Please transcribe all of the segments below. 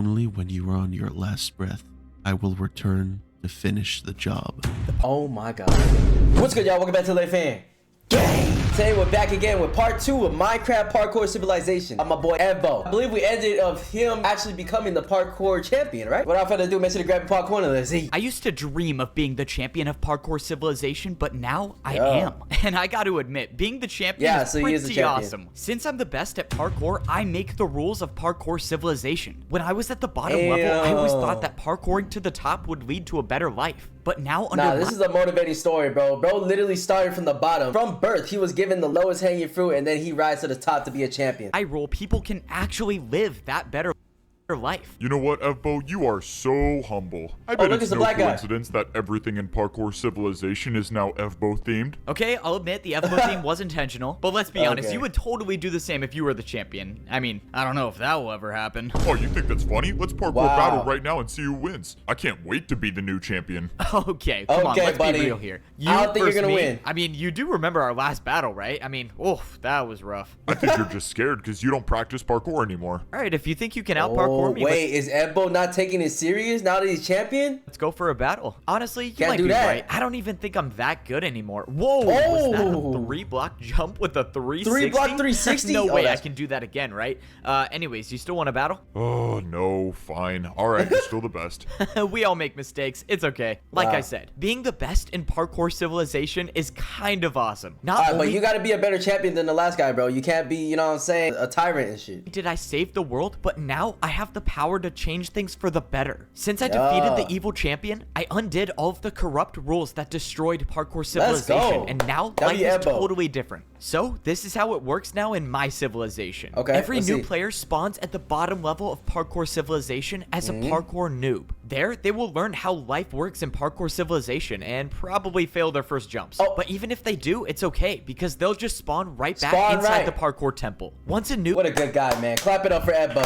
only when you are on your last breath, I will return to finish the job. Oh my god. What's good, y'all? Welcome back to LA Fan Gang. Today we're back again with part 2 of Minecraft Parkour Civilization. I'm my boy Evo. I believe we ended of him actually becoming the parkour champion, right? Without further ado, make sure to grab your popcorn and let's see. I used to dream of being the champion of Parkour Civilization, but now I am. And I got to admit, being the champion is pretty awesome. Since I'm the best at parkour, I make the rules of Parkour Civilization. When I was at the bottom level, I always thought that parkouring to the top would lead to a better life. But now this is a motivating story, bro. Bro literally started from the bottom. From birth, he was given the lowest hanging fruit, and then he rises to the top to be a champion. I roll people can actually live that better life. You know what, Evbo? You are so humble. I bet it's no coincidence that everything in Parkour Civilization is now Evbo themed. Okay, I'll admit the Evbo theme was intentional, but let's be honest, you would totally do the same if you were the champion. I mean, I don't know if that will ever happen. Oh, you think that's funny? Let's parkour battle right now and see who wins. I can't wait to be the new champion. Okay, come on, let's be real here. I don't think you're gonna win. I mean, you do remember our last battle, right? I mean, oof, that was rough. I think you're just scared because you don't practice parkour anymore. All right, if you think you can out-parkour me. Wait, is Ebbo not taking it serious now that he's champion? Let's go for a battle. Honestly, you might be right. I don't even think I'm that good anymore. Whoa, was that a 3-block jump with a 360? 3-block 360? No way I can do that again, right? Anyways, you still want to battle? Oh, no, fine. All right, you're still the best. We all make mistakes. It's okay. Like I said, being the best in Parkour Civilization is kind of awesome. But you got to be a better champion than the last guy, bro. You can't be, you know what I'm saying, a tyrant and shit. Did I save the world? But now I have the power to change things for the better. Since I defeated the evil champion, I undid all of the corrupt rules that destroyed Parkour Civilization, and now life is totally different. So this is how it works now in my civilization. Every new player spawns at the bottom level of Parkour Civilization as a parkour noob. There, they will learn how life works in Parkour Civilization and probably fail their first jumps. But even if they do, it's okay because they'll just spawn right back inside the parkour temple. Once a noob— What a good guy, man. Clap it up for Ebbo.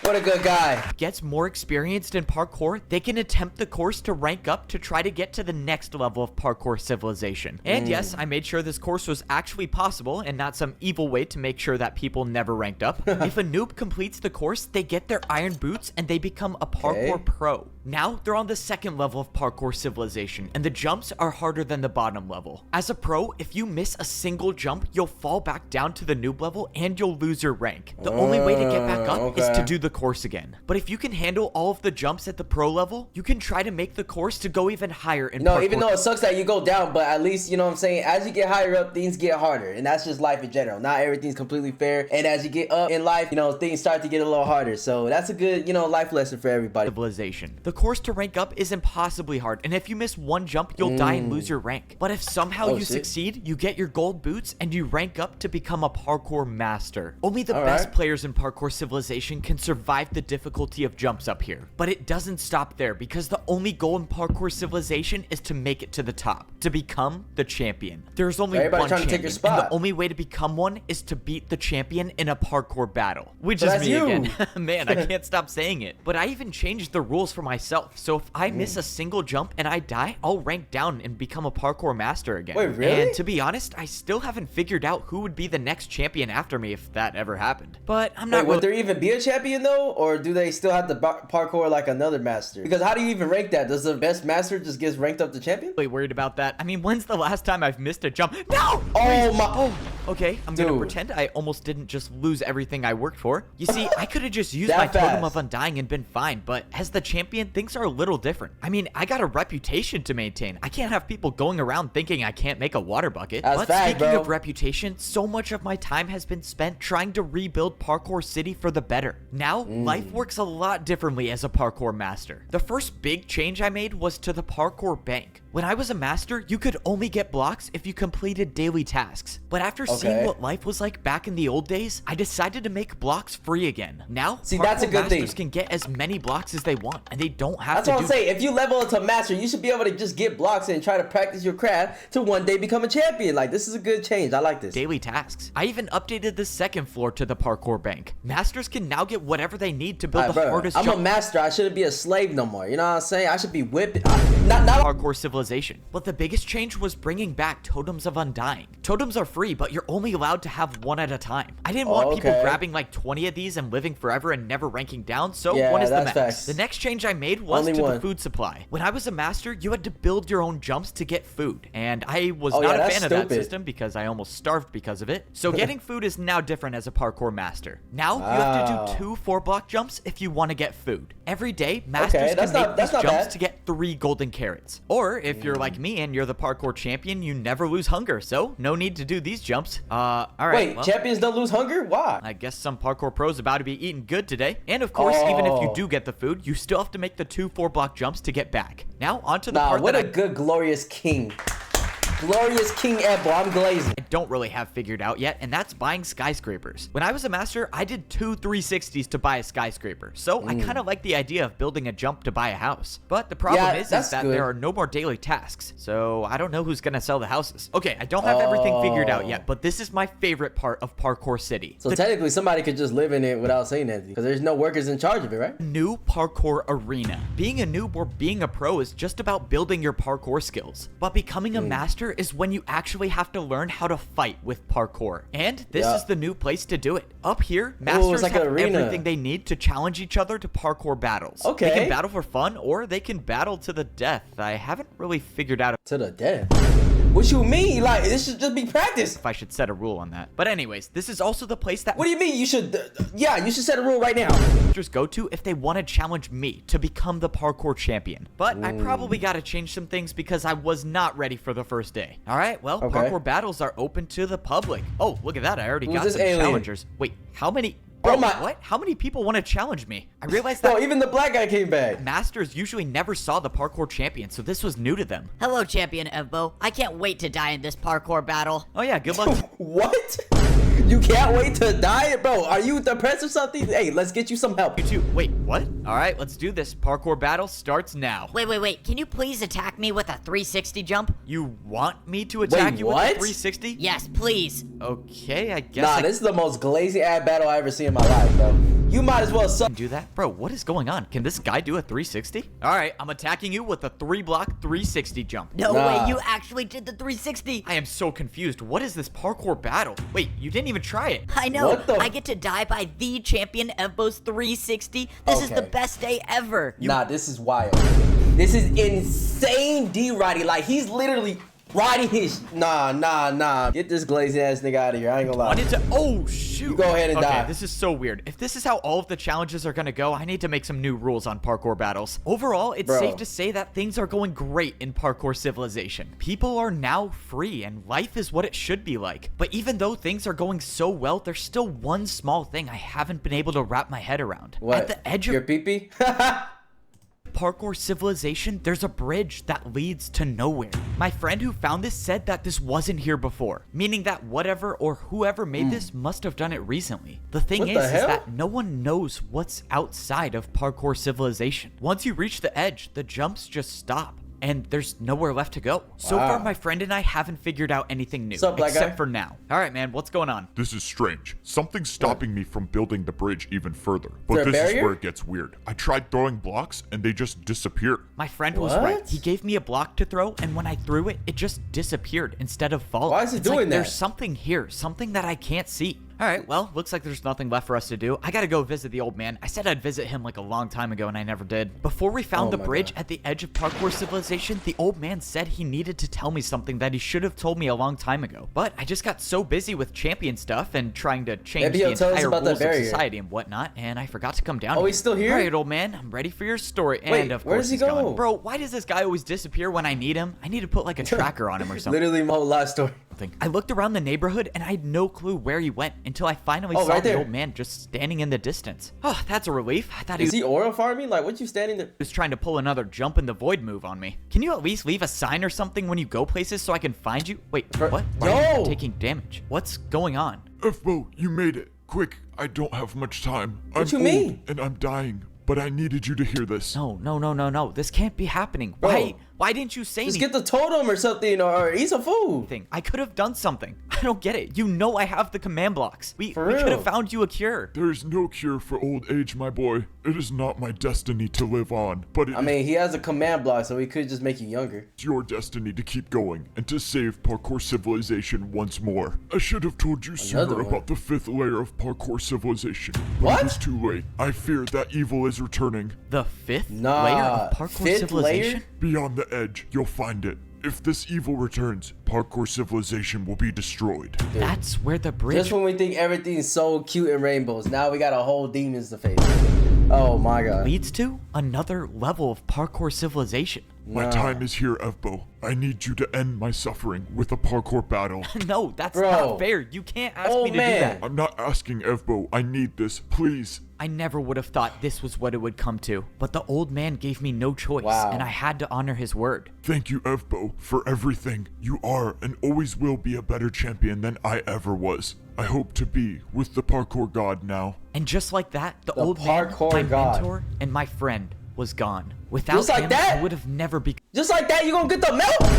What a good guy. Gets more experienced in parkour, they can attempt the course to rank up to try to get to the next level of Parkour Civilization. And yes, I made sure this course was actually possible and not some evil way to make sure that people never ranked up. If a noob completes the course, they get their iron boots and they become a parkour pro. Now they're on the second level of Parkour Civilization and the jumps are harder than the bottom level. As a pro, if you miss a single jump, you'll fall back down to the noob level and you'll lose your rank. The only way to get back up is to do the course again. But if you can handle all of the jumps at the pro level, you can try to make the course to go even higher in parkour. Even though it sucks that you go down, but at least, you know what I'm saying, as you get higher up, things get harder. And that's just life in general. Not everything's completely fair. And as you get up in life, you know, things start to get a little harder. So that's a good, you know, life lesson for everybody. Civilization. The course to rank up is impossibly hard. And if you miss one jump, you'll die and lose your rank. But if somehow you succeed, you get your gold boots and you rank up to become a parkour master. Only the best players in Parkour Civilization can survive the difficulty of jumps up here. But it doesn't stop there because the only goal in Parkour Civilization is to make it to the top, to become the champion. There's only one champion, and the only way to become one is to beat the champion in a parkour battle. Which is me again. Man, I can't stop saying it. But I even changed the rules for myself, so if I miss a single jump and I die, I'll rank down and become a parkour master again. Wait, really? And to be honest, I still haven't figured out who would be the next champion after me if that ever happened. But I'm not— would there even be a champion though, or do they still have to parkour like another master? Because how do you even rank that? Does the best master just get ranked up to champion? Really worried about that. I mean, when's the last time I've missed a jump? No! Oh my— Oh. Okay, I'm gonna pretend I almost didn't just lose everything I worked for. You see, I could have just used my totem of undying and been fine, but as the champion, things are a little different. I mean, I got a reputation to maintain. I can't have people going around thinking I can't make a water bucket. But speaking of reputation, so much of my time has been spent trying to rebuild Parkour City for the better. Now, life works a lot differently as a parkour master. The first big change I made was to the parkour bank. When I was a master, you could only get blocks if you completed daily tasks. But after seeing what life was like back in the old days, I decided to make blocks free again. Now, that's a good thing. Masters can get as many blocks as they want, and they don't have to. That's what I'm saying. If you level into master, you should be able to just get blocks and try to practice your craft to one day become a champion. Like, this is a good change. I like this. Daily tasks. I even updated the second floor to the parkour bank. Masters can now get whatever they need to build the hardest jump. I'm a master. I shouldn't be a slave no more. You know what I'm saying? I should be whipping. Not Parkour Civilization Civilization. But the biggest change was bringing back Totems of Undying. Totems are free, but you're only allowed to have one at a time. I didn't want people grabbing like 20 of these and living forever and never ranking down, so one is the max. Facts. The next change I made was to the food supply. When I was a master, you had to build your own jumps to get food, and I was not a fan of that system because I almost starved because of it. So getting food is now different as a parkour master. Now you have to do 2 4-block jumps if you want to get food. Every day, masters can make these jumps to get 3 golden carrots. Or if you're like me and you're the parkour champion, you never lose hunger, so no need to do these jumps. All right. Wait, champions don't lose hunger? Why? I guess some parkour pros about to be eating good today. And of course, even if you do get the food, you still have to make the 2 4-block jumps to get back. Now, onto the part what a good glorious king. Glorious King Apple, I'm glazing. I don't really have figured out yet, and that's buying skyscrapers. When I was a master, I did 2 360s to buy a skyscraper, so I kind of like the idea of building a jump to buy a house. But the problem is that there are no more daily tasks, so I don't know who's gonna sell the houses. Okay, I don't have everything figured out yet, but this is my favorite part of Parkour City. So technically, somebody could just live in it without saying anything, because there's no workers in charge of it, right? New parkour arena. Being a noob or being a pro is just about building your parkour skills, but becoming a master is when you actually have to learn how to fight with parkour. And this is the new place to do it. Up here, masters have everything they need to challenge each other to parkour battles. They can battle for fun, or they can battle to the death. I haven't really figured out to the death. What you mean? Like, this should just be practice. If I should set a rule on that. But anyways, this is also the place that— What do you mean you should? You should set a rule right now. Just go to if they want to challenge me to become the parkour champion. But I probably got to change some things because I was not ready for the first day. All right, well, parkour battles are open to the public. Oh, look at that. I already got some challengers. Wait, how many? Bro, what? How many people want to challenge me? I realized that— Oh, even the black guy came back. Masters usually never saw the parkour champion, so this was new to them. Hello, Champion Evbo. I can't wait to die in this parkour battle. Oh yeah, good luck. What? You can't wait to die? Bro, are you depressed or something? Hey, let's get you some help. You too. Wait, what? All right, let's do this. Parkour battle starts now. Wait. Can you please attack me with a 360 jump? You want me to attack you with a 360? Yes, please. Okay, I guess. This is the most glazy ass battle I ever seen in my life, bro. You might as well do that. Bro, what is going on? Can this guy do a 360? All right, I'm attacking you with a 3-block 360 jump. No way, you actually did the 360. I am so confused. What is this parkour battle? Wait, you didn't even try it. I know. I get to die by the Champion Evbo's 360. This is the best day ever. This is wild. This is insane D-Roddy. Like, he's literally riding his— Nah. Get this glazy ass nigga out of here. I ain't gonna lie. Oh, shoot. You go ahead and die. This is so weird. If this is how all of the challenges are gonna go, I need to make some new rules on parkour battles. Overall, it's safe to say that things are going great in Parkour Civilization. People are now free, and life is what it should be like. But even though things are going so well, there's still one small thing I haven't been able to wrap my head around. What? At the edge of your pee-pee? Parkour Civilization, there's a bridge that leads to nowhere. My friend who found this said that this wasn't here before, meaning that whatever or whoever made this must have done it recently. The thing is that no one knows what's outside of Parkour Civilization. Once you reach the edge, the jumps just stop, and there's nowhere left to go. So far, my friend and I haven't figured out anything new, except for now. All right, man, what's going on? This is strange. Something's stopping me from building the bridge even further. But this is where it gets weird. I tried throwing blocks, and they just disappeared. My friend was right. He gave me a block to throw, and when I threw it, it just disappeared instead of falling. Why is it doing that? There's something here, something that I can't see. All right, well, looks like there's nothing left for us to do. I gotta go visit the old man. I said I'd visit him like a long time ago, and I never did. Before we found the bridge at the edge of Parkour Civilization, the old man said he needed to tell me something that he should have told me a long time ago. But I just got so busy with champion stuff and trying to change the entire rules of society and whatnot, and I forgot to come down here. He's still here? All right, old man, I'm ready for your story. And of course, where does he go? Gone. Bro, why does this guy always disappear when I need him? I need to put like a tracker on him or something. Literally my whole life story. I looked around the neighborhood and I had no clue where he went until I finally saw the old man just standing in the distance. Oh, that's a relief. I thought Is he oil farming? Like, what you standing there? He was trying to pull another jump in the void move on me. Can you at least leave a sign or something when you go places so I can find you? Wait, what? Why are you taking damage? What's going on? Evbo, you made it. Quick, I don't have much time. What you mean? And I'm dying, but I needed you to hear this. No. This can't be happening. Bro. Why didn't you say Just anything? get the totem or something, or eat some food. I could have done something. I don't get it. You know I have the command blocks. We could real. have found you a cure. There is no cure for old age, my boy. It is not my destiny to live on, but I mean, he has a command block, so he could just make you younger. it's your destiny to keep going and to save Parkour Civilization once more. I should have told you sooner Another one. about the 5th layer of Parkour Civilization, but What? it is too late. I fear that evil is returning. The 5th Nah, layer of Parkour 5th Civilization? layer? Beyond the edge, you'll find it. If this evil returns, Parkour Civilization will be destroyed. That's where the bridge Just when we think everything's so cute and rainbows, now we got a whole demons to face. Oh my god. leads to another level of Parkour Civilization. My time is here, Evbo. I need you to end my suffering with a parkour battle. No, that's Bro. not fair. You can't ask Oh, me to man. do that. I'm not asking Evbo. I need this, please. I never would have thought this was what it would come to. But the old man gave me no choice, Wow. and I had to honor his word. Thank you, Evbo, for everything. You are and always will be a better champion than I ever was. I hope to be with the parkour god now. And just like that, the old man, parkour my god. mentor, and my friend was gone. Without Just like him, that? I would have never become Just like that, you gonna get the milk?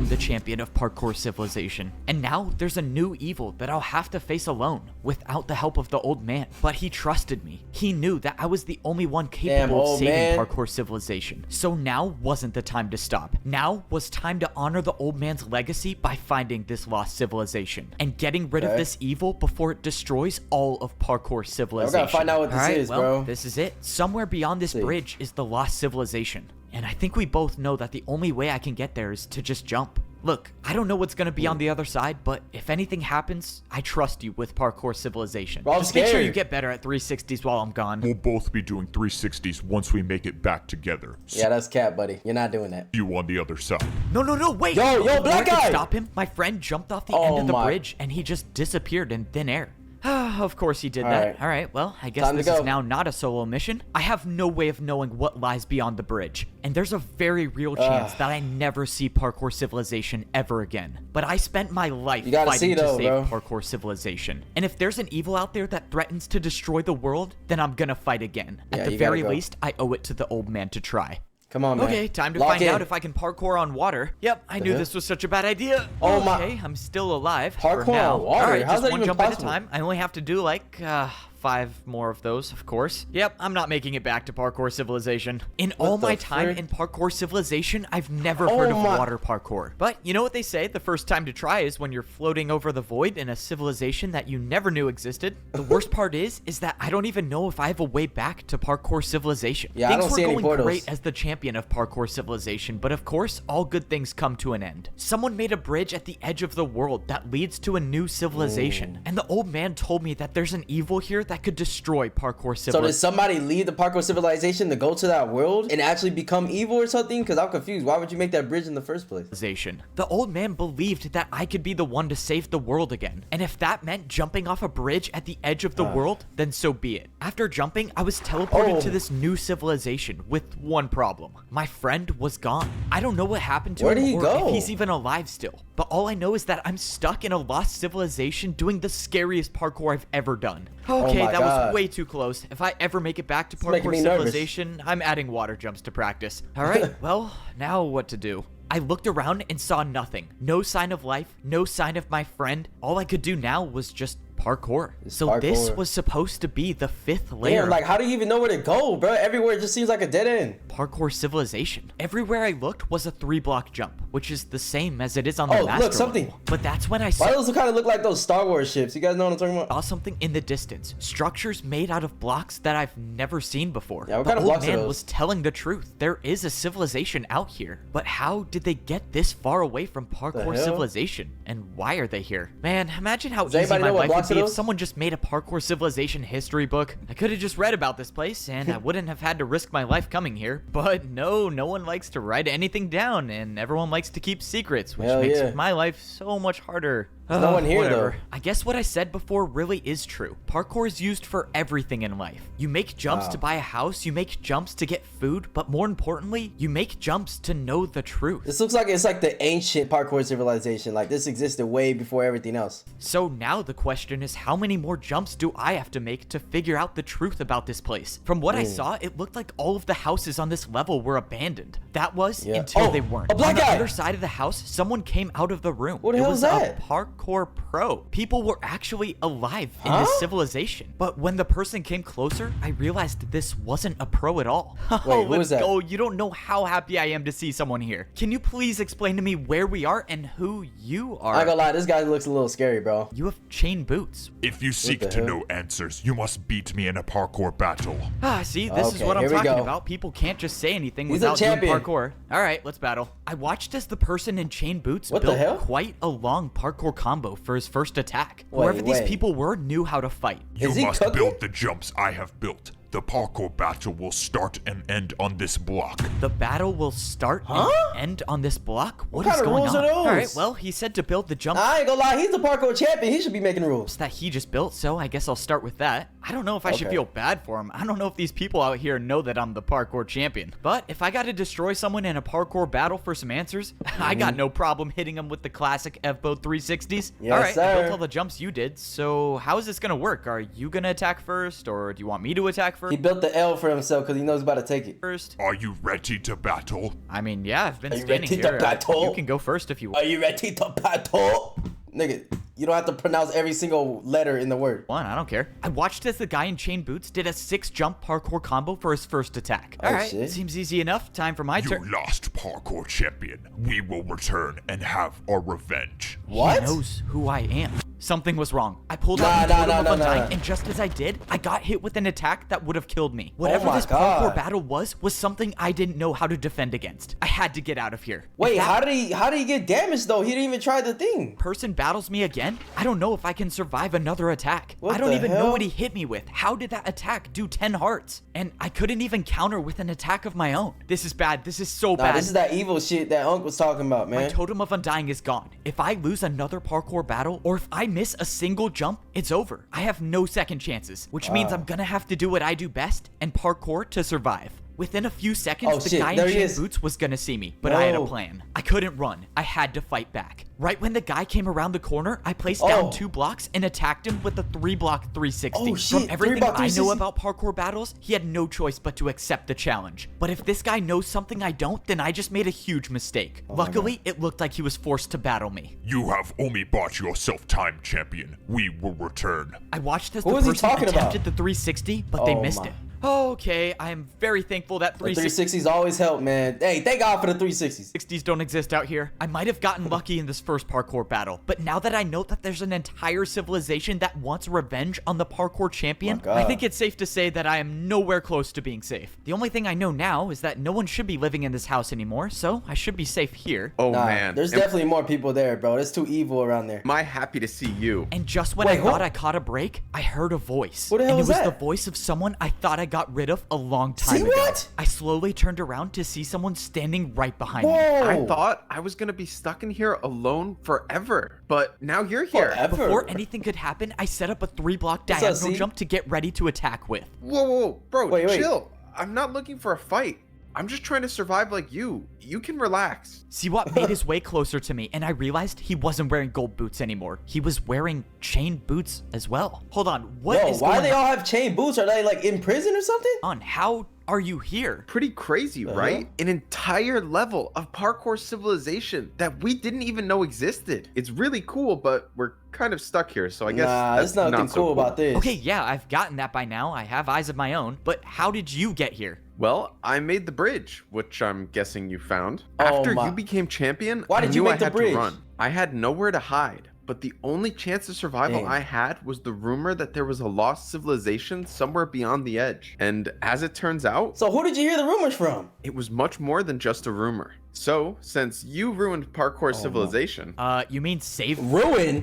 the champion of Parkour Civilization. And now there's a new evil that I'll have to face alone without the help of the old man. But he trusted me. He knew that I was the only one capable of old saving man. Parkour Civilization. So now wasn't the time to stop. Now was time to honor the old man's legacy by finding this lost civilization and getting rid of Okay. this evil before it destroys all of Parkour Civilization. find out what this Alright, is, well, bro. this is it. Somewhere beyond this See. bridge is the lost civilization. And I think we both know that the only way I can get there is to just jump. Look, I don't know what's gonna be on the other side, but if anything happens, I trust you with Parkour Civilization. Bro, I'm Just make sure you scared. get better at 360s while I'm gone. We'll both be doing 360s once we make it back together. See Yeah, that's cat, buddy. You're not doing that. you on the other side. No, wait! Yo, Before black I could guy! stop him, my friend jumped off the Oh end of the my- bridge and he just disappeared in thin air. Of course he did All that. right. All right, well, I guess Time to this is go. now not a solo mission. I have no way of knowing what lies beyond the bridge, and there's a very real chance that I never see Parkour Civilization ever again. But I spent my life You gotta fighting see, to though, save bro. Parkour Civilization. And if there's an evil out there that threatens to destroy the world, then I'm gonna fight again. Yeah, At the you gotta very go. least, I owe it to the old man to try. Come on, man. Okay, time to Lock find in. out if I can parkour on water. Yep, I knew hell? this was such a bad idea. Oh my- Okay, I'm still alive. Parkour for now. on water? All right, How's just that one even jump at a possible? time. I only have to do like 5 more of those, of course. Yep, I'm not making it back to Parkour Civilization. In all the my time frick? in Parkour Civilization, I've never Oh heard of my- water parkour. But you know what they say? The first time to try is when you're floating over the void in a civilization that you never knew existed. The worst part is that I don't even know if I have a way back to Parkour Civilization. Yeah, I Things don't were see any going portals. great as the champion of Parkour Civilization, but of course, all good things come to an end. Someone made a bridge at the edge of the world that leads to a new civilization, and the old man told me that there's an evil here that could destroy Parkour So did Civilization. somebody leave the Parkour Civilization to go to that world and actually become evil or something? Because I'm confused. Why would you make that bridge in the first place? The old man believed that I could be the one to save the world again, and if that meant jumping off a bridge at the edge of the world, then so be it. After jumping, I was teleported to this new civilization with one problem. My friend was gone. I don't know what happened to Where him did he or go? if he's even alive still, but all I know is that I'm stuck in a lost civilization doing the scariest parkour I've ever done. Okay, my that God. was way too close. If I ever make it back to making Parkour me nervous. Civilization, I'm adding water jumps to practice. All right, well, now what to do? I looked around and saw nothing. No sign of life, no sign of my friend. All I could do now was just parkour. So this parkour. was supposed to be the 5th layer Damn, like, how do you even know where to go, bro? Everywhere it just seems like a dead end. of Parkour Civilization. Everywhere I looked was a 3-block jump, which is the same as it is on the Oh, master look, something. level. But that's when I Why saw those kind of look like those Star Wars ships? You guys know what I'm talking about? saw something in the distance. Structures made out of blocks that I've never seen before. Yeah, what the kind of old blocks are man those? was telling the truth. There is a civilization out here. But how did they get this far away from Parkour hell? Civilization? And why are they here? Man, imagine how easy anybody my know what life would blocks are be if those? someone just made a Parkour Civilization history book. I could have just read about this place and I wouldn't have had to risk my life coming here. But no one likes to write anything down and everyone likes to keep secrets, which Hell makes yeah. my life so much harder. no one here, Whatever. though. I guess what I said before really is true. Parkour is used for everything in life. You make jumps to buy a house, you make jumps to get food, but more importantly, you make jumps to know the truth. This looks like it's like the ancient Parkour Civilization. Like, this existed way before everything else. So now the question question is, how many more jumps do I have to make to figure out the truth about this place? From what I saw, it looked like all of the houses on this level were abandoned. That was until they weren't. A black on the guy. other side of the house, someone came out of the room. What the hell was is that? a parkour pro. People were actually alive in this civilization. But when the person came closer, I realized that this wasn't a pro at all. Wait, who is that? Go. You don't know how happy I am to see someone here. Can you please explain to me where we are and who you are? I ain't gonna lie, this guy looks a little scary, bro. You have chain boots. If you seek the to hell? know answers, you must beat me in a parkour battle. See, this is Okay, what I'm here we talking go. about. People can't just say anything He's a without doing champion. parkour. All right, let's battle. I watched as the person in chain boots What the built hell? quite a long parkour combo for his first attack. Wait, Whoever these wait. people were knew how to fight. You Is he must cooking? build the jumps I have built. The parkour battle will start and end on this block. The battle will start and end on this block? What kind is of going rules on? are those? All right, well, he said to build the jump I ain't gonna lie, he's the parkour champion. He should be making rules. that he just built, so I guess I'll start with that. I don't know if I should Okay. feel bad for him. I don't know if these people out here know that I'm the parkour champion. But if I got to destroy someone in a parkour battle for some answers, I got no problem hitting them with the classic Evbo 360s. Yes, all right, I sir. built all the jumps you did, so how is this gonna work? Are you gonna attack first, or do you want me to attack He built the L for himself because he knows he's about to take it. first? Are you ready to battle? I mean, yeah, I've been Are you standing ready to here. battle? You can go first if you want. Are you ready to battle? Nigga, you don't have to pronounce every single letter in the word. One, I don't care. I watched as the guy in chain boots did a 6-jump parkour combo for his first attack. Oh, All right, shit. seems easy enough. Time for my You turn. lost, parkour champion. We will return and have our revenge. What? He knows who I am. Something was wrong. I pulled Nah, out the totem nah, of nah, undying, nah. and just as I did, I got hit with an attack that would have killed me. Whatever my this parkour God. battle was something I didn't know how to defend against. I had to get out of here. If Wait, that how did he get damaged though? He didn't even try the thing. person battles me again, I don't know if I can survive another attack. What I don't the even know hell? what he hit me with. How did that attack do 10 hearts? And I couldn't even counter with an attack of my own. This is bad. This is so Nah, bad. this is that evil shit that Unc was talking about, My man. totem of undying is gone. If I lose another parkour battle, or if I miss a single jump, it's over. I have no second chances, which means I'm gonna have to do what I do best and parkour to survive. Within a few seconds, Oh, the shit, guy in there he chain is. boots was gonna see me, but I had a No. plan. I couldn't run. I had to fight back. Right when the guy came around the corner, I placed Oh. down 2 blocks and attacked him with a 3-block 360. Oh, shit, From everything 3-block I know 360? about parkour battles, he had no choice but to accept the challenge. But if this guy knows something I don't, then I just made a huge mistake. Oh Luckily, it looked like he was forced to battle me. You have only bought yourself time, champion. We will return. I watched as Who the was he person talking attempted about? the 360, but they Oh, missed my. it. Okay, I am very thankful that The 360 360s always help, man. Hey, thank God for the 360s. 60s don't exist out here. I might have gotten lucky in this first parkour battle, but now that I know that there's an entire civilization that wants revenge on the parkour champion, My God. I think it's safe to say that I am nowhere close to being safe. The only thing I know now is that no one should be living in this house anymore, so I should be safe here. Oh Nah, man, there's am, definitely more people there, bro. It's too evil around there. am I happy to see you? And just when Wait, I thought who- I caught a break, I heard a voice. What the hell and it was was that? the voice of someone I thought I got rid of a long time See ago. what? I slowly turned around to see someone standing right behind me. Whoa. I thought I was gonna be stuck in here alone forever, but now you're here. Forever. Before anything could happen, I set up a 3-block What's up, diagonal C? jump to get ready to attack with. Whoa, whoa, bro, Wait. chill. I'm not looking for a fight. I'm just trying to survive like you. You can relax. Siwat made his way closer to me, and I realized he wasn't wearing gold boots anymore. He was wearing chain boots as well. Hold on, what Yo, is why going they all have chain boots? Are they like in prison or something? on? How are you here? Pretty crazy, right? An entire level of parkour civilization that we didn't even know existed. It's really cool, but we're kind of stuck here, so I guess Nah, that's there's nothing not cool so about this. Okay, yeah, I've gotten that by now. I have eyes of my own, but how did you get here? Well, I made the bridge, which I'm guessing you found. Oh After my- you became champion, Why I did you knew I make the had bridge? to run. I had nowhere to hide, but the only chance of survival Dang. I had was the rumor that there was a lost civilization somewhere beyond the edge. And as it turns out, So who did you hear the rumors from? it was much more than just a rumor. So, since you ruined parkour civilization, You mean save? Ruin?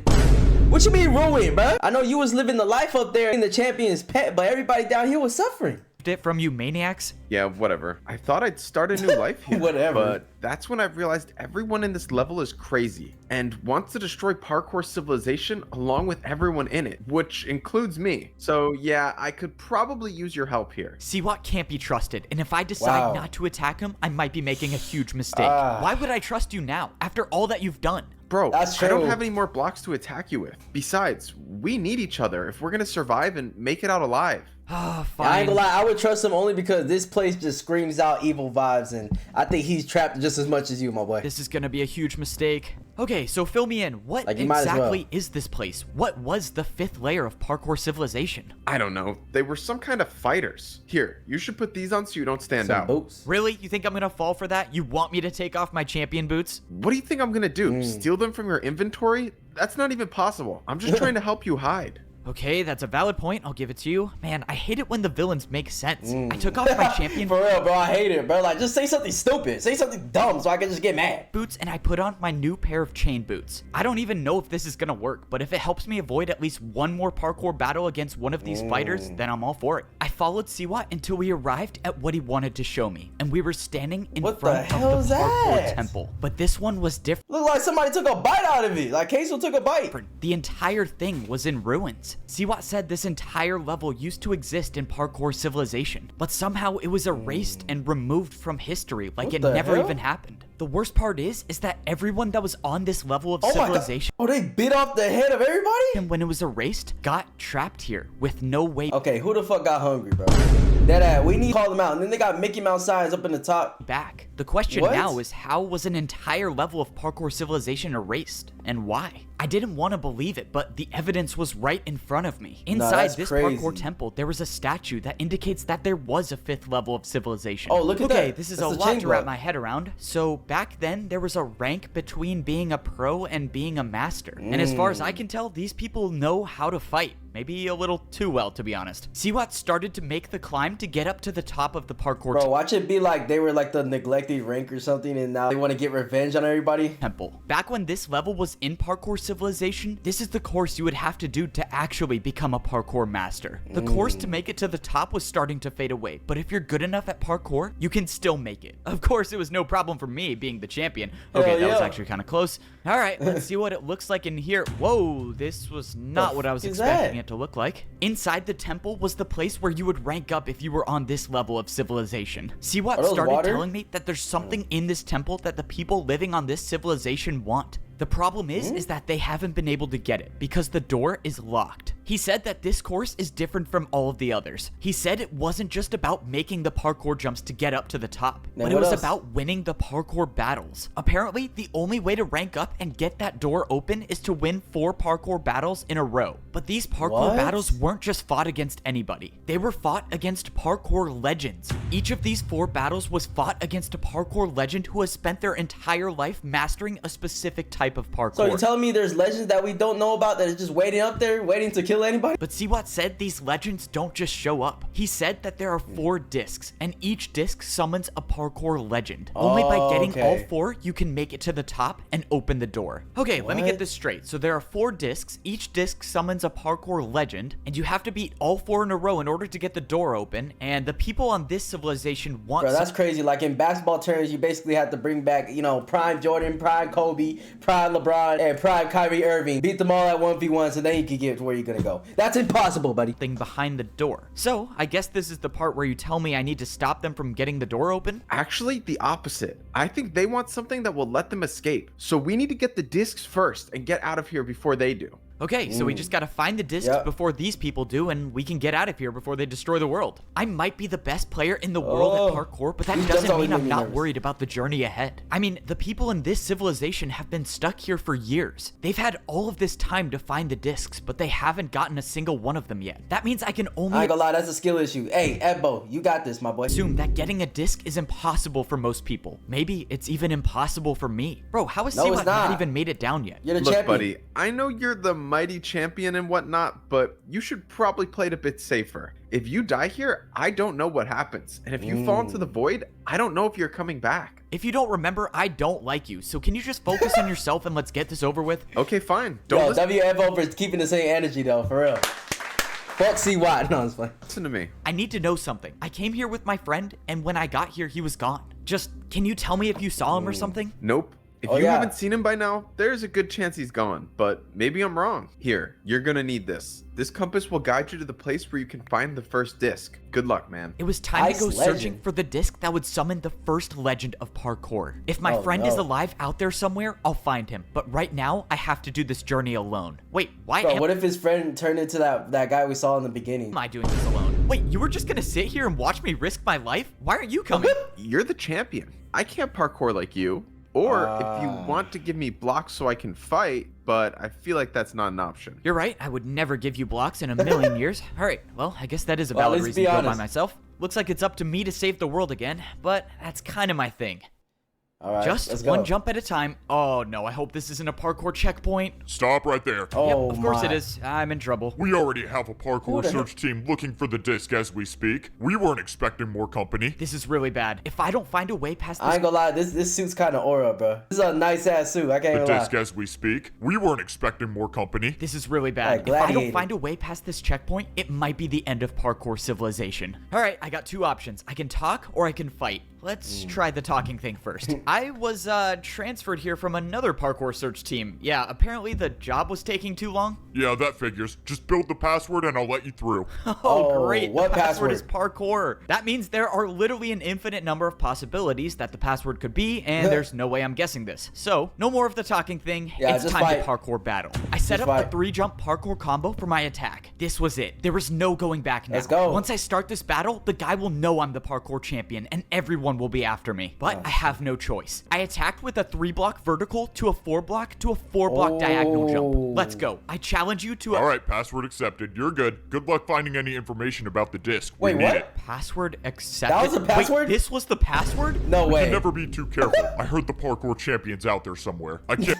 What you mean ruin, bruh? I know you was living the life up there in the champion's pet, but everybody down here was suffering. It from you maniacs? yeah, whatever. I thought I'd start a new life here. Whatever. But that's when I realized everyone in this level is crazy and wants to destroy parkour civilization along with everyone in it, which includes me. So yeah, I could probably use your help here. Siwat can't be trusted, and if I decide Wow. not to attack him, I might be making a huge mistake. Ah. Why would I trust you now, after all that you've done? bro, That's I don't true. have any more blocks to attack you with. Besides, we need each other if we're gonna survive and make it out alive. Ah, I ain't fine. gonna lie, I would trust him only because this place just screams out evil vibes, and I think he's trapped just as much as you, my boy. This is gonna be a huge mistake. Okay, so fill me in. What Like, you might as well. exactly is this place? What was the 5th layer of parkour civilization? I don't know. They were some kind of fighters. Here, you should put these on so you don't stand Some out. boots. Really? You think I'm gonna fall for that? You want me to take off my champion boots? What do you think I'm gonna do? Steal them from your inventory? That's not even possible. I'm just trying to help you hide. Okay, that's a valid point. I'll give it to you. Man, I hate it when the villains make sense. I took off my champion For real, bro, I hate it, bro. Like, just say something stupid. Say something dumb so I can just get mad. boots and I put on my new pair of chain boots. I don't even know if this is gonna work, but if it helps me avoid at least one more parkour battle against one of these fighters, then I'm all for it. I followed Siwa until we arrived at what he wanted to show me, and we were standing in What the front hell of is the parkour that? temple. But this one was different. Look like somebody took a bite out of it. Like, Queso took a bite. The entire thing was in ruins. Siwa said this entire level used to exist in parkour civilization, but somehow it was erased and removed from history like What it the never hell? even happened. The worst part is that everyone that was on this level of Oh my god. civilization, Oh, they bit off the head of everybody? and when it was erased, got trapped here with no way Okay, who the fuck got hungry, bro? That we need to call them out. And then they got Mickey Mouse signs up in the top. back. The question What? now is, how was an entire level of parkour civilization erased, and why? I didn't want to believe it, but the evidence was right in front of me. Inside that's this crazy. parkour temple, there was a statue that indicates that there was a 5th level of civilization. Oh, look at okay, that. this is That's a the lot chain to wrap block. my head around. So back then, there was a rank between being a pro and being a master. And as far as I can tell, these people know how to fight. Maybe a little too well, to be honest. Siwat started to make the climb to get up to the top of the parkour Bro, watch it be like they were like the neglected rank or something, and now they want to get revenge on everybody. temple. Back when this level was in parkour civilization, this is the course you would have to do to actually become a parkour master. The course to make it to the top was starting to fade away, but if you're good enough at parkour, you can still make it. Of course, it was no problem for me being the champion. Okay, Hell that was yeah. actually kind of close. All right, let's see what it looks like in here. Whoa, this was not what I was fuck is expecting that? it to look like. Inside the temple was the place where you would rank up if you were on this level of civilization. Siwat Are those started water? telling me that there's something in this temple that the people living on this civilization want. The problem is that they haven't been able to get it because the door is locked. He said that this course is different from all of the others. He said it wasn't just about making the parkour jumps to get up to the top, Now but it what was else? about winning the parkour battles. Apparently, the only way to rank up and get that door open is to win 4 parkour battles in a row. But these parkour What? battles weren't just fought against anybody. They were fought against parkour legends. Each of these 4 battles was fought against a parkour legend who has spent their entire life mastering a specific type of parkour. So you're telling me there's legends that we don't know about that is just waiting up there, waiting to kill anybody? But Siwat said these legends don't just show up. He said that there are 4 discs, and each disc summons a parkour legend. Only by getting all okay. 4, you can make it to the top and open the door. Okay, let me get What? this straight. So there are 4 discs, each disc summons a parkour legend, and you have to beat all 4 in a row in order to get the door open, and the people on this civilization want Bro, that's crazy. Like in basketball terms, you basically have to bring back, you know, prime Jordan, prime Kobe, prime LeBron, and prime Kyrie Irving. Beat them all at 1v1 so then you can get to where you're gonna go. That's impossible, buddy. something behind the door. So, I guess this is the part where you tell me I need to stop them from getting the door open? Actually, the opposite. I think they want something that will let them escape. So we need to get the discs first and get out of here before they do. Okay, so we just gotta find the discs Yep. before these people do, and we can get out of here before they destroy the world. I might be the best player in the world at parkour, but that That's doesn't always mean I'm made me not nervous. worried about the journey ahead. I mean, the people in this civilization have been stuck here for years. They've had all of this time to find the discs, but they haven't gotten a single one of them yet. That means I can I only ain't gonna lie, that's a skill issue. Hey, Ebbo, you got this, my boy. assume that getting a disc is impossible for most people. Maybe it's even impossible for me. Bro, how has No, Siwa it's not not. even made it down yet? You're the Look, champion. buddy, I know you're the mighty champion and whatnot, but you should probably play it a bit safer. If you die here, I don't know what happens. And if you fall into the void, I don't know if you're coming back. If you don't remember, I don't like you, so can you just focus on yourself and let's get this over with? Okay, fine. Don't Yo, listen WFO for keeping the same energy though, for real. Fuck CY. No, it's fine. to me. I need to know something. I came here with my friend, and when I got here, he was gone. Just, can you tell me if you saw him or something? Nope. If Oh, you yeah. haven't seen him by now, there's a good chance he's gone, but maybe I'm wrong. Here, you're gonna need this. This compass will guide you to the place where you can find the first disc. Good luck, man. It was time Ice to go legend. searching for the disc that would summon the first legend of parkour. If my friend is no. alive out there somewhere, I'll find him. But right now, I have to do this journey alone. Wait, why Bro, am what if his friend turned into that guy we saw in the beginning? I doing this alone? Wait, you were just gonna sit here and watch me risk my life? Why aren't you coming? You're the champion. I can't parkour like you. Or if you want to give me blocks so I can fight, but I feel like that's not an option. You're right, I would never give you blocks in a million years. Alright, well, I guess that is a Well, valid let's reason be to go by honest. myself. Looks like it's up to me to save the world again, but that's kind of my thing. All right, let's Just go. one jump at a time. Oh no, I hope this isn't a parkour checkpoint. Stop right there. Oh, Yep, of course my. it is. I'm in trouble. We already have a Who parkour the hell- search team looking for the disc as we speak. We weren't expecting more company. This is really bad. If I don't find a way past I this, ain't gonna lie, this suit's kind of aura, bro. This is a nice ass suit. I can't The even lie. disc as we speak. We weren't expecting more company. this is really bad. Like If I don't Gladiator. find a way past this checkpoint, it might be the end of parkour civilization. All right, I got two options. I can talk or I can fight. Let's try the talking thing first. I was transferred here from another parkour search team. Yeah, apparently the job was taking too long. Yeah, that figures. Just build the password and I'll let you through. Oh, great. what the password password? is parkour. That means there are literally an infinite number of possibilities that the password could be, and there's no way I'm guessing this. So, no more of the talking thing. Yeah, it's just time fight. to parkour battle. I set Just up fight. a 3-jump parkour combo for my attack. This was it. There was no going back now. Let's go. Once I start this battle, the guy will know I'm the parkour champion, and everyone will be after me. But I have no choice. I attacked with a 3-block vertical to a 4-block to a 4-block diagonal jump. Let's go. I challenge you to a All right, password accepted. You're good. Good luck finding any information about the disc. Wait, we need what? it. password accepted. That was the password? Wait, this was the password? No You way. can never be too careful. I heard the parkour champion's out there somewhere. I can't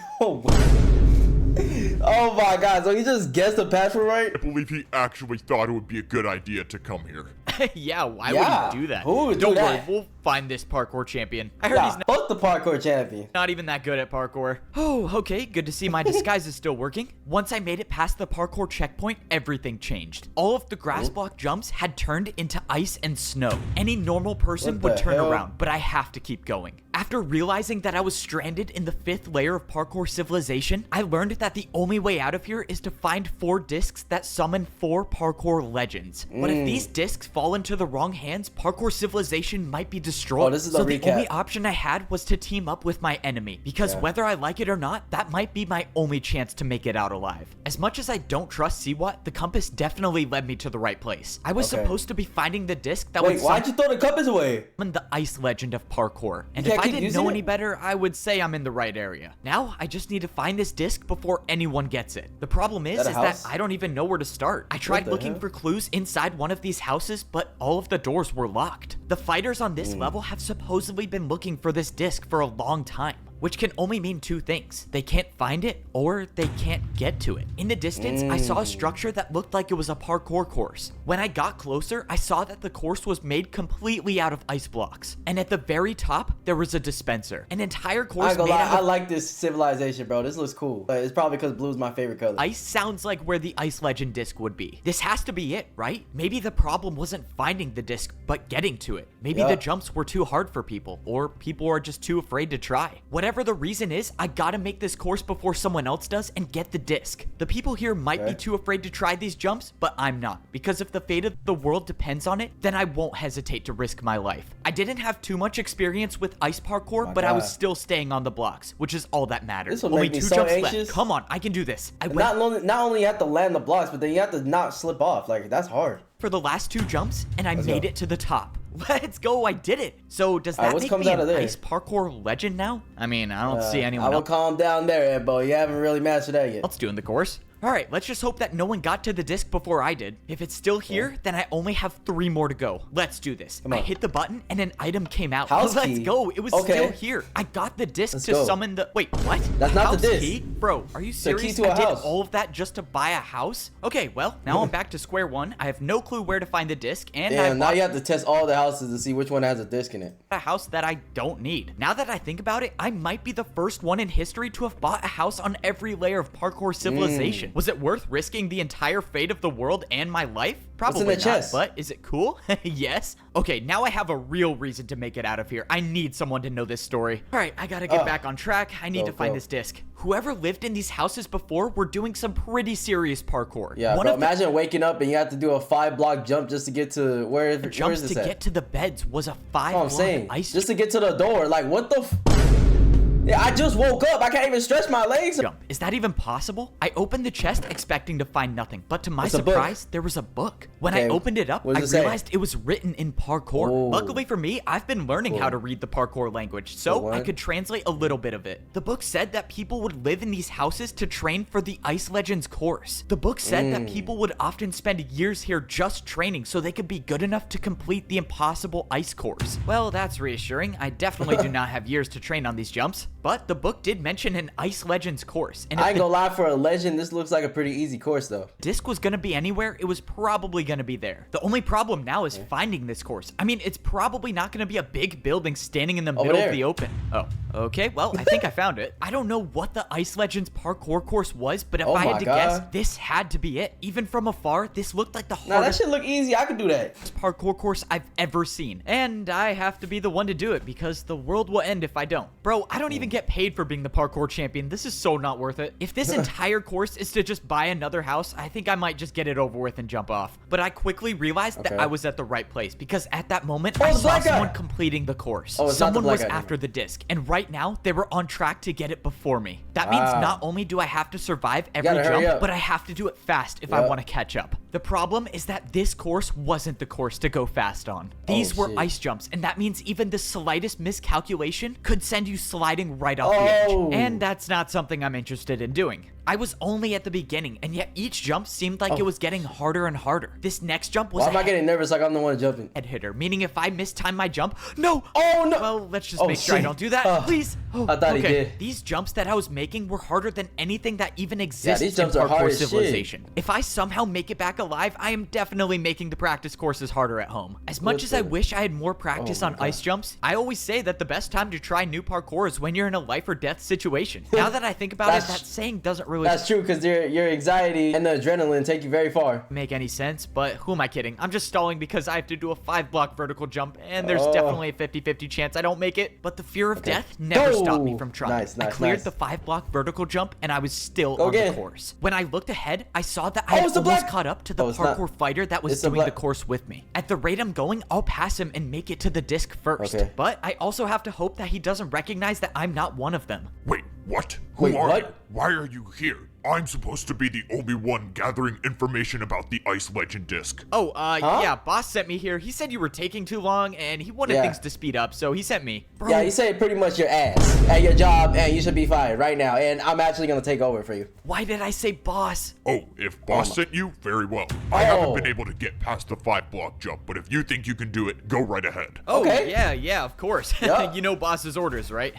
Oh my god, so you just guessed the password right? believe he actually thought it would be a good idea to come here. Yeah, why Yeah, would he do that? who would do Don't that? worry, we'll find this parkour champion. I heard Nah, he's fuck the parkour champion. not even that good at parkour. Oh, okay, good to see my disguise is still working. Once I made it past the parkour checkpoint, everything changed. All of the grass block jumps had turned into ice and snow. Any normal person What would the turn hell? around, but I have to keep going. After realizing that I was stranded in the 5th layer of parkour civilization, I learned that the only way out of here is to find 4 discs that summon 4 parkour legends. But if these discs fall into the wrong hands, parkour civilization might be destroyed. Oh, this is the so the recap. only option I had was to team up with my enemy, because whether I like it or not, that might be my only chance to make it out alive. As much as I don't trust Siwat, the compass definitely led me to the right place. I was Okay. supposed to be finding the disc that Wait, would why'd you throw the compass away? summon the ice legend of parkour. And You if can't I keep didn't using know it? any better, I would say I'm in the right area. Now, I just need to find this disc before anyone gets it. The problem is Is that a that house? I don't even know where to start. I tried the looking hell? for clues inside one of these houses, but all of the doors were locked. The fighters on Hmm. this level have supposedly been looking for this disc for a long time, which can only mean 2 things. They can't find it, or they can't get to it. In the distance, I saw a structure that looked like it was a parkour course. When I got closer, I saw that the course was made completely out of ice blocks. And at the very top, there was a dispenser. An entire I course ain't gonna made lie, out I of like this civilization, bro. This looks cool. But it's probably because blue's my favorite color. ice sounds like where the ice legend disc would be. This has to be it, right? Maybe the problem wasn't finding the disc, but getting to it. Maybe Yeah. the jumps were too hard for people, or people are just too afraid to try. Whatever the reason is, I gotta make this course before someone else does and get the disc. The people here might be Okay. too afraid to try these jumps, but I'm not. Because if the fate of the world depends on it, then I won't hesitate to risk my life. I didn't have too much experience with ice parkour, My but I was God. still staying on the blocks, which is all that matters. This will Only make me 2 so jumps anxious. left. Come on, I can do this. I went Not only you have to land the blocks, but then you have to not slip off. Like, that's hard. for the last 2 jumps, and I Let's made go. it to the top. Let's go, I did it. So does Alright, that what make comes me out an of there? ice parkour legend now? I mean, I don't see I anyone will else calm down there, Ed, You haven't really mastered that yet. doing the course. All right, let's just hope that no one got to the disc before I did. If it's still here, then I only have 3 more to go. Let's do this. I on. hit the button and an item came out. House Let's key? go. It was Okay. still here. I got the disc Let's to go. summon the... Wait, what? That's not the House disc. key? Bro, are you a key serious? to a I did house. all of that just to buy a house? Okay, well, now I'm back to square one. I have no clue where to find the disc, and I Damn, now bought you have to test all the houses to see which one has a disc in it. a house that I don't need. Now that I think about it, I might be the first one in history to have bought a house on every layer of parkour civilization. Was it worth risking the entire fate of the world and my life? Probably in the not, chest? but is it cool? Yes. Okay, now I have a real reason to make it out of here. I need someone to know this story. All right, I gotta get back on track. I need to find this disc. Whoever lived in these houses before were doing some pretty serious parkour. Yeah, bro, imagine waking up and you have to do a 5-block jump just to get to where is this at? Get to the beds was a 5-block ice just to get to the door. Like, what the Yeah, I just woke up. I can't even stretch my legs. Jump. Is that even possible? I opened the chest expecting to find nothing, but to my surprise, there was a book. When I opened it up, I realized it was written in parkour. Luckily for me, I've been learning how to read the parkour language, so I could translate a little bit of it. The book said that people would live in these houses to train for the Ice Legends course. The book said that people would often spend years here just training so they could be good enough to complete the impossible ice course. Well, that's reassuring. I definitely do not have years to train on these jumps. But the book did mention an Ice Legends course. And I ain't gonna lie, for a legend, this looks like a pretty easy course, though. Disc was gonna be anywhere, it was probably gonna be there. The only problem now is finding this course. I mean, it's probably not gonna be a big building standing in the middle of the open. Oh, okay, well, I think I found it. I don't know what the Ice Legends parkour course was, but if I had to guess, this had to be it. Even from afar, this looked like the hardest that shit look easy. I could do that. Parkour course I've ever seen. And I have to be the one to do it because the world will end if I don't. Bro, I don't even get paid for being the parkour champion. This is so not worth it. If this entire course is to just buy another house, I think I might just get it over with and jump off. But I quickly realized that I was at the right place because at that moment, I saw someone completing the course. Someone was after the disc, and right now they were on track to get it before me. That means not only do I have to survive every jump, but I have to do it fast if I want to catch up. The problem is that this course wasn't the course to go fast on. These were ice jumps, and that means even the slightest miscalculation could send you sliding right off the edge. And that's not something I'm interested in doing. I was only at the beginning, and yet each jump seemed like it was getting harder and harder. This next jump was Why am I getting nervous like I'm the one jumping? Head hitter, meaning if I mistime my jump, no! Oh, no! Well, let's just make sure I don't do that, please. I thought he did. These jumps that I was making were harder than anything that even exists in Parkour Civilization. If I somehow make it back alive, I am definitely making the practice courses harder at home. As much as I wish I had more practice on ice jumps, I always say that the best time to try new parkour is when you're in a life or death situation. Now that I think about it, that saying doesn't really... That's true, because your anxiety and the adrenaline take you very far. Make any sense, but who am I kidding? I'm just stalling because I have to do a 5-block vertical jump, and there's definitely a 50-50 chance I don't make it. But the fear of death never stopped me from trying. I cleared the 5-block vertical jump, and I was still on the course. When I looked ahead, I saw that I had almost caught up to the parkour fighter that was doing the course with me. At the rate I'm going, I'll pass him and make it to the disc first. But I also have to hope that he doesn't recognize that I'm not one of them. Wait, what? Who are you? Why are you here? I'm supposed to be the only one gathering information about the Ice Legend disc. Oh, yeah, boss sent me here. He said you were taking too long, and he wanted things to speed up, so he sent me. Bro. Yeah, he said pretty much your ass at your job, and you should be fired right now, and I'm actually gonna take over for you. Why did I say boss? Oh, if boss sent you, very well. I haven't been able to get past the 5-block jump, but if you think you can do it, go right ahead. Oh, yeah, of course. You know boss's orders, right?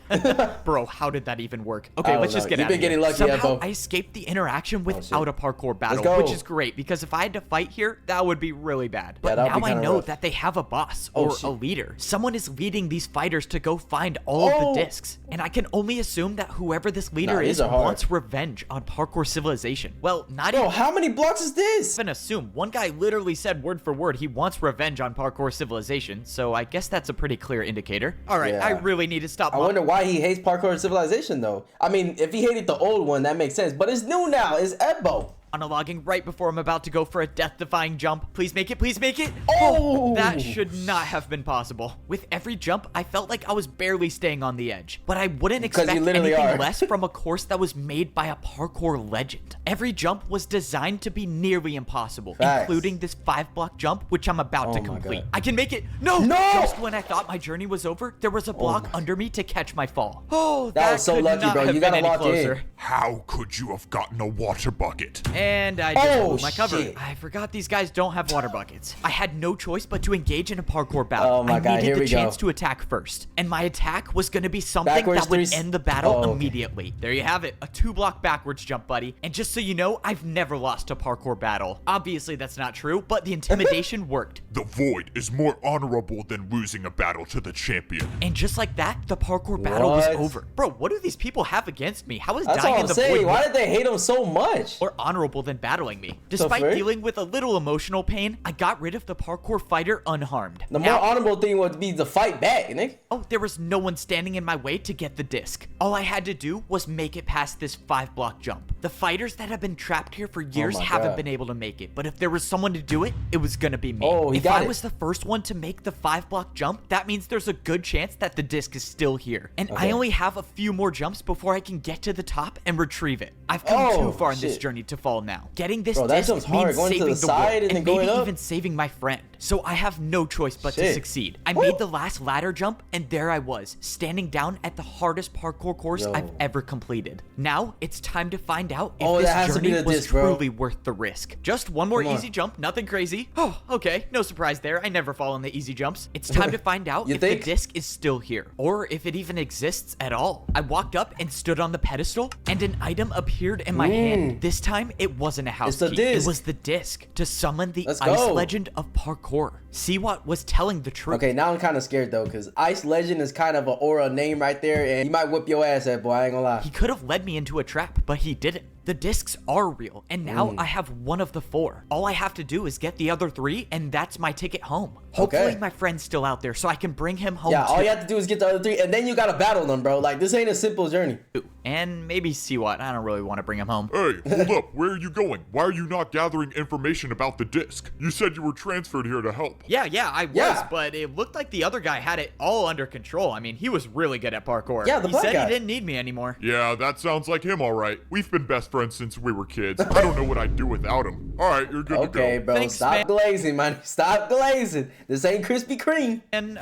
Bro, how did that even work? Okay, let's just get out of here. You've been getting lucky, Somehow I escaped the interaction without a parkour battle, which is great because if I had to fight here, that would be really bad. But now I know that they have a boss or a leader. Someone is leading these fighters to go find all of the discs, and I can only assume that whoever this leader is wants revenge on Parkour Civilization. Well, not even. How many blocks is this? Even assume. One guy literally said word for word he wants revenge on Parkour Civilization, so I guess that's a pretty clear indicator. All right, I really need to stop. I wonder why he hates Parkour Civilization though. I mean, if he hated the old one, that makes sense. But it's new now. It's Ebo. Monologuing right before I'm about to go for a death-defying jump. Please make it, please make it. Oh, that should not have been possible. With every jump, I felt like I was barely staying on the edge. But I wouldn't expect anything less from a course that was made by a parkour legend. Every jump was designed to be nearly impossible, including this 5-block jump, which I'm about to complete. I can make it. No! Just when I thought my journey was over, there was a block under me to catch my fall. Oh, that was so lucky, bro. You gotta walk in. How could you have gotten a water bucket? And I just blew my cover. shit. I forgot these guys don't have water buckets. I had no choice but to engage in a parkour battle. Oh my God, I here needed we the chance go. to attack first. And my attack was going to be something Backwards that would three- end the battle Oh, okay. immediately. There you have it. A 2-block backwards jump, buddy. And just so you know, I've never lost a parkour battle. Obviously, that's not true, but the intimidation worked. The void is more honorable than losing a battle to the champion. And just like that, the parkour battle was What? over. Bro, what do these people have against me? How is That's dying all in I'm the saying. void Why did they hate him so much? more honorable than battling me? Despite fair. dealing with a little emotional pain, I got rid of the parkour fighter unharmed. The more Now- honorable thing would be to fight back, nigga. Oh, there was no one standing in my way to get the disc. All I had to do was make it past this 5-block jump. The fighters that have been trapped here for years my haven't God. been able to make it, but if there was someone to do it, it was gonna be me. Oh, he if got I it. was the first one to make the 5-block jump, that means there's a good chance that the disc is still here. And I Okay. only have a few more jumps before I can get to the top and retrieve it. I've come Oh, too far in this shit. journey to fall now. Getting this Bro, that disc jump's hard, means going to saving the the side world, and then and maybe going up. even saving my friend. So I have no choice but to Shit. succeed. I Woo. made the last ladder jump, and there I was, standing down at the hardest parkour course Yo. I've ever completed. Now, it's time to find out if Oh, that has this to be journey the was disc, bro. truly worth the risk. Just one more Come on. easy jump, nothing crazy. Oh, okay, no surprise there. I never fall on the easy jumps. It's time to find out You if think? the disc is still here, or if it even exists at all. I walked up and stood on the pedestal, and an item appeared in my hand. This time, it wasn't a house It's the key. disc. It was the disc to summon the Let's ice go. legend of parkour. Siwat was telling the truth. Okay, now I'm kind of scared though, because Ice Legend is kind of an aura name right there, and he might whip your ass, that boy. I ain't gonna lie. He could have led me into a trap, but he didn't. The discs are real, and now I have one of the 4. All I have to do is get the other 3, and that's my ticket home. Hopefully Okay. my friend's still out there, so I can bring him home Yeah, all too. you have to do is get the other 3, and then you gotta battle them, bro. Like, this ain't a simple journey. And maybe Siwat. I don't really want to bring him home. Hey, hold up. Where are you going? Why are you not gathering information about the disc? You said you were transferred here to help. Yeah, I was, Yeah. but it looked like the other guy had it all under control. I mean, he was really good at parkour. Yeah, the he black said guy. he didn't need me anymore. Yeah, that sounds like him, all right. We've been best friends since we were kids. I don't know what I'd do without him. All right, you're good Okay, to go. bro. Thanks, Stop man. glazing, man. Stop glazing. This ain't Krispy Kreme. And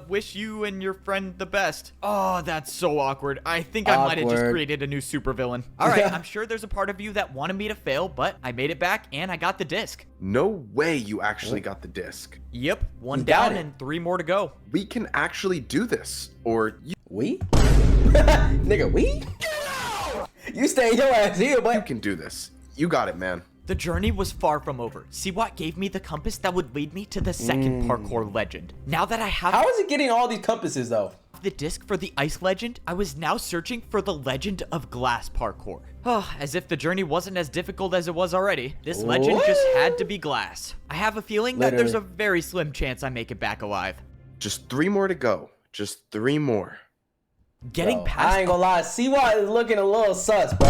wish you and your friend the best. Oh, that's so awkward. I think I might have just Awkward. created a new supervillain. All right, I'm sure there's a part of you that wanted me to fail, but I made it back and I got the disc. No way you actually got the disc. Yep, one You got down it. and 3 more to go. We can actually do this. Or you We? Nigga, we? You stay your ass here, boy. can do this. You got it, man. The journey was far from over. Siwat gave me the compass that would lead me to the second parkour legend. Now that I have How is it getting all these compasses, though? the disc for the ice legend, I was now searching for the legend of glass parkour. Oh, as if the journey wasn't as difficult as it was already. This legend What? just had to be glass. I have a feeling that there's a Literally. very slim chance I make it back alive. Just 3 more to go. Just 3 more. Getting Bro, past I ain't gonna lie. Siwa is looking a little sus, bro.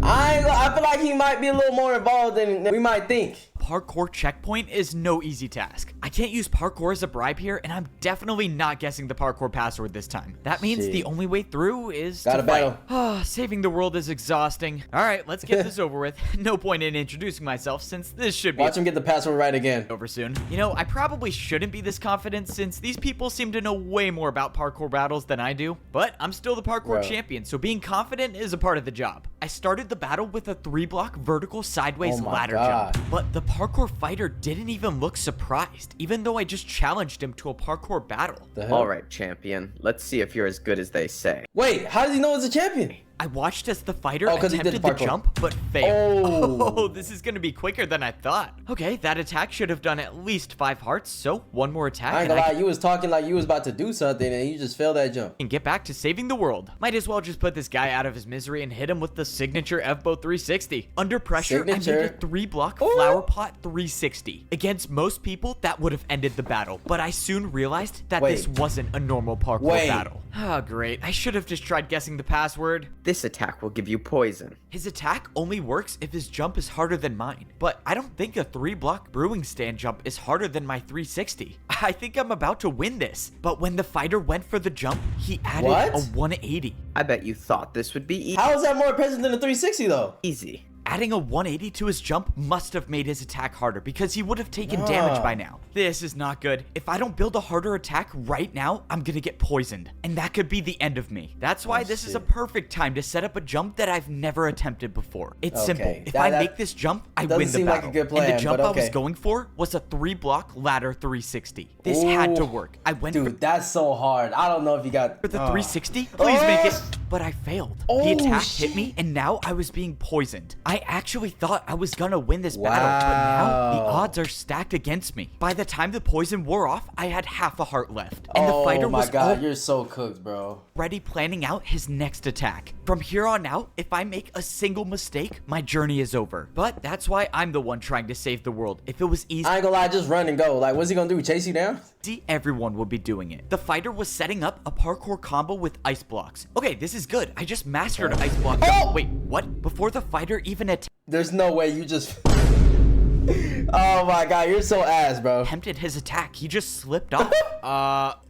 I feel like he might be a little more involved than we might think. parkour checkpoint is no easy task. I can't use parkour as a bribe here, and I'm definitely not guessing the parkour password this time. That means Shit. the only way through is Gotta to fight. battle. Ah, saving the world is exhausting. All right, let's get this over with. No point in introducing myself since this should be Watch him get the password right again. over soon. You know, I probably shouldn't be this confident since these people seem to know way more about parkour battles than I do, but I'm still the parkour Bro. champion, so being confident is a part of the job. I started the battle with a 3-block vertical sideways Oh my ladder God. jump, but the parkour fighter didn't even look surprised, even though I just challenged him to a parkour battle. The hell? All right, champion. Let's see if you're as good as they say. Wait, how does he know it's a champion? I watched as the fighter Oh, 'cause he did attempted the the parkour. jump, but failed. Oh. Oh, this is gonna be quicker than I thought. Okay, that attack should have done at least 5 hearts, so one more attack I ain't and gonna I lie, you was talking like you was about to do something and you just failed that jump. can get back to saving the world. Might as well just put this guy out of his misery and hit him with the signature Evbo 360. Under pressure, I Signature. made a 3-block Ooh. flower pot 360. Against most people, that would have ended the battle, but I soon realized that this Wait. wasn't a normal parkour Wait. battle. Oh, great. I should have just tried guessing the password. This attack will give you poison. His attack only works if his jump is harder than mine, but I don't think a 3-block brewing stand jump is harder than my 360. I think I'm about to win this, but when the fighter went for the jump, he added What? a 180. I bet you thought this would be How is that more impressive than a 360 though? easy. Adding a 180 to his jump must have made his attack harder because he would have taken damage by now. This is not good. If I don't build a harder attack right now, I'm gonna get poisoned, and that could be the end of me. That's why this is a perfect time to set up a jump that I've never attempted before. It's simple. If I make this jump, I win the battle. Like a good plan, and the jump but I was going for was a 3-block ladder 360. This had to work. I went Dude, that's so hard. I don't know if you got for the 360. Please make it. But I failed. The attack hit me, and now I was being poisoned. I actually thought I was gonna win this battle, but now the odds are stacked against me. By the time the poison wore off, I had half a heart left, and the fighter was you're so cooked, bro. Already planning out his next attack. From here on out, if I make a single mistake, my journey is over. But that's why I'm the one trying to save the world. If it was easy, I ain't gonna lie, just run and go. Like, what's he gonna do? Chase you down? Everyone would be doing it. The fighter was setting up a parkour combo with ice blocks. Okay, this is good. I just mastered ice block. Wait, what? Before the fighter even there's no way you just oh my god, you're so ass, bro. Attempted his attack. He just slipped off.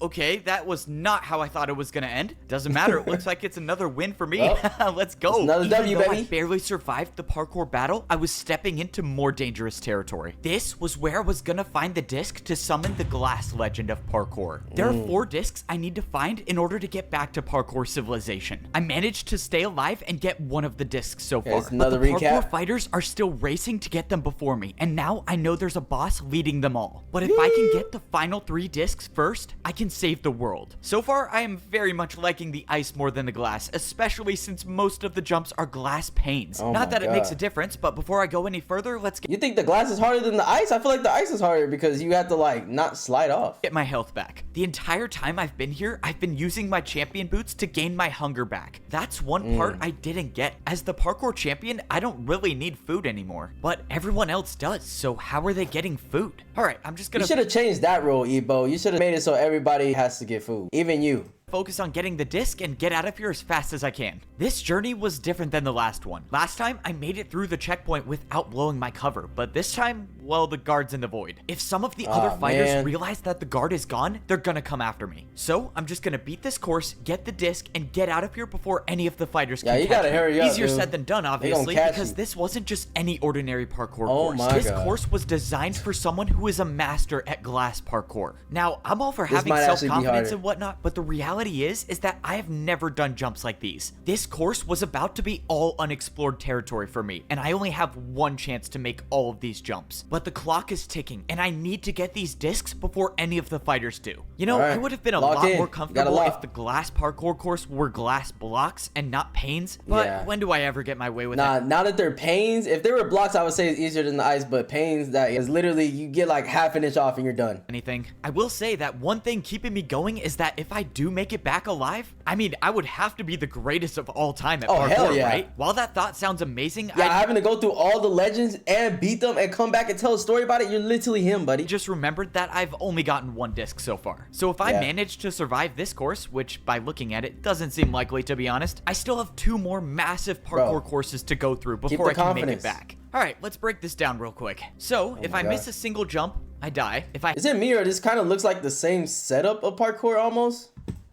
Okay, that was not how I thought it was gonna end. Doesn't matter. It looks like it's another win for me. Let's go. Another W, baby. I barely survived the parkour battle, I was stepping into more dangerous territory. This was where I was gonna find the disc to summon the glass legend of parkour. There are 4 discs I need to find in order to get back to parkour civilization. I managed to stay alive and get one of the discs so far. But the parkour fighters are still racing to get them before me, and now I know there's a boss leading them all. But if I can get the final 3 discs first, I can save the world. So far, I am very much liking the ice more than the glass, especially since most of the jumps are glass panes. Not that it makes a difference, but before I go any further, let's get— You think the glass is harder than the ice? I feel like the ice is harder because you have to, like, not slide off. Get my health back. The entire time I've been here, I've been using my champion boots to gain my hunger back. That's one part I didn't get. As the parkour champion, I don't really need food anymore, but everyone else does, so how are they getting food? All right, I'm just gonna— You should have changed that rule, Ebo. You should have made it so everybody has to get food, even you. Focus on getting the disc and get out of here as fast as I can. This journey was different than the last one. Last time, I made it through the checkpoint without blowing my cover, but this time, well, the guard's in the void. If some of the other fighters realize that the guard is gone, they're gonna come after me. So, I'm just gonna beat this course, get the disc, and get out of here before any of the fighters can catch me. Yeah, you gotta hurry up, Easier said than done, obviously, because this wasn't just any ordinary parkour course. This course was designed for someone who is a master at glass parkour. Now, I'm all for having self-confidence and whatnot, but the reality is that I have never done jumps like these. This course was about to be all unexplored territory for me, and I only have one chance to make all of these jumps. But the clock is ticking, and I need to get these discs before any of the fighters do. You know, I would have been a lot more comfortable if the glass parkour course were glass blocks and not panes, but when do I ever get my way with it? Now that they're panes, if they were blocks, I would say it's easier than the ice, but panes, that is literally, you get like half an inch off and you're done. Anything. I will say that one thing keeping me going is that if I do make it back alive, I mean, I would have to be the greatest of all time at parkour, right? While that thought sounds amazing, having to go through all the legends and beat them and come back and tell a story about it, you're literally him, buddy. Just remembered that I've only gotten 1 disc so far. So if I manage to survive this course, which by looking at it doesn't seem likely to be honest, I still have 2 more massive parkour courses to go through before I can make it back. All right, let's break this down real quick. So if I miss a single jump, I die. Is it me or this kind of looks like the same setup of parkour almost?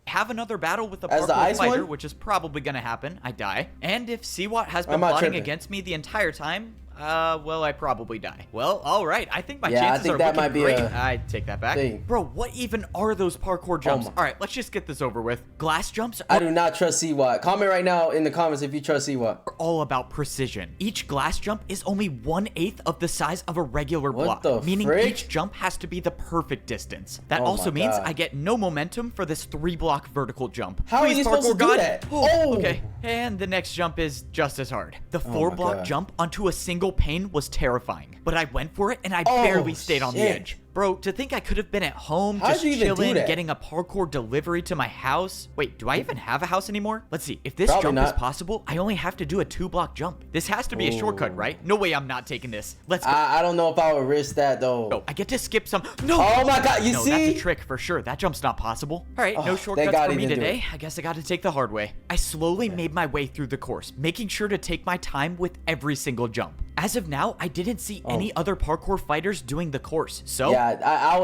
Have another battle with the parkour fighter, which is probably gonna happen, I die. And if Siwat has been plotting against me the entire time, well, I probably die. Well, all right. I think my chances are looking great. I take that back. Bro, what even are those parkour jumps? All right, let's just get this over with. Glass jumps I do not trust Siwat. Comment right now in the comments if you trust Siwat. Are all about precision. Each glass jump is only 1/8 of the size of a regular block, meaning each jump has to be the perfect distance. That also means I get no momentum for this 3-block vertical jump. How are you supposed to do that? Okay, and the next jump is just as hard. The 4-block jump onto a single pane was terrifying, but I went for it and I barely stayed on the edge. Bro, to think I could have been at home just chilling, getting a parkour delivery to my house. Wait, do I even have a house anymore? Let's see. If this jump is possible, I only have to do a 2-block jump. This has to be a shortcut, right? No way I'm not taking this. Let's go. I don't know if I would risk that, though. Oh, I get to skip some. No! Oh my god, you see? No, that's a trick for sure. That jump's not possible. All right, no shortcuts for me today. I guess I got to take the hard way. I slowly made my way through the course, making sure to take my time with every single jump. As of now, I didn't see any other parkour fighters doing the course, so... Yeah,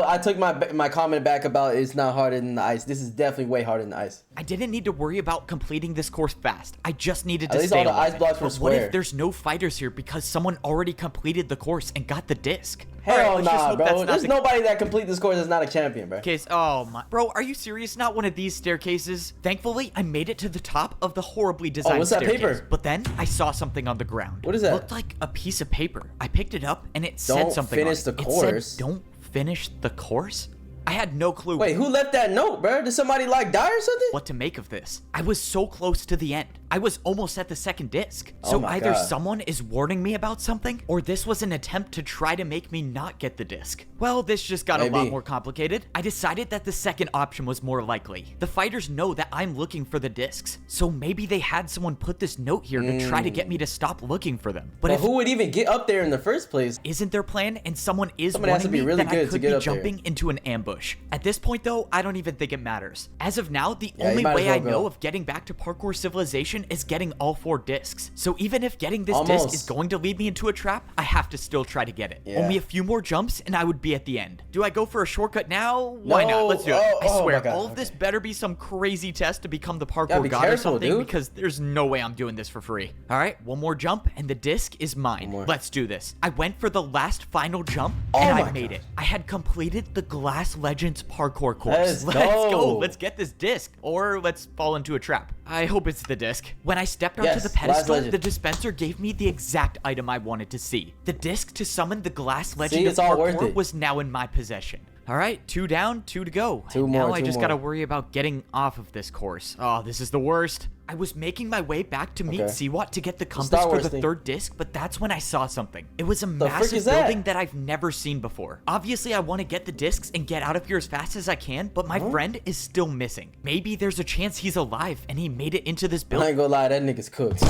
I took my comment back about it's not harder than the ice. This is definitely way harder than the ice. I didn't need to worry about completing this course fast. I just needed to least stay all the alive. ice blocks were But what if square. there's no fighters here because someone already completed the course and got the disc? Hell let's just nah, hope that's bro. not There's the nobody that complete this course that's not a champion, bro. case. Oh my, bro, are you serious? Not one of these staircases? Thankfully, I made it to the top of the horribly designed what's that staircase. paper? But then I saw something on the ground. What is that? It looked like a piece of paper. I picked it up and it said Don't something finish on it. the It course. said, "Don't finish the course." I had no clue. Wait, who left that note, bro? Did somebody like die or something? What to make of this. I was so close to the end. I was almost at the second disc. Oh So my either God. someone is warning me about something, or this was an attempt to try to make me not get the disc. Well, this just got a lot Maybe. more complicated. I decided that the second option was more likely. The fighters know that I'm looking for the discs, so maybe they had someone put this note here to try to get me to stop looking for them. But But if who would even get up there in the first place? isn't their plan and someone is Somebody has warning to be me, really then I good to could get be up there. jumping into an ambush. At this point though, I don't even think it matters. As of now, the Yeah, you only might as way well I go. know of getting back to Parkour Civilization is getting all 4 discs. So even if getting this disc Almost. is going to lead me into a trap, I have to still try to get it. Yeah. Only a few more jumps and I would be at the end. Do I go for a shortcut now? Why No. not? Let's do it. Oh, I oh swear, my God. all of this better be some crazy test to become the Gotta parkour be god or careful, something dude. because there's no way I'm doing this for free. All right, one more jump and the disc is mine. more. Let's do this. I went for the last final jump Oh and I my made God. it. I had completed the Glass Legends parkour course. Let's Let's go. go. Let's get this disc or let's fall into a trap. I hope it's the disc. When I stepped onto Yes, the Glass pedestal, Legend. the dispenser gave me the exact item I wanted to see. The disc to summon the Glass Legend it's of all worth parkour it. was now in my possession. All right, 2 down, 2 to go. Two And more, now I two just more. gotta worry about getting off of this course. Oh, this is the worst. I was making my way back to meet Okay. Siwat to get the compass Star for Wars the thing. 3rd disc, but that's when I saw something. It was a frick massive is that? building that I've never seen before. Obviously, I want to get the discs and get out of here as fast as I can, but my friend is still missing. Maybe there's a chance he's alive and he made it into this I building. ain't gonna lie, that nigga's cooked.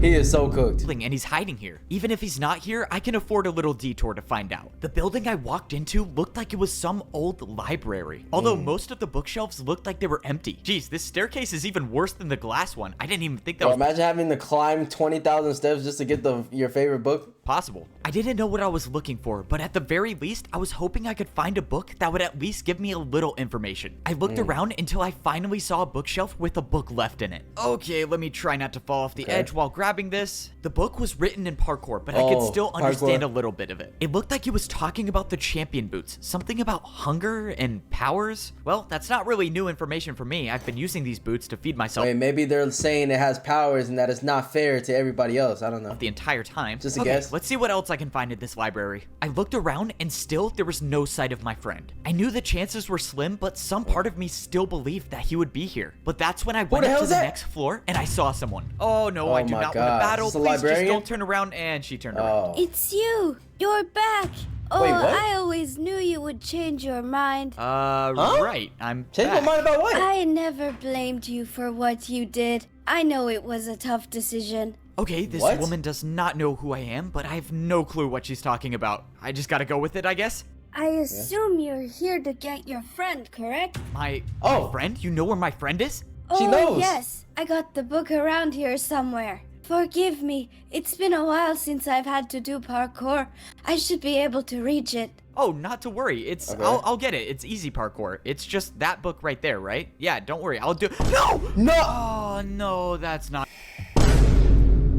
He is so cooked. And he's hiding here. Even if he's not here, I can afford a little detour to find out. The building I walked into looked like it was some old library, although most of the bookshelves looked like they were empty. Jeez, this staircase is even worse than the glass one. I didn't even think that Bro, was imagine having to climb 20,000 steps just to get your favorite book. possible. I didn't know what I was looking for, but at the very least, I was hoping I could find a book that would at least give me a little information. I looked around until I finally saw a bookshelf with a book left in it. Okay, let me try not to fall off the edge while grabbing this. The book was written in parkour, but I could still understand a little bit of it. It looked like it was talking about the champion boots, something about hunger and powers. Well, that's not really new information for me. I've been using these boots to feed myself Wait, maybe they're saying it has powers and that it's not fair to everybody else. I don't know. the entire time. Just a Okay, guess. let's see what else I can find in this library. I looked around and still there was no sight of my friend. I knew the chances were slim, but some part of me still believed that he would be here. But that's when I went the up hell to is the that? next floor and I saw someone. Oh no, Oh I do my not want God. to battle. Is this a Please just librarian? don't turn around. And she turned around. Oh. It's you! You're back! Oh, Wait, what? I always knew you would change your mind. Right. I'm Change my back. mind about what? I never blamed you for what you did. I know it was a tough decision. Okay, this What? woman does not know who I am, but I have no clue what she's talking about. I just gotta go with it, I guess. I assume you're here to get your friend, correct? My Oh. friend? You know where my friend is? She Oh, knows. yes. I got the book around here somewhere. Forgive me. It's been a while since I've had to do parkour. I should be able to reach it. Oh, not to worry. It's Okay. I'll get it. It's easy parkour. It's just that book right there, right? Yeah, don't worry. I'll do. No! No! Oh no, that's not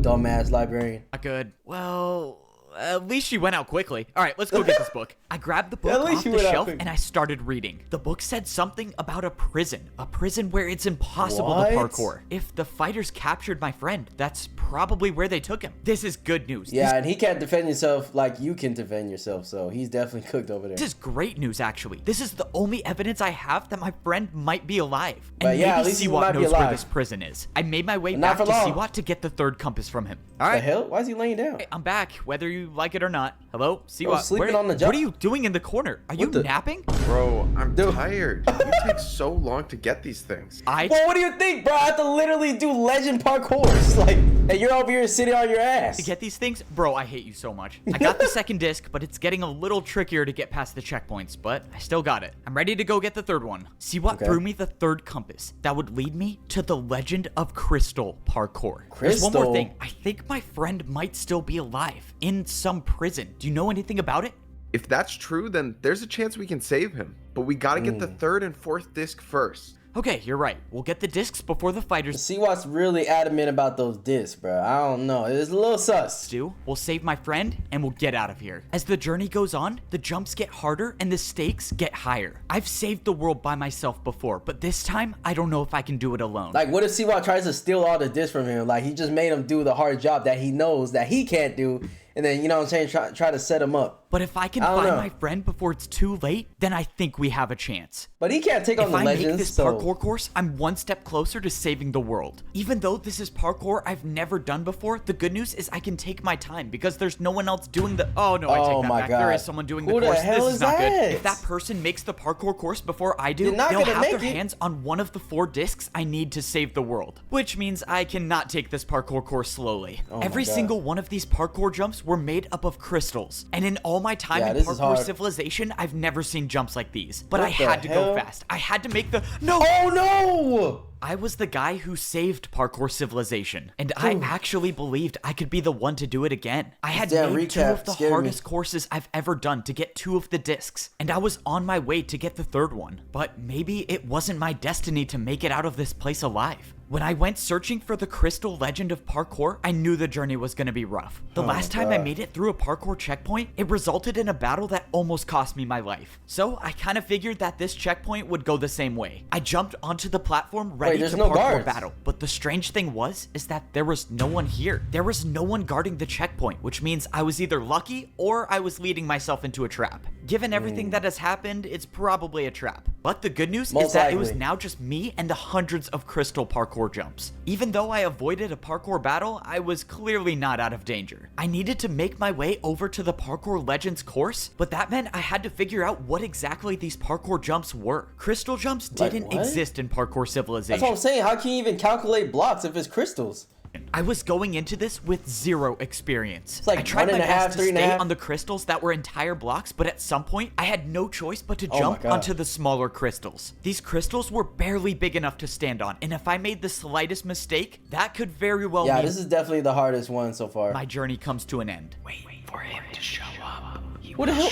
Dumbass librarian. good. Well, at least she went out quickly. All right, let's go get this book. I grabbed the book At least off she the went out shelf quick. and I started reading. The book said something about a prison where it's impossible What? to parkour. If the fighters captured my friend, that's probably where they took him. This is good news. Yeah, and he can't defend himself like you can defend yourself, so he's definitely cooked over there. This is great news, actually. This is the only evidence I have that my friend might be alive. And But yeah, at maybe least he Siwat might be knows where alive. this prison is. I made my way But not back to for long. Siwat to get the 3rd compass from him. All The right. hell? Why is he laying down? I'm back. Whether you you like it or not. Hello? See Bro, what? sleeping on the job. What are you doing in the corner? Are you napping? Bro, I'm tired. It takes so long to get these things. Well, what do you think, bro? I have to literally do legend parkours. Like, and you're over here sitting on your ass. To get these things? Bro, I hate you so much. I got the second disc, but it's getting a little trickier to get past the checkpoints, but I still got it. I'm ready to go get the third one. See what threw me the third compass that would lead me to the Legend of Crystal parkour. There's one more thing. I think my friend might still be alive in some prison. Do you know anything about it? If that's true, then there's a chance we can save him. But we gotta get the third and fourth disc first. Okay, you're right. We'll get the discs before the fighters See what's really adamant about those discs, bro. I don't know. It's a little sus. do. We'll save my friend and we'll get out of here. As the journey goes on, the jumps get harder and the stakes get higher. I've saved the world by myself before, but this time I don't know if I can do it alone. Like, what if Siwa tries to steal all the discs from him? Like, he just made him do the hard job that he knows that he can't do. And then, you know what I'm saying, try to set him up. But if I can find my friend before it's too late, then I think we have a chance. But he can't take on the legends. If I make this parkour course, I'm one step closer to saving the world. Even though this is parkour I've never done before, the good news is I can take my time because there's no one else doing the... Oh, no, I take that back. God. There is someone doing the Who course. the hell This is not that? good. If that person makes the parkour course before I do, You're not they'll gonna have their make it. hands on one of the 4 discs I need to save the world. Which means I cannot take this parkour course slowly. Every single one of these parkour jumps were made up of crystals. And in all my time in parkour civilization, I've never seen jumps like these. But I had to go fast. I had to make the... No! Oh, no! I was the guy who saved parkour civilization, and I actually believed I could be the one to do it again. I had made 2 of the hardest courses I've ever done to get 2 of the discs, and I was on my way to get the 3rd one. But maybe it wasn't my destiny to make it out of this place alive. When I went searching for the Crystal Legend of Parkour, I knew the journey was going to be rough. The last time I made it through a parkour checkpoint, it resulted in a battle that almost cost me my life. So I kind of figured that this checkpoint would go the same way. I jumped onto the platform ready to parkour battle, but the strange thing is that there was no one here. There was no one guarding the checkpoint, which means I was either lucky or I was leading myself into a trap. Given everything that has happened, it's probably a trap. But the good news is that it was now just me and the hundreds of crystal parkour jumps. Even though I avoided a parkour battle, I was clearly not out of danger. I needed to make my way over to the Parkour Legends course, but that meant I had to figure out what exactly these parkour jumps were. Crystal jumps didn't exist in parkour civilization. That's what I'm saying. How can you even calculate blocks if it's crystals? I was going into this with 0 experience. It's like I tried 1.5, my best to stay 3.5. on the crystals that were entire blocks, but at some point, I had no choice but to jump onto the smaller crystals. These crystals were barely big enough to stand on, and if I made the slightest mistake, that could very well mean this is definitely the hardest one so far. my journey comes to an end. Wait for him to show up. What the hell?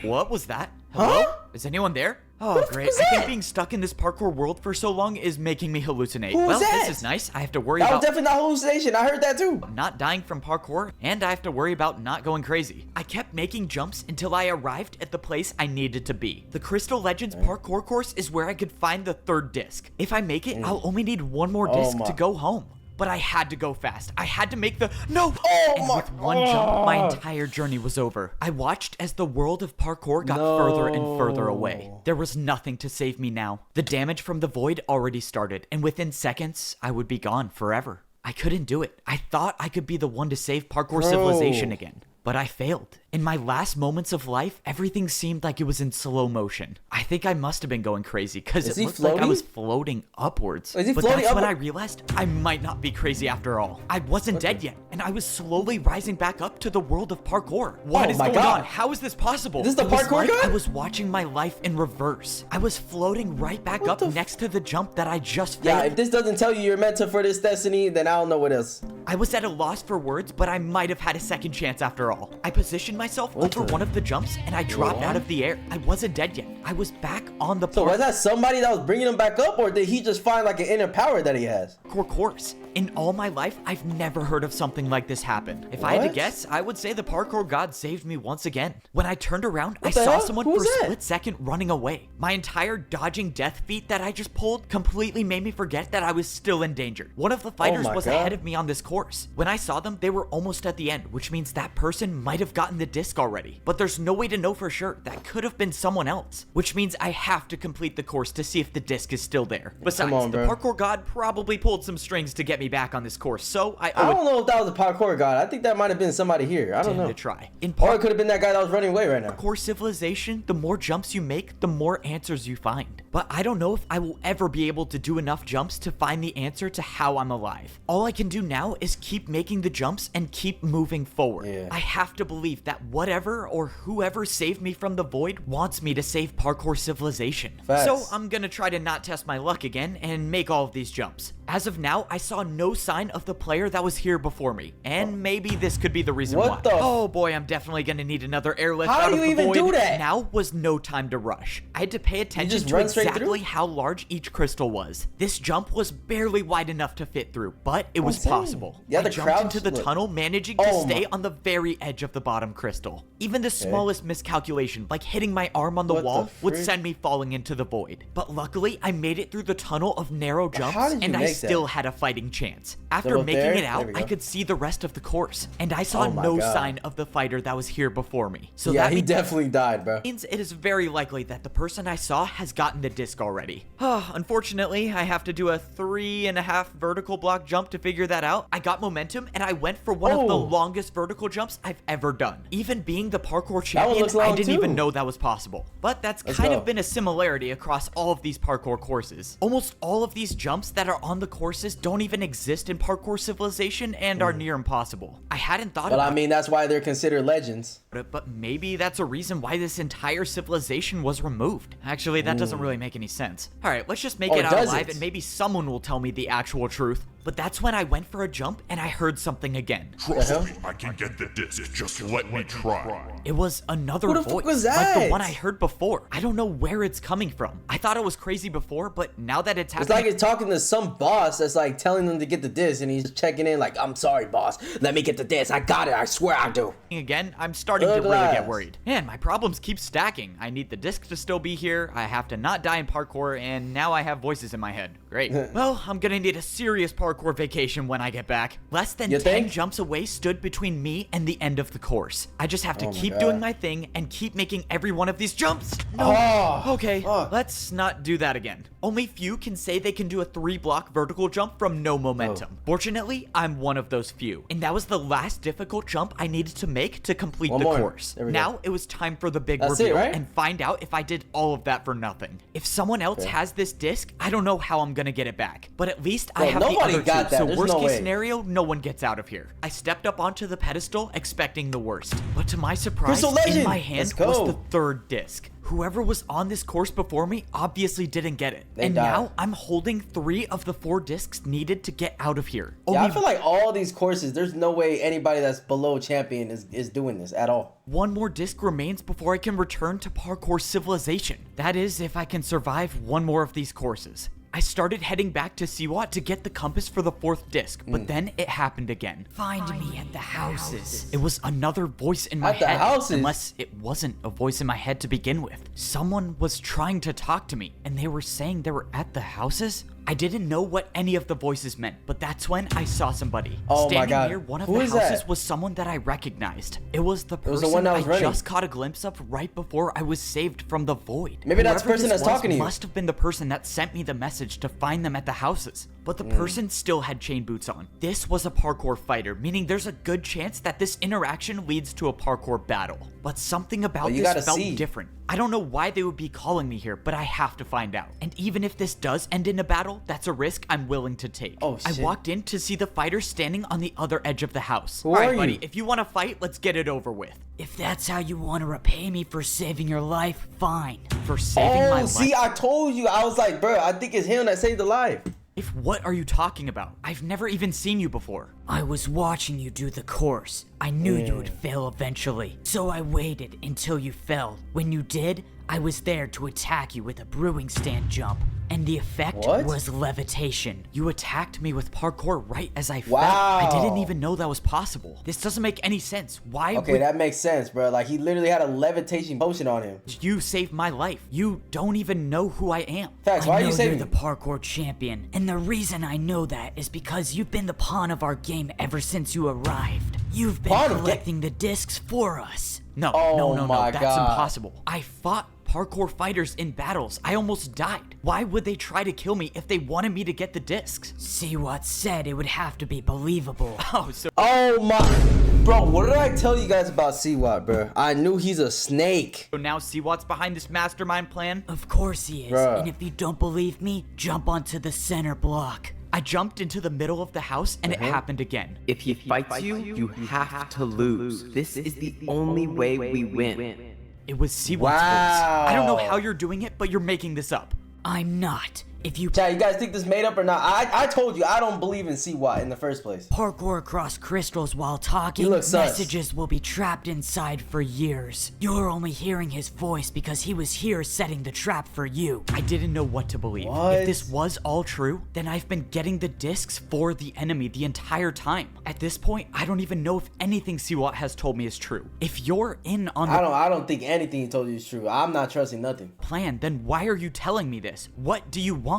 What was that? Hello? Huh? Is anyone there? Oh, great. I think being stuck in this parkour world for so long is making me hallucinate. Who was that? This is nice. I have to worry That was about definitely not hallucination. I heard that too. not dying from parkour, and I have to worry about not going crazy. I kept making jumps until I arrived at the place I needed to be. The Crystal Legends parkour course is where I could find the 3rd disc. If I make it, I'll only need 1 more disc to go home. But I had to go fast. I had to make the... No! And with one jump, my entire journey was over. I watched as the world of parkour got further and further away. There was nothing to save me now. The damage from the void already started, and within seconds, I would be gone forever. I couldn't do it. I thought I could be the one to save parkour civilization again. But I failed. In my last moments of life, everything seemed like it was in slow motion. I think I must have been going crazy because it looked like I was floating upwards. Is he but floating that's when upward? I realized I might not be crazy after all. I wasn't dead yet, and I was slowly rising back up to the world of parkour. What is going on? How is this possible? Is this the It was parkour like guy? I was watching my life in reverse. I was floating right back up next to the jump that I just failed. Yeah, if this doesn't tell you you're meant to for this destiny, then I don't know what else. I was at a loss for words, but I might have had a second chance after all. I positioned myself over one of the jumps, and I dropped out of the air. I wasn't dead yet. I was back on the So was that somebody that was bringing him back up, or did he just find like an inner power that he has? parkour course. In all my life, I've never heard of something like this happen. If I had to guess, I would say the parkour god saved me once again. When I turned around, I saw someone for a split second running away. My entire dodging death feat that I just pulled completely made me forget that I was still in danger. One of the fighters was ahead of me on this course. course. When I saw them, they were almost at the end, which means that person might have gotten the disc already. But there's no way to know for sure. That could have been someone else, which means I have to complete the course to see if the disc is still there. Besides, the parkour god probably pulled some strings to get me back on this course, so I don't know if that was a parkour god. I think that might have been somebody here. I don't know. To try. Or it could have been that guy that was running away right now. Parkour Civilization, the more jumps you make, the more answers you find. But I don't know if I will ever be able to do enough jumps to find the answer to how I'm alive. All I can do now is keep making the jumps and keep moving forward. Yeah. I have to believe that whatever or whoever saved me from the void wants me to save Parkour Civilization. Facts. So I'm gonna try to not test my luck again and make all of these jumps. As of now, I saw no sign of the player that was here before me, and maybe this could be the reason why. Oh boy, I'm definitely gonna need another airlift out of the void. How do you even do that? Now was no time to rush. I had to pay attention to exactly how large each crystal was. This jump was barely wide enough to fit through, but it was possible. Yeah, I jumped into the tunnel, managing to stay on the very edge of the bottom crystal. Even the smallest miscalculation, like hitting my arm on the wall, would send me falling into the void. But luckily, I made it through the tunnel of narrow jumps, and I still had a fighting chance. After making it out, I could see the rest of the course, and I saw no sign of the fighter that was here before me. So yeah, that he definitely died, bro. Means it is very likely that the person I saw has gotten the disc already. Unfortunately, I have to do a 3.5 vertical block jump to figure that out. I got momentum, and I went for one of the longest vertical jumps I've ever done. Even being the parkour champion, I didn't even know that was possible. But that's kind of been a similarity across all of these parkour courses. Almost all of these jumps that are on the courses don't even exist in Parkour Civilization and are near impossible. I hadn't thought about it. I mean, that's why they're considered legends. But maybe that's a reason why this entire civilization was removed. Actually, that doesn't really make any sense. All right, let's just make it out alive and maybe someone will tell me the actual truth. But that's when I went for a jump and I heard something again. Trust me, I can get the disc. Just let me try. It was another Who the voice, fuck was like that? the one I heard before. I don't know where it's coming from. I thought it was crazy before, but now that it's happening, it's like it's talking to some boss that's like telling them to get the disc, and he's checking in like, "I'm sorry, boss. Let me get the disc. I got it. I swear I do." Again, I'm starting to really get worried. Man, my problems keep stacking. I need the disc to still be here. I have to not die in parkour, and now I have voices in my head. Great. Well, I'm gonna need a serious parkour vacation when I get back. Less than 10 jumps away stood between me and the end of the course. I just have to keep doing my thing and keep making every one of these jumps. No. Okay, let's not do that again. Only few can say they can do a 3-block vertical jump from no momentum. Fortunately, I'm one of those few. And that was the last difficult jump I needed to make to complete the course. Now it was time for the big reveal and find out if I did all of that for nothing. If someone else has this disc, I don't know how I'm gonna get it back. But at least I have the other two, so worst case scenario, no one gets out of here. I stepped up onto the pedestal expecting the worst. But to my surprise, in my hand was the 3rd disc. Whoever was on this course before me obviously didn't get it. And now I'm holding 3 of the 4 discs needed to get out of here. Yeah, I feel like all these courses, there's no way anybody that's below champion is doing this at all. One more disc remains before I can return to Parkour Civilization. That is, if I can survive one more of these courses. I started heading back to Siwat to get the compass for the 4th disc, but then it happened again. Find me at the houses. It was another voice in my head, unless it wasn't a voice in my head to begin with. Someone was trying to talk to me, and they were saying they were at the houses? I didn't know what any of the voices meant, but that's when I saw somebody. Standing near one of the houses was someone that I recognized. It was the person I just caught a glimpse of right before I was saved from the void. Maybe that's the person that's talking to you. Must have been the person that sent me the message to find them at the houses. But the person still had chain boots on. This was a parkour fighter, meaning there's a good chance that this interaction leads to a parkour battle. But something about this felt different. I don't know why they would be calling me here, but I have to find out. And even if this does end in a battle, that's a risk I'm willing to take. I walked in to see the fighter standing on the other edge of the house. All right, buddy, if you want to fight, let's get it over with. If that's how you want to repay me for saving your life, fine. For saving my life? See, I told you. I was like, bro, I think it's him that saved the life. If what are you talking about? I've never even seen you before. I was watching you do the course. I knew you would fail eventually, so I waited until you fell. When you did, I was there to attack you with a brewing stand jump, and the effect What? was levitation. You attacked me with parkour right as I fell. Wow. I didn't even know that was possible. This doesn't make any sense. Why Okay, would that makes sense, bro. Like, he literally had a levitation potion on him. you save my life? You don't even know who I am. Facts, why I are know you you're saving the me? parkour champion, and the reason I know that is because you've been the pawn of our game ever since you arrived. You've been Pawn of collecting the discs for us. No, Oh no, my that's God. impossible. I fought parkour fighters in battles. I almost died. Why would they try to kill me if they wanted me to get the discs? See what said it would have to be believable. Oh, so Oh my, bro, what did I tell you guys about CWAT, bro? I knew he's a snake. now Seawat's behind this mastermind plan? Of course he is. Bruh. And if you don't believe me, jump onto the center block. I jumped into the middle of the house and it happened again. If he fights you, you have to lose. This is the only way we win. It was Seawat's Wow. voice. I don't know how you're doing it, but you're making this up. I'm not. If you Chat, you guys think this made up or not? I told you I don't believe in CWAT in the first place. parkour across crystals while talking, You look sus. messages will be trapped inside for years. You're only hearing his voice because he was here setting the trap for you. I didn't know what to believe. What? If this was all true, then I've been getting the discs for the enemy the entire time. At this point, I don't even know if anything Seawat has told me is true. If you're in on the I don't think anything he told you is true. I'm not trusting nothing. plan, then why are you telling me this? What do you want?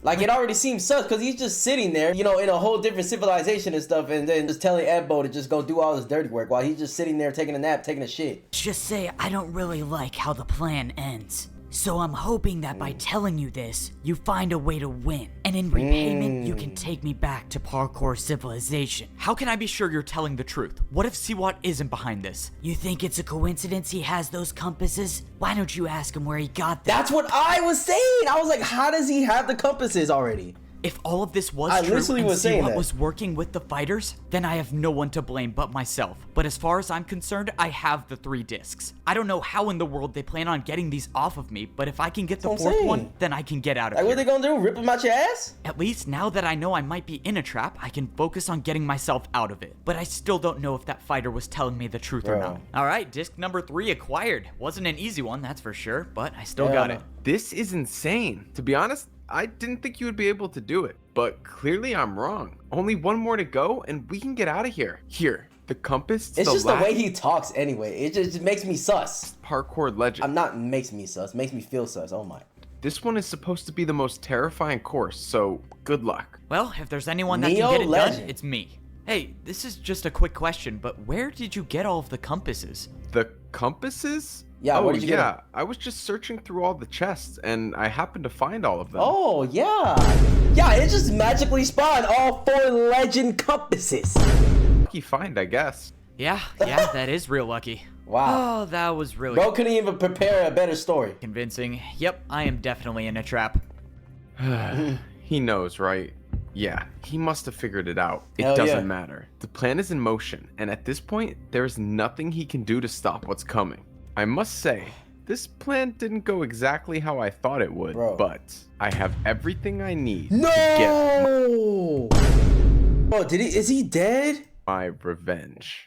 Like, it already seems sus because he's just sitting there, you know, in a whole different civilization and stuff, and then just telling Ebbo to just go do all this dirty work while he's just sitting there taking a nap, taking a shit. Let's just say I don't really like how the plan ends. So I'm hoping that by telling you this, you find a way to win. And in repayment, you can take me back to parkour civilization. How can I be sure you're telling the truth? What if Seawat isn't behind this? You think it's a coincidence he has those compasses? Why don't you ask him where he got them? That's what I was saying. I was like, how does he have the compasses already? If all of this was I true literally and was saying Seawat that. was working with the fighters, then I have no one to blame but myself. But as far as I'm concerned, I have the 3 discs. I don't know how in the world they plan on getting these off of me, but if I can get the That's what I'm 4th one, saying. then I can get out of Like, here. what they gonna do? Rip him out your ass? At least now that I know I might be in a trap, I can focus on getting myself out of it. But I still don't know if that fighter was telling me the truth or Bro. not. Alright, disc number 3 acquired. Wasn't an easy one, that's for sure, but I still Yeah, got no. it. This is insane. To be honest, I didn't think you would be able to do it, but clearly I'm wrong. Only one more to go and we can get out of here. Here, the compass to It's the just left. the way he talks anyway. It just makes me sus. Parkour legend. I'm not makes me sus. Makes me feel sus. Oh my. This one is supposed to be the most terrifying course, so good luck. Well, if there's anyone that Neo can get it legend. done, it's me. Hey, this is just a quick question, but where did you get all of the compasses? The compasses? Yeah, oh, where did you get yeah. them? I was just searching through all the chests and I happened to find all of them. Oh yeah. Yeah, it just magically spawned all 4 legend compasses. Lucky find, I guess. Yeah, that is real lucky. Wow. Oh, that was really Bro couldn't even prepare a better story. convincing. Yep, I am definitely in a trap. He knows, right? Yeah, he must have figured it out. It Hell doesn't yeah. matter. The plan is in motion, and at this point, there is nothing he can do to stop what's coming. I must say, this plan didn't go exactly how I thought it would, Bro. but I have everything I need to get No. Bro, is he dead? my revenge.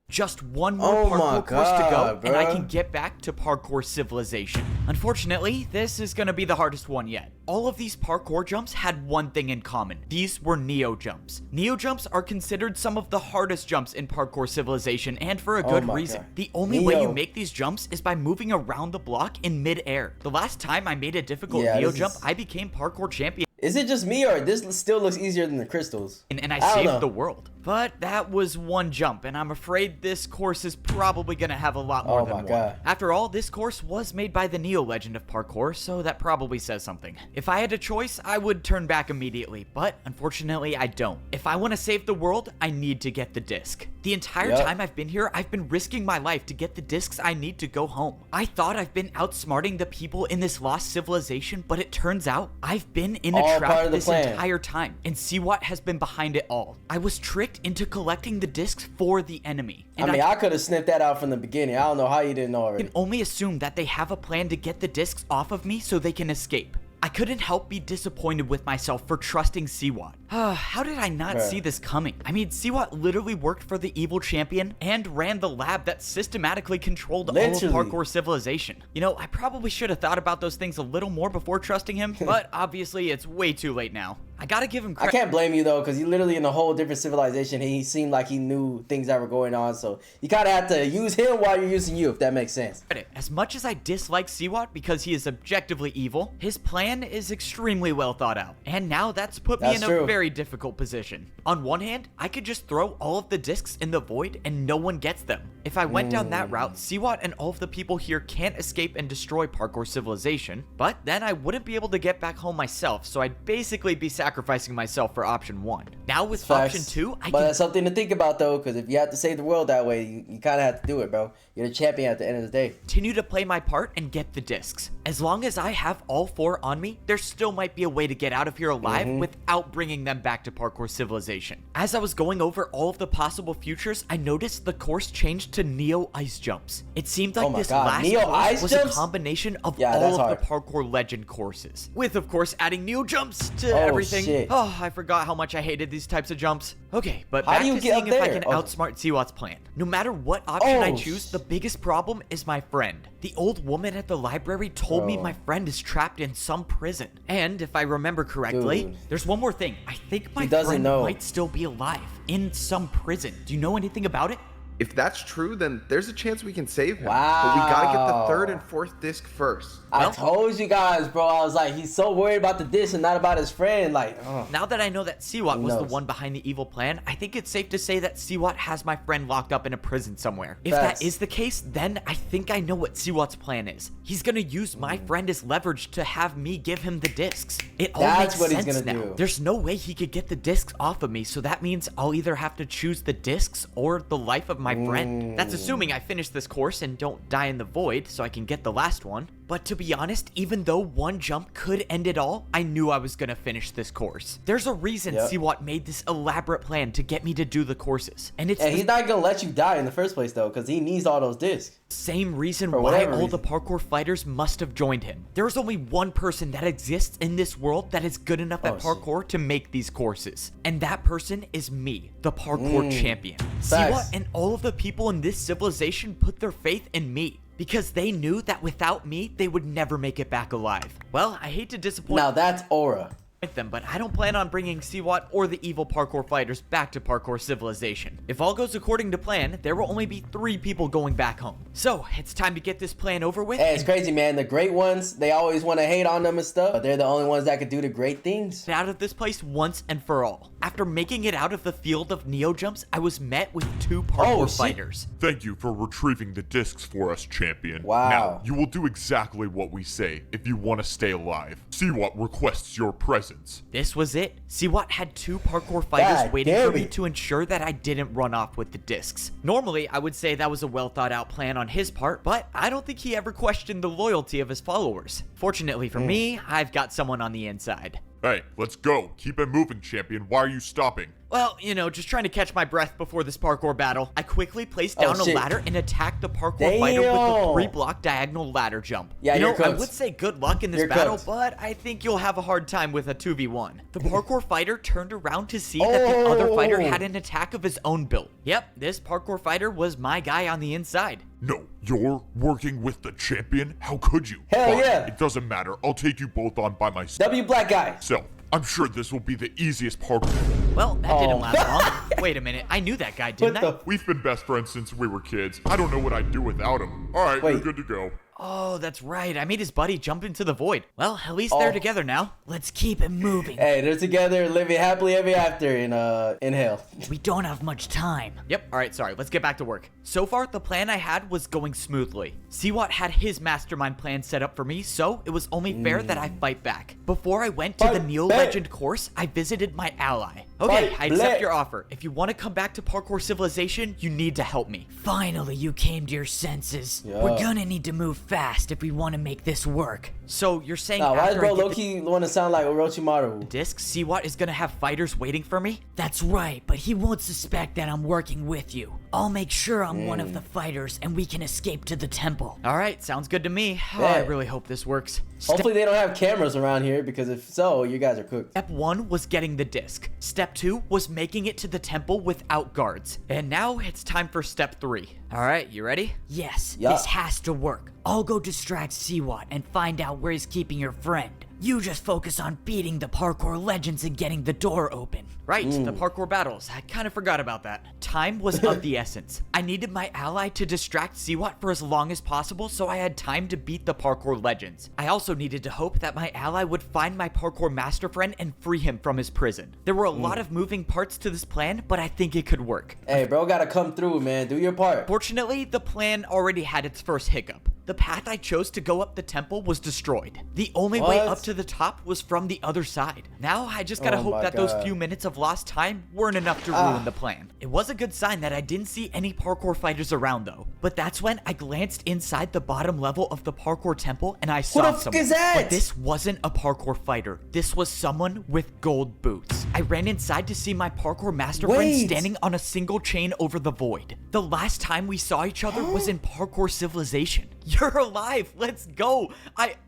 Just one more Oh my parkour course to go, God, and I bruh. can get back to parkour civilization. Unfortunately, this is gonna be the hardest one yet. All of these parkour jumps had one thing in common. These were Neo jumps. Neo jumps are considered some of the hardest jumps in parkour civilization, and for a Oh good my reason. God. The only way you Neo. make these jumps is by moving around the block in mid-air. The last time I made a difficult Yeah, Neo this jump, is- I became parkour champion. Is it just me or this still looks easier than the crystals? And I I don't know. saved the world. But that was one jump, and I'm afraid this course is probably gonna have a lot more Oh than my one. God. After all, this course was made by the Neo Legend of Parkour, so that probably says something. If I had a choice, I would turn back immediately, but unfortunately I don't. If I want to save the world, I need to get the disc. The entire Yep. time I've been here, I've been risking my life to get the discs I need to go home. I thought I've been outsmarting the people in this lost civilization, but it turns out I've been in a All part trap of the this plan. entire time, and Seawat has been behind it all. I was tricked into collecting the discs for the enemy. And I mean, I could have sniffed that out from the beginning. I don't know how you didn't know already. can only assume that they have a plan to get the discs off of me so they can escape. I couldn't help be disappointed with myself for trusting Siwat. How did I not see this coming? I mean, Siwat literally worked for the evil champion and ran the lab that systematically controlled all of parkour civilization. You know, I probably should have thought about those things a little more before trusting him, but obviously it's way too late now. I gotta give him credit. I can't blame you though, because he literally in a whole different civilization. He seemed like he knew things that were going on, so you kind of have to use him while you're using you, if that makes sense. As much as I dislike Siwat because he is objectively evil, his plan is extremely well thought out. And now that's put me in a very difficult position. On one hand, I could just throw all of the discs in the void and no one gets them. If I went down that route, Siwat and all of the people here can't escape and destroy parkour civilization, but then I wouldn't be able to get back home myself, so I'd basically be sacrificing myself for option 1. Now with option 2, But that's something to think about though, because if you have to save the world that way, you kind of have to do it, bro. You're the champion at the end of the day. Continue to play my part and get the discs. As long as I have all 4 on me, there still might be a way to get out of here alive without bringing them back to parkour civilization. As I was going over all of the possible futures, I noticed the course changed to Neo Ice Jumps. It seemed like this last course was a combination of all of the parkour legend courses, with of course adding Neo Jumps to everything. Shit. Oh, I forgot how much I hated these types of jumps. Okay, but back to seeing if I can outsmart Siwat's plan. No matter what option I choose, the biggest problem is my friend. The old woman at the library told me my friend is trapped in some prison. And if I remember correctly, there's one more thing. I think my friend might still be alive in some prison. Do you know anything about it? If that's true, then there's a chance we can save him. Wow. But we gotta get the 3rd and 4th disc first. I told you guys, bro. I was like, he's so worried about the disc and not about his friend. Like, now that I know that Siwat was the one behind the evil plan, I think it's safe to say that Siwat has my friend locked up in a prison somewhere. If that is the case, then I think I know what Siwat's plan is. He's gonna use my friend as leverage to have me give him the discs. It all makes sense now. There's no way he could get the discs off of me, so that means I'll either have to choose the discs or the life of my friend. That's assuming I finish this course and don't die in the void so I can get the last one. But to be honest, even though one jump could end it all, I knew I was gonna finish this course. There's a reason Siwat made this elaborate plan to get me to do the courses. And he's not gonna let you die in the first place though, because he needs all those discs. Same reason why all the parkour fighters must have joined him. There's only one person that exists in this world that is good enough at parkour to make these courses. And that person is me, the parkour champion. Siwat and all of the people in this civilization put their faith in me, because they knew that without me, they would never make it back alive. Well, I hate to disappoint. Now that's aura. Them, but I don't plan on bringing Siwat or the evil parkour fighters back to parkour civilization. If all goes according to plan, there will only be 3 people going back home. So it's time to get this plan over with. Hey, it's crazy, man. The great ones, they always want to hate on them and stuff, but they're the only ones that could do the great things. Get out of this place once and for all. After making it out of the field of Neo Jumps, I was met with 2 parkour fighters. Thank you for retrieving the discs for us, champion. Wow. Now, you will do exactly what we say if you want to stay alive. Siwat requests your presence. This was it. Siwat had 2 parkour fighters waiting for me to ensure that I didn't run off with the discs. Normally, I would say that was a well thought out plan on his part, but I don't think he ever questioned the loyalty of his followers. Fortunately for me, I've got someone on the inside. Hey, let's go. Keep it moving, champion. Why are you stopping? Well, you know, just trying to catch my breath before this parkour battle. I quickly placed down a ladder and attacked the parkour fighter with a 3-block diagonal ladder jump. Yeah, you know, I would say good luck in this battle, but I think you'll have a hard time with a 2v1. The parkour fighter turned around to see that the other fighter had an attack of his own build. Yep, this parkour fighter was my guy on the inside. No, you're working with the champion? How could you? Hell yeah. It doesn't matter. I'll take you both on by myself. W black guy. So, I'm sure this will be the easiest parkour. Well, that didn't last long. Wait a minute, I knew that guy, didn't I? We've been best friends since we were kids. I don't know what I'd do without him. All right, you're good to go. Oh, that's right. I made his buddy jump into the void. Well, at least they're together now. Let's keep it moving. Hey, they're together, living happily ever after in hell. We don't have much time. Yep. All right, sorry. Let's get back to work. So far, the plan I had was going smoothly. Siwat had his mastermind plan set up for me, so it was only fair that I fight back. Before I went to the Neo Legend course, I visited my ally. Okay, I accept your offer. If you want to come back to parkour civilization, you need to help me. Finally, you came to your senses. We're gonna need to move fast if we want to make this work. So you're saying Nah, why does after bro I get low-key want to sound like Orochimaru? the disc, Siwat is gonna have fighters waiting for me? That's right, but he won't suspect that I'm working with you. I'll make sure I'm one of the fighters and we can escape to the temple. All right, sounds good to me. Oh, I Yeah. really hope this works. Hopefully they don't have cameras around here, because if so, you guys are cooked. Step 1 was getting the disc. Step 2 was making it to the temple without guards. And now it's time for step 3. All right, you ready? Yes, Yeah. this has to work. I'll go distract Siwat and find out where he's keeping your friend. You just focus on beating the parkour legends and getting the door open. Right, the parkour battles. I kind of forgot about that. Time was of the essence. I needed my ally to distract Siwat for as long as possible so I had time to beat the parkour legends. I also needed to hope that my ally would find my parkour master friend and free him from his prison. There were a lot of moving parts to this plan, but I think it could work. Hey, bro, gotta come through, man. Do your part. Fortunately, the plan already had its first hiccup. The path I chose to go up the temple was destroyed. The only way What? up to the top was from the other side. Now I just gotta Oh hope my that those God. few minutes of lost time weren't enough to ruin the plan. It was a good sign that I didn't see any parkour fighters around though. But that's when I glanced inside the bottom level of the parkour temple and I saw the fuck someone. is that? But this wasn't a parkour fighter. This was someone with gold boots. I ran inside to see my parkour master friend Wait. standing on a single chain over the void. The last time we saw each other was in Parkour Civilization. You're alive. Let's go.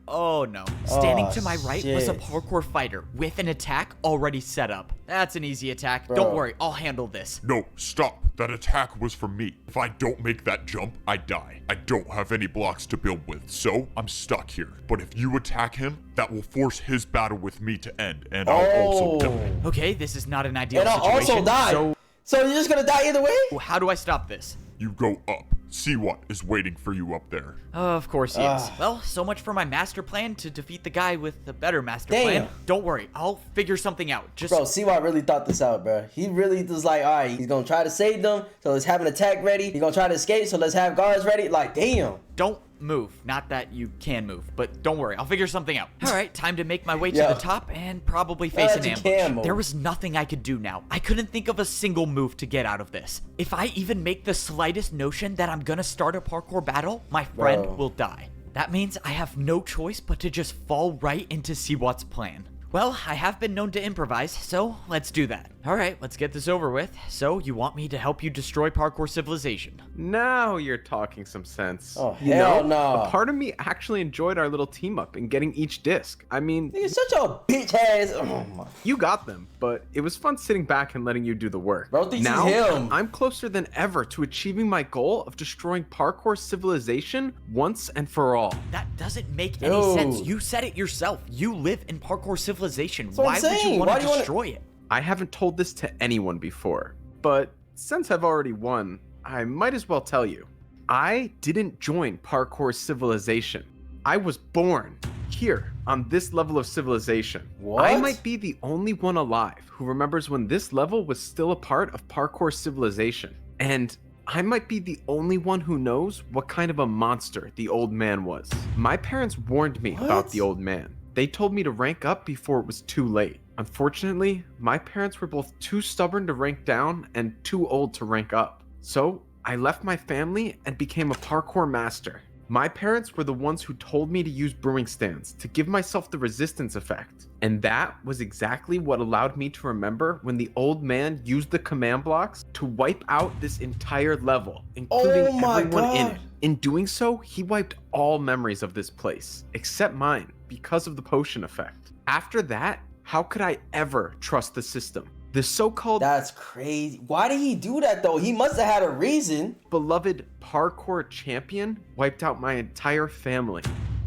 Oh no. Standing Oh, to my right was a shit. parkour fighter with an attack already set up. That's an easy attack. Bro. Don't worry, I'll handle this. No, stop. That attack was from me. If I don't make that jump, I die. I don't have any blocks to build with, so I'm stuck here. But if you attack him, that will force his battle with me to end, and I'll also die. Okay, this is not an ideal And I'll situation. also die. So you're just gonna die either way? So how do I stop this? You go up. See what is waiting for you up there. Of course he is. Well, so much for my master plan to defeat the guy with the better master Damn. plan. Don't worry, I'll figure something out. Just Bro, Siwa really thought this out, bro. He really was like, all right, he's gonna try to save them, so let's have an attack ready. He's gonna try to escape, so let's have guards ready. Like, damn. don't move. Not that you can move, but don't worry, I'll figure something out. All right, time to make my way to Yeah. the top and probably face an that you can ambush. move. There was nothing I could do now. I couldn't think of a single move to get out of this. If I even make the slightest notion that I'm gonna start a parkour battle, my friend Bro. will die. That means I have no choice but to just fall right into Siwat's plan. Well, I have been known to improvise, so let's do that. All right, let's get this over with. So, you want me to help you destroy Parkour Civilization? Now you're talking some sense. Oh, You hell know, no. a part of me actually enjoyed our little team up in getting each disc. I mean, You're such a bitch ass. Oh my. you got them, but it was fun sitting back and letting you do the work. Bro thinks he's now, him. I'm closer than ever to achieving my goal of destroying Parkour Civilization once and for all. That doesn't make any Dude. sense. You said it yourself. You live in Parkour Civilization. what Why I'm would you saying. want Why to do you wanna- destroy it? I haven't told this to anyone before, but since I've already won, I might as well tell you. I didn't join Parkour Civilization. I was born here on this level of civilization. What? I might be the only one alive who remembers when this level was still a part of Parkour Civilization. And I might be the only one who knows what kind of a monster the old man was. My parents warned me about What? the old man. They told me to rank up before it was too late. Unfortunately, my parents were both too stubborn to rank down and too old to rank up. So I left my family and became a parkour master. My parents were the ones who told me to use brewing stands to give myself the resistance effect. And that was exactly what allowed me to remember when the old man used the command blocks to wipe out this entire level, including Oh my everyone in God. it. In doing so, he wiped all memories of this place, except mine, because of the potion effect. After that, how could I ever trust the system? The so-called That's crazy. Why did he do that though? He must have had a reason. beloved parkour champion wiped out my entire family.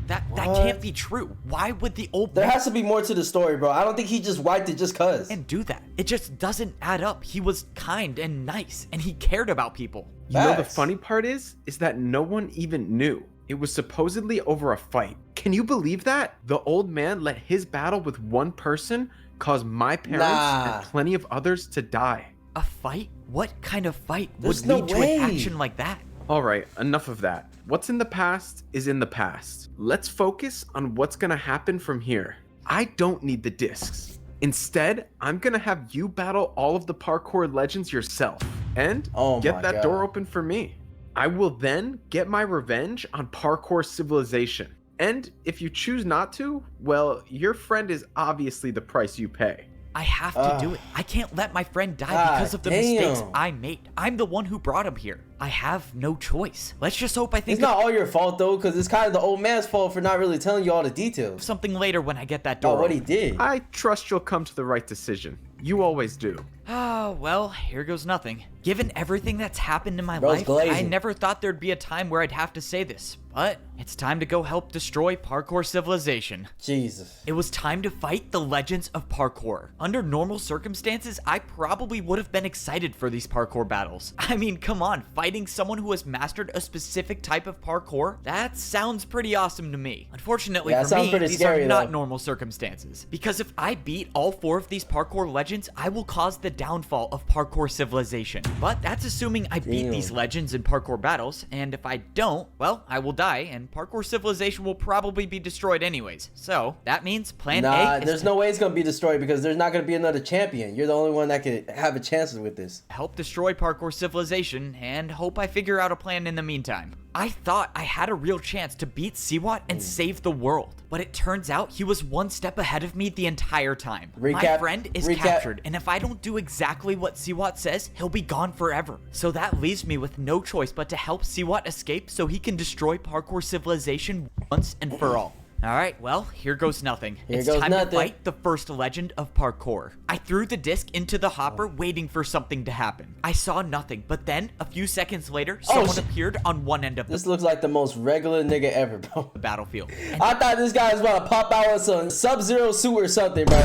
That What? can't be true. Why would the old There man has to be more to the story, bro. I don't think he just wiped it just cuz. do that? It just doesn't add up. He was kind and nice, and he cared about people. You know the Facts. funny part is that no one even knew. It was supposedly over a fight. Can you believe that? The old man let his battle with one person cause my parents Nah. and plenty of others to die. A fight? What kind of fight There's would no lead to way. an action like that? All right, enough of that. What's in the past is in the past. Let's focus on what's gonna happen from here. I don't need the discs. Instead, I'm gonna have you battle all of the parkour legends yourself and Oh get my that God. door open for me. I will then get my revenge on Parkour Civilization. And if you choose not to, well, your friend is obviously the price you pay. I have to do it. I can't let my friend die because of the mistakes I made. I'm the one who brought him here. I have no choice. Let's just hope I think it's not all your fault though, because it's kind of the old man's fault for not really telling you all the details. Something later when I get that door. Oh, what he did. I trust you'll come to the right decision. You always do. Ah, well, here goes nothing. Given everything that's happened in my Bro's life, glazing. I never thought there'd be a time where I'd have to say this, but it's time to go help destroy Parkour civilization. Jesus. It was time to fight the legends of Parkour. Under normal circumstances, I probably would have been excited for these Parkour battles. I mean, come on, fighting someone who has mastered a specific type of Parkour? That sounds pretty awesome to me. Unfortunately for me, these scary, are not though. normal circumstances. Because if I beat all 4 of these Parkour legends, I will cause the downfall of Parkour civilization. But that's assuming I beat these legends in Parkour battles, and if I don't, well, I will die, and Parkour civilization will probably be destroyed anyways. So, that means plan A is there's no way it's gonna be destroyed because there's not gonna be another champion. You're the only one that could have a chance with this. help destroy Parkour civilization, and hope I figure out a plan in the meantime. I thought I had a real chance to beat Siwat and save the world, but it turns out he was one step ahead of me the entire time. My friend is captured, and if I don't do exactly what Siwat says, he'll be gone forever. So that leaves me with no choice but to help Siwat escape so he can destroy Parkour civilization once and for all. Alright, well, here goes nothing. It's time to fight the first legend of Parkour. I threw the disc into the hopper waiting for something to happen. I saw nothing, but then, a few seconds later, someone appeared on one end of This looks like the most regular nigga ever, bro. the battlefield. I thought this guy was about to pop out with some Sub-Zero suit or something, bro.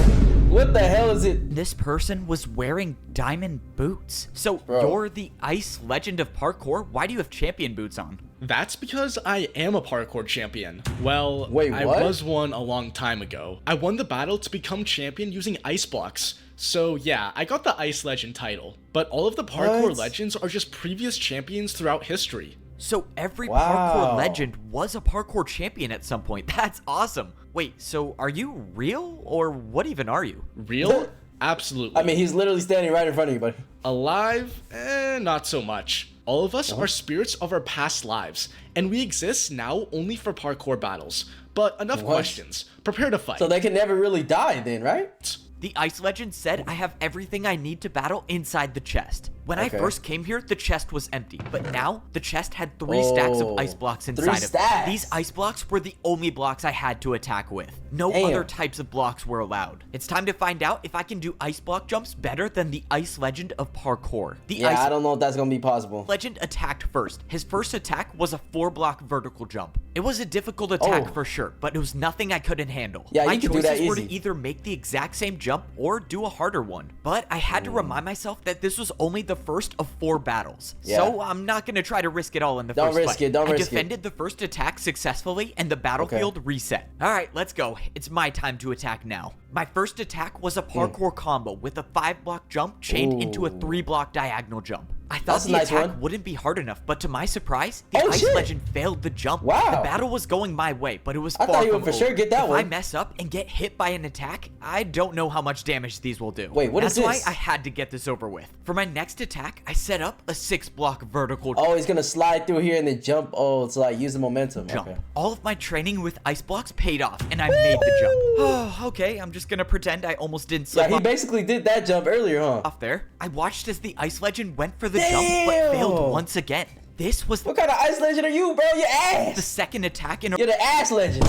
What the hell is it? This person was wearing diamond boots. So, you're the ice legend of Parkour? Why do you have champion boots on? That's because I am a parkour champion. Well, Wait, I what? was one a long time ago. I won the battle to become champion using ice blocks. So yeah, I got the Ice Legend title. But all of the parkour legends are just previous champions throughout history. So every parkour legend was a parkour champion at some point. That's awesome. Wait, so are you real? Or what even are you? Real? Absolutely. I mean, he's literally standing right in front of you, buddy. Alive? Not so much. All of us are spirits of our past lives, and we exist now only for parkour battles. But enough questions. Prepare to fight. So they can never really die then, right? The Ice Legend said I have everything I need to battle inside the chest. When I first came here, the chest was empty, but now the chest had 3 stacks of ice blocks inside of it. These ice blocks were the only blocks I had to attack with. No other types of blocks were allowed. It's time to find out if I can do ice block jumps better than the Ice Legend of Parkour. I don't know if that's gonna be possible. Legend attacked first. His first attack was a 4-block vertical jump. It was a difficult attack for sure, but it was nothing I couldn't handle. Yeah, my you can do that choices were easy. to either make the exact same jump or do a harder one. But I had to remind myself that this was only the first of 4 battles. So I'm not gonna try to risk it all in the first fight. I defended the first attack successfully and the battlefield reset. Alright, let's go. It's my time to attack now. My first attack was a parkour combo with a 5-block jump chained into a 3-block diagonal jump. I thought the attack wouldn't be hard enough, but to my surprise, the Ice Legend failed the jump. The battle was going my way, but it was far from over. I thought you would for sure get that one. If I mess up and get hit by an attack, I don't know how much damage these will do. Wait, what is this? That's why I had to get this over with. For my next attack, I set up a 6-block vertical jump. Oh, he's gonna slide through here and then jump. Oh, it's like use the momentum. Okay. All of my training with ice blocks paid off, and I made the jump. Oh, okay, I'm just gonna pretend I almost didn't slip he basically did that jump earlier, huh? off there. I watched as the Ice Legend went for the jump, but failed once again. This was what kind of Ice Legend are you, bro? Your ass. The second attack in You're the ass legend.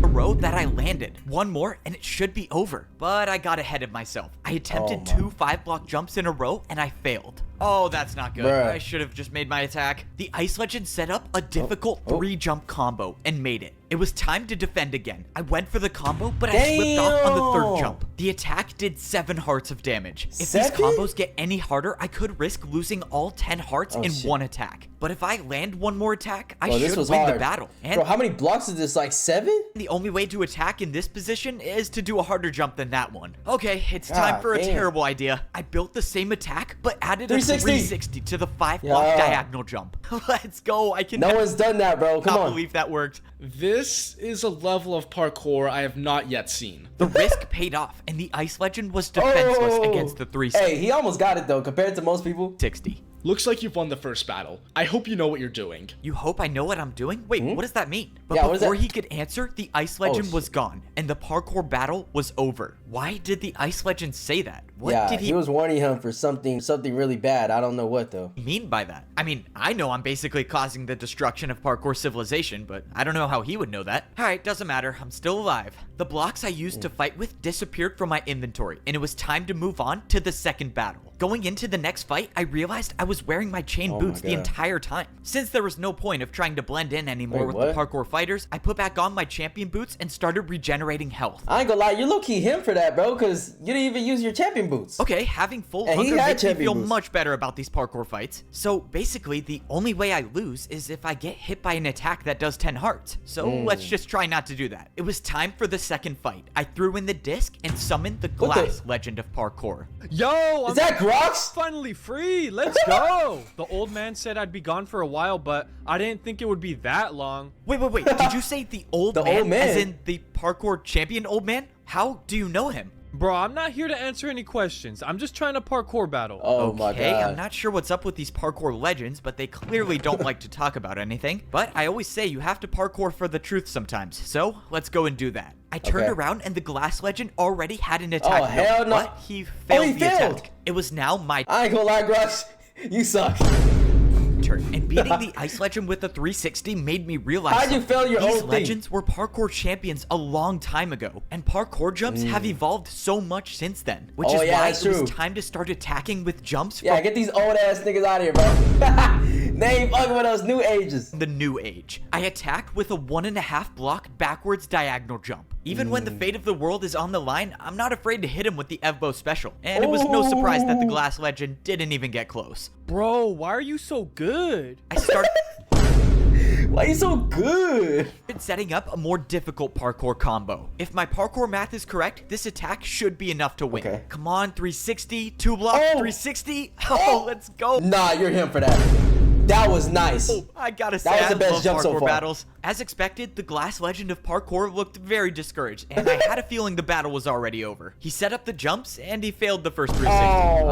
a row that I landed. One more and it should be over. But I got ahead of myself. I attempted 2 5-block jumps in a row and I failed. Oh, that's not good. I should have just made my attack. The Ice Legend set up a difficult 3-jump combo and made it. It was time to defend again. I went for the combo, but I slipped off on the 3rd jump. The attack did 7 hearts of damage. If these combos get any harder, I could risk losing all 10 hearts in one attack. But if I land one more attack, I should win the battle. And bro, how many blocks is this? Like 7? the only way to attack in this position is to do a harder jump than that one. Okay, it's time for a terrible idea. I built the same attack, but added a 360 to the 5-block diagonal jump. Let's go. I can. No one's done that, bro. Come on. Believe that worked. This is a level of parkour I have not yet seen. The risk paid off, and the Ice Legend was defenseless against the 360. Hey, he almost got it though, compared to most people. Looks like you've won the first battle. I hope you know what you're doing. You hope I know what I'm doing? Wait, what does that mean? But Yeah, what is before that? he could answer, the ice legend was gone, and the parkour battle was over. Why did the ice legend say that? What did he was warning him for something really bad. I don't know what though. mean by that? I mean, I know I'm basically causing the destruction of parkour civilization, but I don't know how he would know that. Alright, doesn't matter. I'm still alive. The blocks I used to fight with disappeared from my inventory, and it was time to move on to the second battle. Going into the next fight, I realized I was wearing my chain boots the entire time. Since there was no point of trying to blend in anymore with the parkour fighters, I put back on my champion boots and started regenerating health. I ain't gonna lie, you're low-key him for that, bro, because you didn't even use your champion boots. Okay, having full And he hunger had makes me champion feel boots. much better about these parkour fights. So basically, the only way I lose is if I get hit by an attack that does 10 hearts. So let's just try not to do that. It was time for the second fight. I threw in the disc and summoned the glass legend of parkour. Yo, Is that Grox? finally free. Let's go. The old man said I'd be gone for a while, but I didn't think it would be that long. Wait. Did you say the old The man? old man? As in the parkour champion old man? How do you know him? Bro, I'm not here to answer any questions. I'm just trying to parkour battle. Oh my Okay, god. I'm not sure what's up with these parkour legends, but they clearly don't like to talk about anything. But I always say you have to parkour for the truth sometimes, so let's go and do that. I turned around and the glass legend already had an attack. Oh, hell no. But he failed the attack. It was now my I ain't gonna lie, Grox. You suck. turn, and beating the ice legend with a 360 made me realize How'd you fail your these own thing? legends were parkour champions a long time ago, and parkour jumps have evolved so much since then, which is why that's it was true. time to start attacking with jumps Yeah, from get these old ass niggas out of here, bro. They ain't fucking with us new ages. the new age. I attacked with a 1.5 block backwards diagonal jump. Even when the fate of the world is on the line, I'm not afraid to hit him with the Evbo special, and it was no surprise that the glass legend didn't even get close. Bro, why are you so good? I started Why you so good? setting up a more difficult parkour combo. If my parkour math is correct, this attack should be enough to win. Okay. Come on, 360, 2 block, 360. Oh, let's go. Nah, you're him for that. That was nice. I gotta say, That was I the best love jump parkour so far. battles. As expected, the glass legend of parkour looked very discouraged, and I had a feeling the battle was already over. He set up the jumps, and he failed the first 360.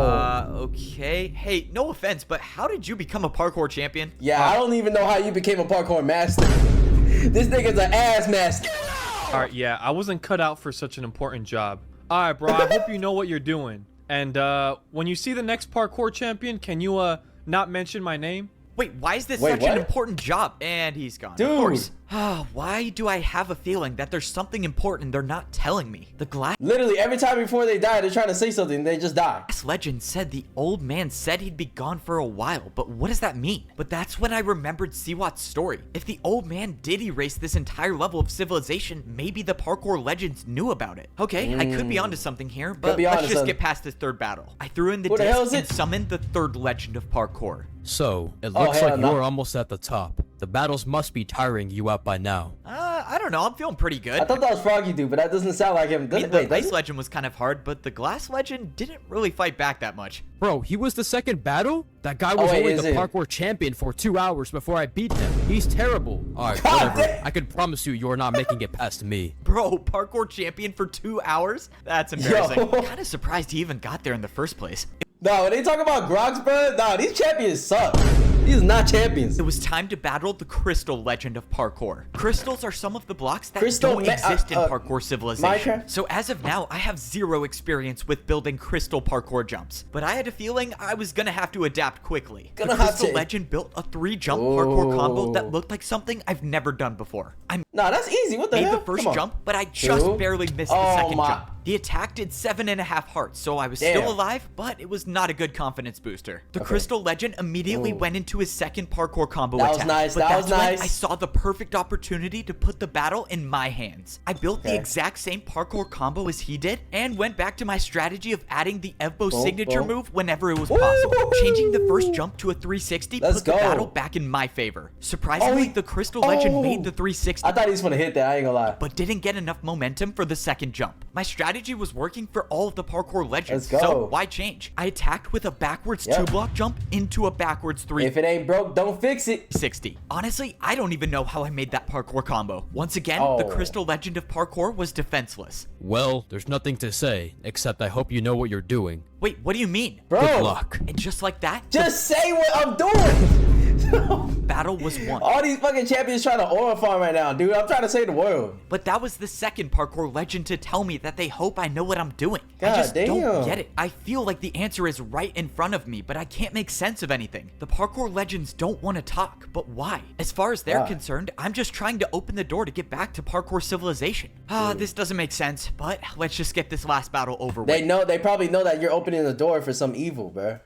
Okay. Hey, no offense, but how did you become a parkour champion? Yeah, I don't even know how you became a parkour master. This nigga's an ass master. All right, yeah, I wasn't cut out for such an important job. All right, bro, I hope you know what you're doing. And when you see the next parkour champion, can you not mention my name? Wait, why is this Wait, such what? an important job? And he's gone. Dude. Of course. Why do I have a feeling that there's something important they're not telling me? The glass Literally, every time before they die, they're trying to say something, they just die. legend said the old man said he'd be gone for a while, but what does that mean? But that's when I remembered Siwat's story. If the old man did erase this entire level of civilization, maybe the parkour legends knew about it. Okay, I could be onto something here, but be let's onto just something. get past this third battle. I threw in the Who the hell disc is and it? summoned the third legend of parkour. So, it looks hell like no. you're almost at the top. The battles must be tiring you out by now. I don't know, I'm feeling pretty good. I thought that was Froggy Dude, but that doesn't sound like him. I mean, Wait, the does ice it? legend was kind of hard, but the glass legend didn't really fight back that much. Bro, he was the second battle? That guy was wait, only is the it? parkour champion for 2 hours before I beat him. He's terrible. Alright, God whatever. damn. I can promise you're not making it past me. Bro, parkour champion for 2 hours? That's embarrassing. Yo. Kind of surprised he even got there in the first place. No, when they talk about Grox, bro, nah, these champions suck. These are not champions. It was time to battle the crystal legend of parkour. Crystals are some of the blocks that Crystal don't ma- exist in parkour civilization. Minecraft? So as of now, I have 0 experience with building crystal parkour jumps. But I had a feeling I was gonna have to adapt quickly. The Gonna have crystal to. legend built a 3-jump parkour combo that Ooh. looked like something I've never done before. I Nah, that's easy. What the made hell? the first Come on. jump, but I just Two. barely missed the Oh second my- jump. The attack did 7.5 hearts, so I was Damn. still alive, but it was not a good confidence booster. The Crystal Legend immediately went into his second parkour combo That was attack. nice, But that was that's when nice. I saw the perfect opportunity to put the battle in my hands. I built the exact same parkour combo as he did, and went back to my strategy of adding the Evbo signature boom. move whenever it was possible. Changing the first jump to a 360 Let's put the go. battle back in my favor. Surprisingly, the Crystal Legend made the 360. I thought he was gonna hit that, I ain't gonna lie. But didn't get enough momentum for the second jump. My strategy was working for all of the parkour legends, Let's go. so why change? I attacked with a backwards Yep. 2-block jump into a backwards 3. If it it ain't broke, don't fix it. 60. Honestly, I don't even know how I made that parkour combo. Once again, the crystal legend of parkour was defenseless. Well, there's nothing to say, except I hope you know what you're doing. Wait, what do you mean? Bro. Good luck. And just like that, Just say what I'm doing. battle was won. All these fucking champions trying to oil farm right now, dude. I'm trying to save the world. But that was the second parkour legend to tell me that they hope I know what I'm doing. I God just don't damn. get it. I feel like the answer is right in front of me, but I can't make sense of anything. The parkour legends don't want to talk, but why? As far as they're concerned, I'm just trying to open the door to get back to parkour civilization. This doesn't make sense, but let's just get this last battle over with. They probably know that you're opening the door for some evil, bro.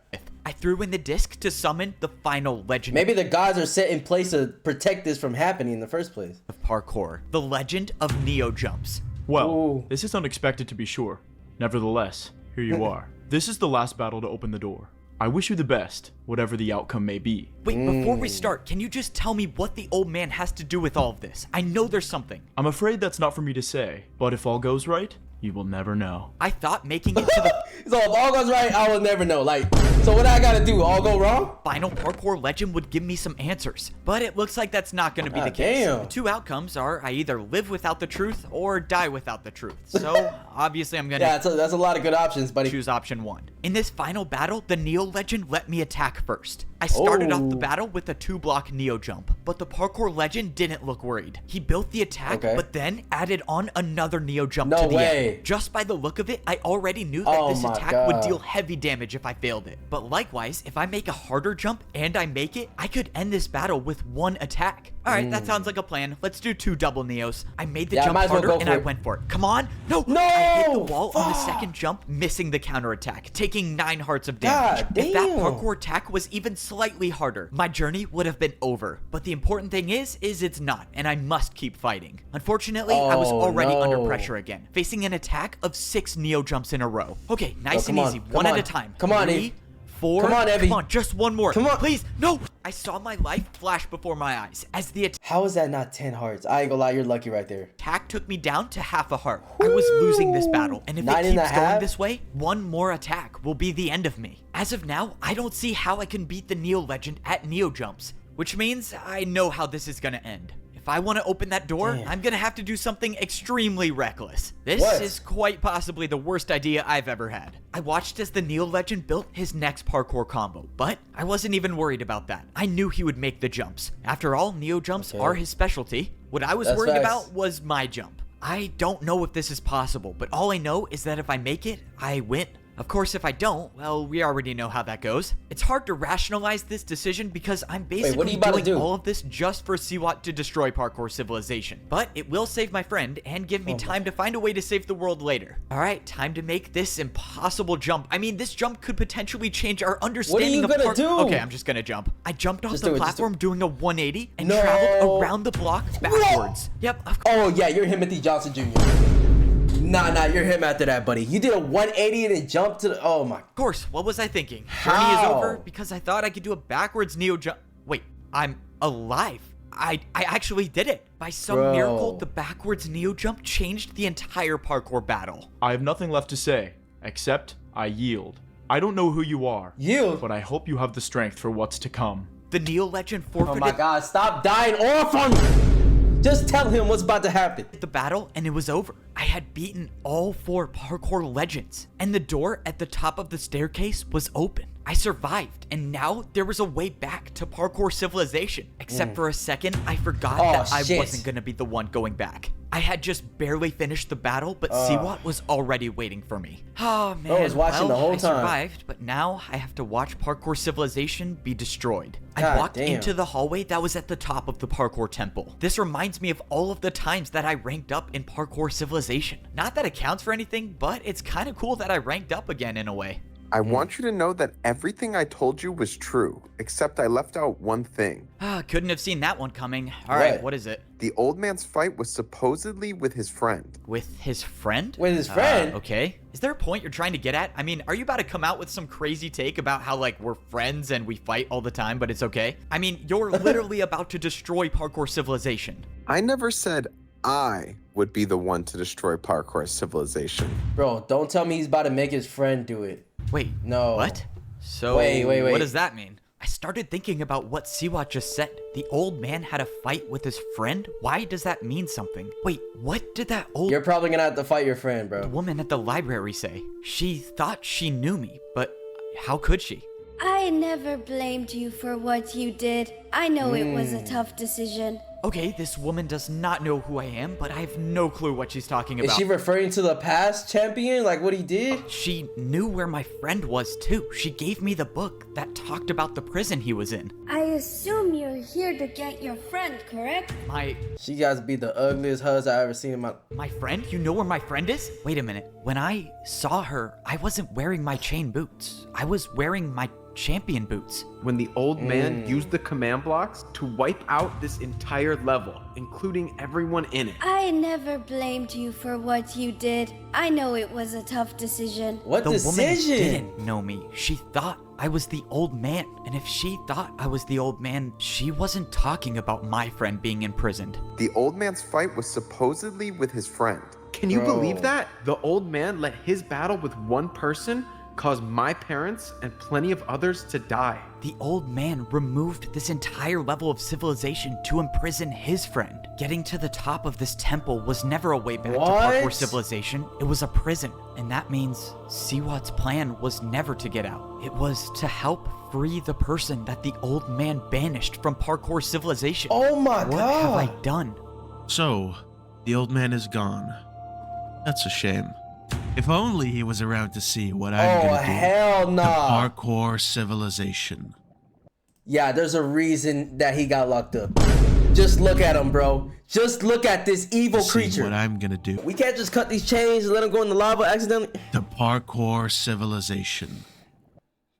I threw in the disc to summon the final legend. Maybe the gods are set in place to protect this from happening in the first place. Of parkour, the legend of Neo jumps. Well, this is unexpected to be sure. Nevertheless, here you are. This is the last battle to open the door. I wish you the best, whatever the outcome may be. Wait, before we start, can you just tell me what the old man has to do with all of this? I know there's something. I'm afraid that's not for me to say, but if all goes right, you will never know. I thought making it to the So if all goes right, I will never know. Like, so what I gotta do? All go wrong? final parkour legend would give me some answers, but it looks like that's not going to be the case. Damn. The two outcomes are I either live without the truth or die without the truth. So obviously I'm going to that's a lot of good options, buddy. choose option 1. In this final battle, the Neo legend let me attack first. I started off the battle with a 2-block Neo jump, but the parkour legend didn't look worried. He built the attack, but then added on another Neo jump to the end. Just by the look of it, I already knew that this attack would deal heavy damage if I failed it. But likewise, if I make a harder jump and I make it, I could end this battle with 1 attack. Alright, that sounds like a plan. Let's do 2 double Neos. I made the jump harder and I went for it. Come on! No! I hit the wall on the second jump, missing the counterattack, taking 9 hearts of damage. If that parkour attack was even slightly harder, my journey would have been over. But the important thing is it's not, and I must keep fighting. Unfortunately, I was already under pressure again, facing an attack of 6 Neo jumps in a row. Okay, nice and easy, one at a time. Come on, 3, 4, come on, Evie. Come on, just one more. Come on. Please, no! I saw my life flash before my eyes as the How is that not 10 hearts? I ain't gonna lie, you're lucky right there. attack took me down to half a heart. I was losing this battle, and if it keeps going this way, 1 more attack will be the end of me. As of now, I don't see how I can beat the Neo legend at Neo jumps, which means I know how this is gonna end. If I want to open that door, I'm gonna have to do something extremely reckless. This is quite possibly the worst idea I've ever had. I watched as the Neo legend built his next parkour combo, but I wasn't even worried about that. I knew he would make the jumps. After all, Neo jumps are his specialty. What I was worried about was my jump. I don't know if this is possible, but all I know is that if I make it, I win. Of course, if I don't, well, we already know how that goes. It's hard to rationalize this decision because I'm basically doing all of this just for Siwat to destroy parkour civilization. But it will save my friend and give me time to find a way to save the world later. All right, time to make this impossible jump. I mean, this jump could potentially change our understanding of parkour. What are you gonna do? Okay, I'm just gonna jump. I jumped off the platform doing a 180 and traveled around the block backwards. Yep. Oh yeah, you're Timothy Johnson Jr. Nah, you're him after that, buddy. You did a 180 and then jumped to the... Oh, my... Of course, what was I thinking? Journey is over because I thought I could do a backwards Neo jump. Wait, I'm alive. I actually did it. By some miracle, the backwards Neo jump changed the entire parkour battle. I have nothing left to say, except I yield. I don't know who you are. Yield? But I hope you have the strength for what's to come. The Neo legend forfeited... Oh my god, stop dying off on me! Just tell him what's about to happen. The battle, and it was over. I had beaten all 4 parkour legends, and the door at the top of the staircase was open. I survived, and now there was a way back to parkour civilization. Except for a second, I forgot that I wasn't gonna be the one going back. I had just barely finished the battle, but Siwat was already waiting for me. Oh man, I was watching the whole time. I survived, but now I have to watch parkour civilization be destroyed. I walked into the hallway that was at the top of the parkour temple. This reminds me of all of the times that I ranked up in parkour civilization. Not that it counts for anything, but it's kind of cool that I ranked up again in a way. I want you to know that everything I told you was true, except I left out one thing. Couldn't have seen that one coming. All right, what is it? The old man's fight was supposedly with his friend. With his friend? With his friend? Okay. Is there a point you're trying to get at? I mean, are you about to come out with some crazy take about how, like, we're friends and we fight all the time, but it's okay? I mean, you're literally about to destroy parkour civilization. I never said I would be the one to destroy parkour civilization. Bro, don't tell me he's about to make his friend do it. Wait, no. What? So, wait. what does that mean? I started thinking about what Siwa just said. The old man had a fight with his friend? Why does that mean something? Wait, what did that old— You're probably gonna have to fight your friend, bro. woman at the library say? She thought she knew me, but how could she? I never blamed you for what you did. I know it was a tough decision. Okay, this woman does not know who I am, but I have no clue what she's talking about. Is she referring to the past champion, like what he did? She knew where my friend was too. She gave me the book that talked about the prison he was in. I assume you're here to get your friend, correct? She got to be the ugliest husband I ever seen in my— My friend? You know where my friend is? Wait a minute. When I saw her, I wasn't wearing my chain boots. I was wearing my champion boots. When the old man used the command blocks to wipe out this entire level, including everyone in it. I never blamed you for what you did. I know it was a tough decision. What The decision? woman didn't know me. She thought I was the old man. And if she thought I was the old man, she wasn't talking about my friend being imprisoned. The old man's fight was supposedly with his friend. Can you believe that? The old man let his battle with one person cause my parents and plenty of others to die. The old man removed this entire level of civilization to imprison his friend. Getting to the top of this temple was never a way back to parkour civilization. It was a prison. And that means Siwat's plan was never to get out. It was to help free the person that the old man banished from parkour civilization. Oh my God. What have I done? So, the old man is gone. That's a shame. If only he was around to see what I'm gonna do. Hell nah. The parkour civilization. Yeah, there's a reason that he got locked up. Just look at him, bro. Just look at this evil creature. See what I'm gonna do. We can't just cut these chains and let him go in the lava accidentally. The parkour civilization.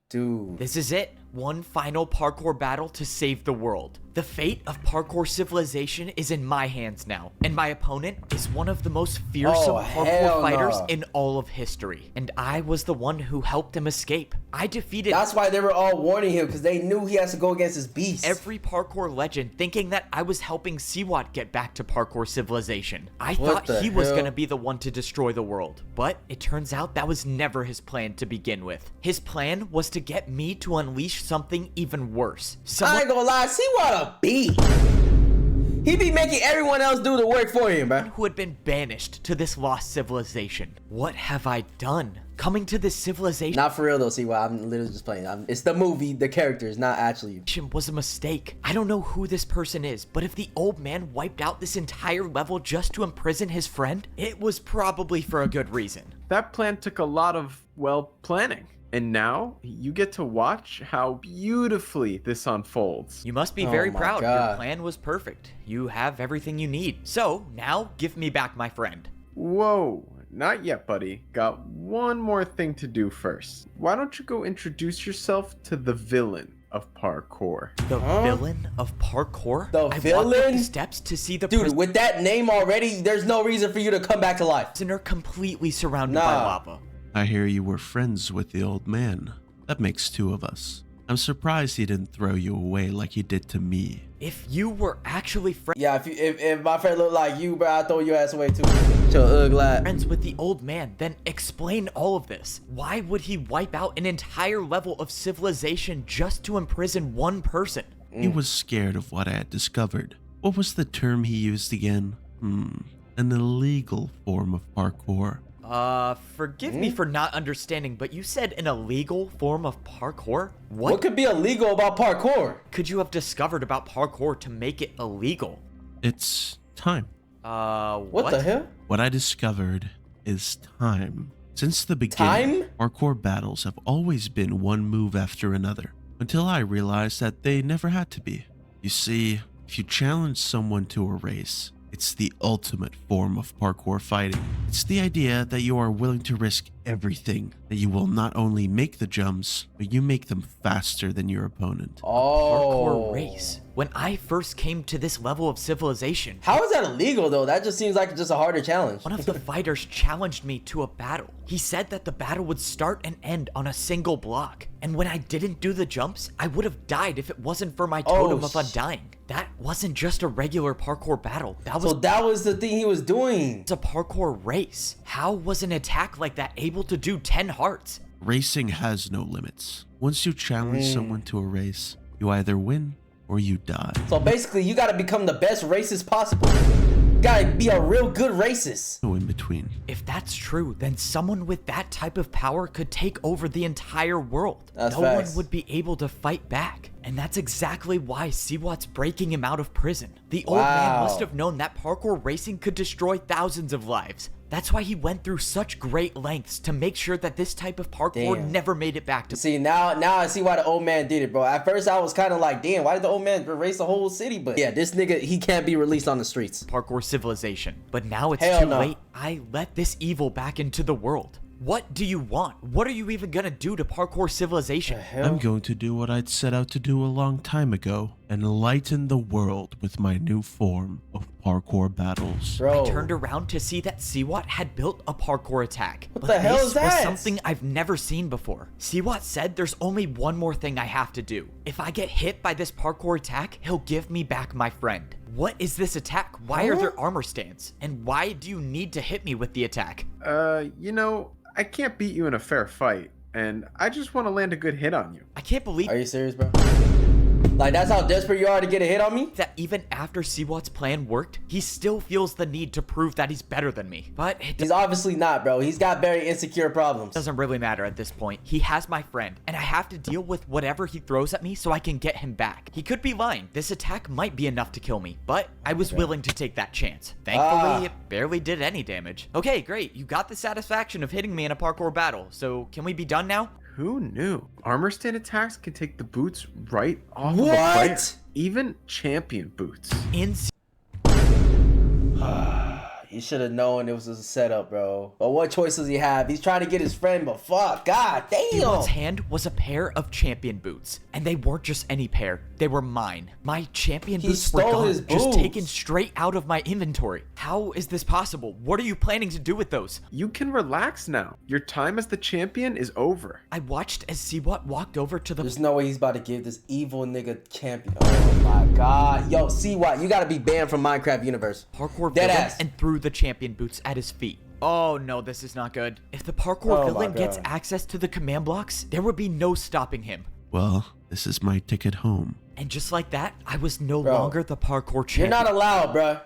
Dude. This is it. One final parkour battle to save the world. The fate of parkour civilization is in my hands now, and my opponent is one of the most fearsome parkour fighters in all of history. And I was the one who helped him escape. I defeated— That's why they were all warning him, because they knew he has to go against his beast. Every parkour legend thinking that I was helping Siwat get back to parkour civilization. I thought he was gonna be the one to destroy the world, but it turns out that was never his plan to begin with. His plan was to get me to unleash something even worse. I ain't gonna lie, Siwat a beast. He be making everyone else do the work for him, bro. Who had been banished to this lost civilization. What have I done? Coming to this civilization— Not for real though, Siwat. I'm literally just playing. It's the movie, the characters, not actually. Was a mistake. I don't know who this person is, but if the old man wiped out this entire level just to imprison his friend, it was probably for a good reason. That plan took a lot of, well, planning. And now you get to watch how beautifully this unfolds. You must be very proud. Your plan was perfect. You have everything you need. So now give me back my friend. Whoa, not yet, buddy. Got one more thing to do first. Why don't you go introduce yourself to the villain of parkour? The villain of parkour? The I villain? walked up the steps to see the— Dude, with that name already, there's no reason for you to come back to life. Prisoner completely surrounded by lava. I hear you were friends with the old man. That makes two of us. I'm surprised he didn't throw you away like he did to me. If you were actually Yeah, if my friend looked like you, bro, I'd throw your ass away too. Your ugly. Friends with the old man, then explain all of this. Why would he wipe out an entire level of civilization just to imprison one person? He was scared of what I had discovered. What was the term he used again? An illegal form of parkour. Forgive me for not understanding, but you said an illegal form of parkour? What could be illegal about parkour? Could you have discovered about parkour to make it illegal? It's time. What the hell? What I discovered is time. Since the beginning, parkour battles have always been one move after another, until I realized that they never had to be. You see, if you challenge someone to a race, it's the ultimate form of parkour fighting. It's the idea that you are willing to risk everything, that you will not only make the jumps, but you make them faster than your opponent. Parkour race. When I first came to this level of civilization— How is that illegal though? That just seems like just a harder challenge. One of the fighters challenged me to a battle. He said that the battle would start and end on a single block. And when I didn't do the jumps, I would have died if it wasn't for my totem of undying. That wasn't just a regular parkour battle. So that was the thing he was doing. It's a parkour race. How was an attack like that able to do 10 hearts? Racing has no limits. Once you challenge someone to a race, you either win or you die. So basically, you gotta become the best racist possible. You gotta be a real good racist. No in between. If that's true, then someone with that type of power could take over the entire world. That's no facts. one would be able to fight back. And that's exactly why Siwat's breaking him out of prison. The old man must have known that parkour racing could destroy thousands of lives. That's why he went through such great lengths to make sure that this type of parkour never made it back to. See, now I see why the old man did it, bro. At first I was kind of like, damn, why did the old man erase the whole city? But yeah, this nigga, he can't be released on the streets. Parkour civilization. But now it's Hell too no. late. I let this evil back into the world. What do you want? What are you even gonna do to parkour civilization? I'm going to do what I'd set out to do a long time ago, enlighten the world with my new form of parkour battles. Bro. I turned around to see that Siwat had built a parkour attack. What the hell is This was that? something I've never seen before. Siwat said there's only one more thing I have to do. If I get hit by this parkour attack, he'll give me back my friend. What is this attack? Why are there armor stands? And why do you need to hit me with the attack? You know, I can't beat you in a fair fight, and I just want to land a good hit on you. I can't believe— Are you serious, bro? Like, that's how desperate you are to get a hit on me? that even after Siwat's plan worked, he still feels the need to prove that he's better than me. But it He's obviously not, bro. He's got very insecure problems. doesn't really matter at this point. He has my friend, and I have to deal with whatever he throws at me so I can get him back. He could be lying. This attack might be enough to kill me, but I was willing to take that chance. Thankfully, it barely did any damage. Okay, great. You got the satisfaction of hitting me in a parkour battle, so can we be done now? Who knew? Armor stand attacks can take the boots right off of a What? player. Even champion boots. He should have known it was a setup, bro. But what choice does he have? He's trying to get his friend, but fuck, god damn. Siwat's hand was a pair of champion boots, and they weren't just any pair. They were mine. My champion boots were stole gone, his just boots. taken straight out of my inventory. How is this possible? What are you planning to do with those? You can relax now. Your time as the champion is over. I watched as Siwat walked over to the— There's no way he's about to give this evil nigga champion. Oh my god. Yo, C-Watt, you gotta be banned from Minecraft universe. parkour Dead villain ass. and threw the champion boots at his feet. Oh no, this is not good. If the parkour Oh my villain gets God. access to the command blocks, there would be no stopping him. Well, this is my ticket home. And just like that, I was no Bro, longer the parkour You're champion. not allowed, bro.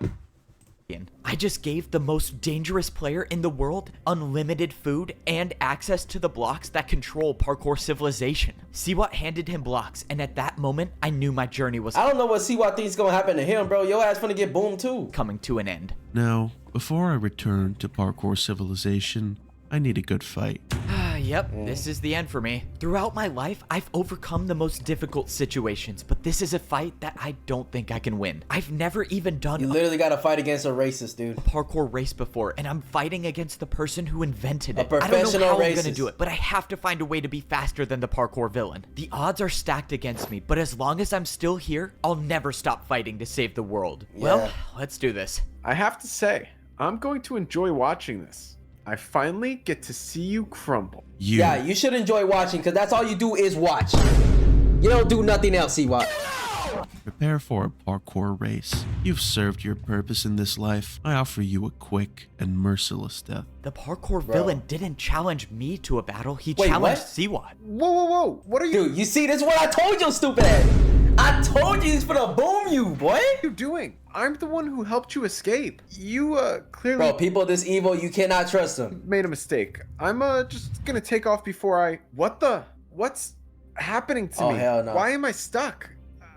I just gave the most dangerous player in the world unlimited food and access to the blocks that control parkour civilization. Siwat handed him blocks, and at that moment, I knew my journey was I don't know what C-Watt thinks gonna happen to him, bro. Your ass finna get boomed too. coming to an end. Now, before I return to parkour civilization, I need a good fight. Yep, this is the end for me. Throughout my life, I've overcome the most difficult situations, but this is a fight that I don't think I can win. I've never even done You literally gotta fight against a racist, dude. a parkour race before, and I'm fighting against the person who invented it. I don't know professional how I'm racist. gonna do it, but I have to find a way to be faster than the parkour villain. The odds are stacked against me, but as long as I'm still here, I'll never stop fighting to save the world. Well, let's do this. I have to say, I'm going to enjoy watching this. I finally get to see you crumble. Yeah, you should enjoy watching, because that's all you do is watch. You don't do nothing else, C-Watt. Prepare for a parkour race. You've served your purpose in this life. I offer you a quick and merciless death. The parkour villain didn't challenge me to a battle, he Wait, challenged what? Siwat. Whoa, whoa, whoa. What are you... Dude, you see, this is what I told you, stupid ass. I told you he's finna boom you, boy. What are you doing? I'm the one who helped you escape. You, clearly... Bro, people this evil, you cannot trust them. Made a mistake. I'm, just gonna take off before I... What the... What's happening to me? Hell no. Why am I stuck?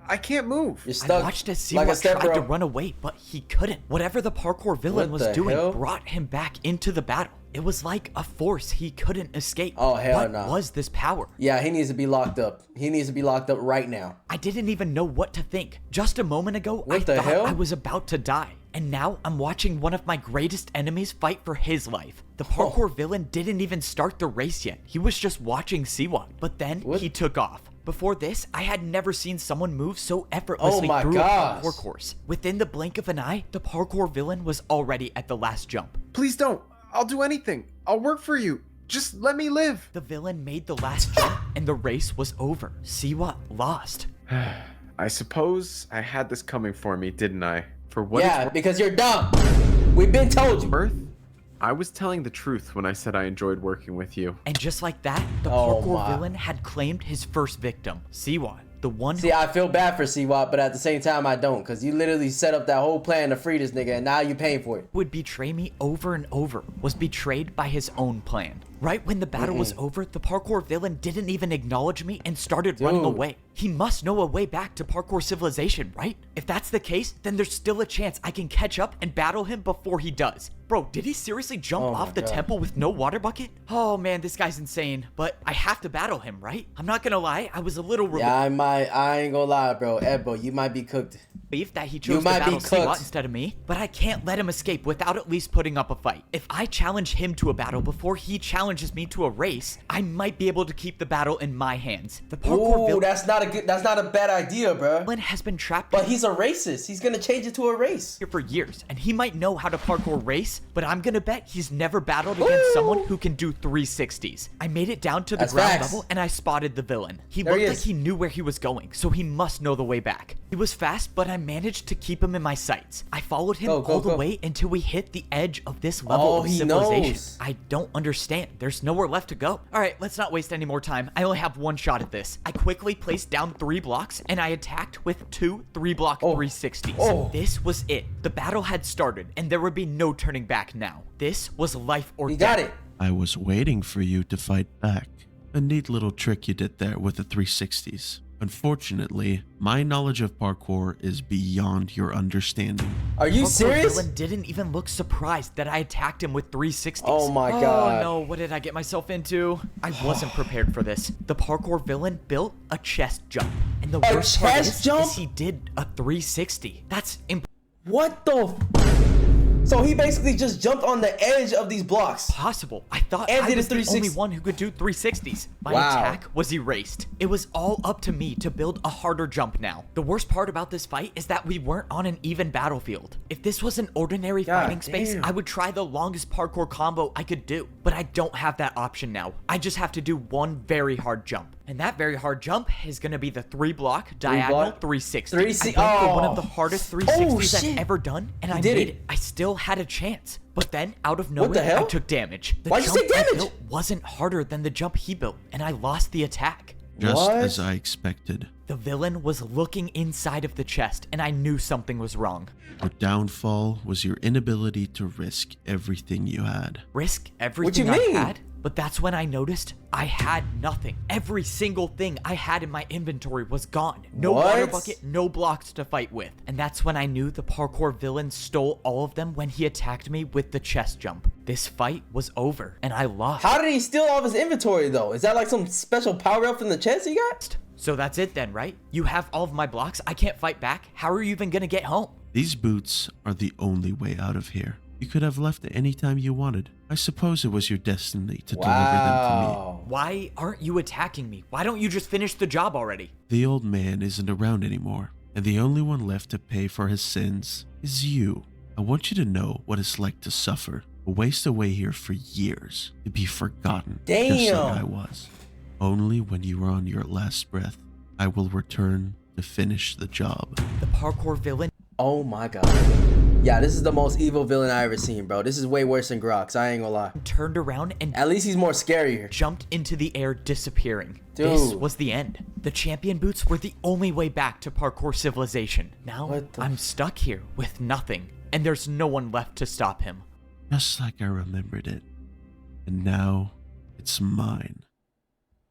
I can't move. You're I stuck watched as like a Siwat tried to stepbro. run away, but he couldn't. Whatever the parkour villain What was the doing hell? brought him back into the battle. It was like a force he couldn't escape. Oh, hell what no. was this power? Yeah, he needs to be locked up. He needs to be locked up right now. I didn't even know what to think. Just a moment ago, I What the thought hell? I was about to die. And now I'm watching one of my greatest enemies fight for his life. The parkour villain didn't even start the race yet. He was just watching Siwat, but then he took off. Before this, I had never seen someone move so effortlessly my through gosh. a parkour course. Within the blink of an eye, the parkour villain was already at the last jump. Please don't. I'll do anything. I'll work for you. Just let me live. The villain made the last jump, and the race was over. Siwat lost. I suppose I had this coming for me, didn't I? For what Yeah, because you're dumb. We've been told you. worth, I was telling the truth when I said I enjoyed working with you. And just like that, the Oh parkour my. villain had claimed his first victim, Siwa. The one See, I feel bad for CWAT, but at the same time, I don't. Because you literally set up that whole plan to free this nigga, and now you paying for it. would betray me over and over was betrayed by his own plan. Right when the battle was over, the parkour villain didn't even acknowledge me and started running away. He must know a way back to parkour civilization, right? If that's the case, then there's still a chance I can catch up and battle him before he does. Bro, did he seriously jump off the temple with no water bucket? Oh man, this guy's insane. But I have to battle him, right? I'm not gonna lie, I was a little Yeah, I ain't gonna lie, bro. Ebbo, you might be cooked. relieved that he chose to might be battle Siwa cooked. instead of me, but I can't let him escape without at least putting up a fight. If I challenge him to a battle before he challenges me to a race, I might be able to keep the battle in my hands. The parkour villain that's not a bad idea, bro. has been trapped. But he's a racist. He's gonna change it to a race. Here for years, and he might know how to parkour race, but I'm gonna bet he's never battled against someone who can do 360s. I made it down to the ground level and I spotted the villain. He looked like he knew where he was going, so he must know the way back. He was fast, but I managed to keep him in my sights. I followed him all the way until we hit the edge of this level of civilization. I don't understand. There's nowhere left to go. All right, let's not waste any more time. I only have one shot at this. I quickly placed down 3 blocks and I attacked with 2 3-block 360s. This was it. The battle had started and there would be no turning back now. This was life or death. Got it. I was waiting for you to fight back. A neat little trick you did there with the 360s. Unfortunately, my knowledge of parkour is beyond your understanding. Are you serious? The villain didn't even look surprised that I attacked him with 360s. Oh my god. Oh no, what did I get myself into? I wasn't prepared for this. The parkour villain built a chest jump. And the worst part of this is he did a 360. That's What the So he basically just jumped on the edge of these blocks. Possible. I thought I was the only one who could do 360s. My attack was erased. It was all up to me to build a harder jump now. The worst part about this fight is that we weren't on an even battlefield. If this was an ordinary fighting space, I would try the longest parkour combo I could do. But I don't have that option now. I just have to do one very hard jump. And that very hard jump is going to be the 3-block diagonal 360. I went for one of the hardest 360s I've ever done, and I made it. I still had a chance. But then, out of nowhere, I took damage. The Why'd you jump take damage? I built wasn't harder than the jump he built, and I lost the attack. Just as I expected. The villain was looking inside of the chest, and I knew something was wrong. Your downfall was your inability to risk everything you had. Risk everything I had? But that's when I noticed I had nothing. Every single thing I had in my inventory was gone. No water bucket, no blocks to fight with. And that's when I knew the parkour villain stole all of them when he attacked me with the chest jump. This fight was over, and I lost. How did he steal all of his inventory, though? Is that like some special power-up from the chest he got? So that's it then, right? You have all of my blocks, I can't fight back. How are you even gonna get home? These boots are the only way out of here. You could have left at any time you wanted. I suppose it was your destiny to deliver them to me. Why aren't you attacking me? Why don't you just finish the job already? The old man isn't around anymore, and the only one left to pay for his sins is you. I want you to know what it's like to suffer, to waste away here for years, to be forgotten, just like I was. Only when you are on your last breath, I will return to finish the job. The parkour villain. Oh my god. Yeah, this is the most evil villain I ever seen, bro. This is way worse than Grox. I ain't gonna lie. Turned around and at least he's more scarier. Jumped into the air, disappearing. Dude. This was the end. The champion boots were the only way back to parkour civilization. Now I'm stuck here with nothing, and there's no one left to stop him. Just like I remembered it. And now it's mine.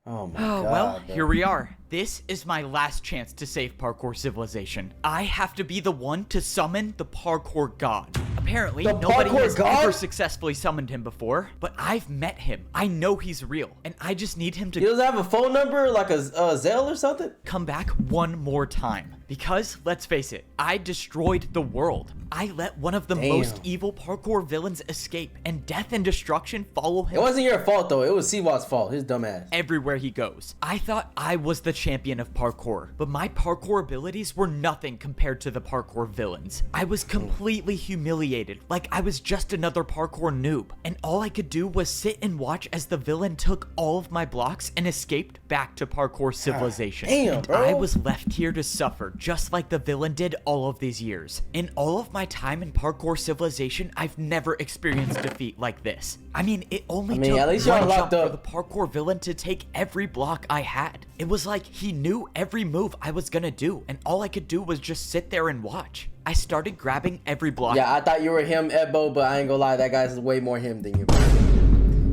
Oh my god. Well, bro. here we are. This is my last chance to save parkour civilization. I have to be the one to summon the parkour god. Apparently, nobody has ever successfully summoned him before, but I've met him. I know he's real, and I just need him to— He doesn't have a phone number, like a Zelle or something? Come back one more time. Because, let's face it, I destroyed the world. I let one of the most evil parkour villains escape, and death and destruction follow him. It wasn't your fault, though. It was Siwat's fault. His dumb ass. Everywhere he goes. I thought I was the champion of parkour, but my parkour abilities were nothing compared to the parkour villains. I was completely humiliated, like I was just another parkour noob, and all I could do was sit and watch as the villain took all of my blocks and escaped back to parkour civilization. Damn, bro. I was left here to suffer hurt just like the villain did all of these years. In all of my time in Parkour Civilization, I've never experienced defeat like this. I mean, it only took at least one y'all jump locked for up. the parkour villain to take every block I had. It was like he knew every move I was gonna do, and all I could do was just sit there and watch. I started grabbing every block. Yeah, I thought you were him, Ebo, but I ain't gonna lie, that guy's way more him than you, bro.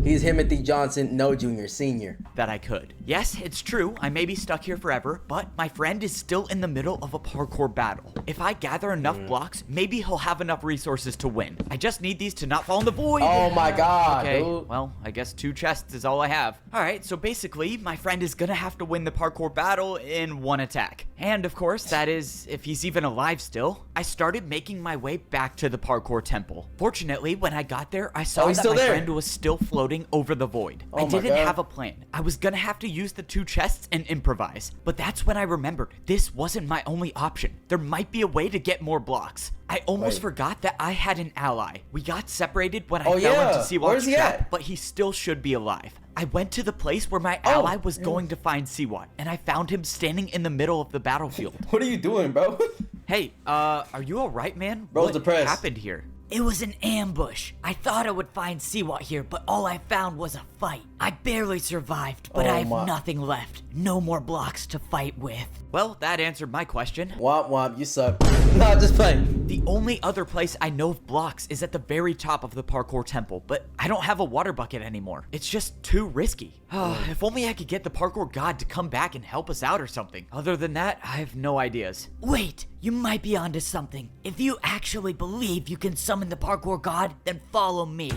He's Timothy Johnson, no junior, senior. That I could. Yes, it's true, I may be stuck here forever, but my friend is still in the middle of a parkour battle. If I gather enough blocks, maybe he'll have enough resources to win. I just need these to not fall in the void. Oh my god, okay, dude. well, I guess 2 chests is all I have. Alright, so basically, my friend is gonna have to win the parkour battle in 1 attack. And of course, that is, if he's even alive still. I started making my way back to the parkour temple. Fortunately, when I got there, I saw that my friend was still floating over the void. I didn't have a plan. I was gonna have to use the 2 chests and improvise. But that's when I remembered, this wasn't my only option. There might be a way to get more blocks. I almost forgot that I had an ally. We got separated when I fell into Siwat's trap, but he still should be alive. I went to the place where my ally was going to find Siwat, and I found him standing in the middle of the battlefield. What are you doing, bro? Hey, are you alright, man? Bro's what depressed. happened here? It was an ambush. I thought I would find Siwat here, but all I found was a fight. I barely survived, but I have nothing left. No more blocks to fight with. Well, that answered my question. Womp womp, you suck. Nah, just playing. The only other place I know of blocks is at the very top of the parkour temple, but I don't have a water bucket anymore. It's just too risky. If only I could get the parkour god to come back and help us out or something. Other than that, I have no ideas. Wait, you might be onto something. If you actually believe you can summon the parkour god, then follow me.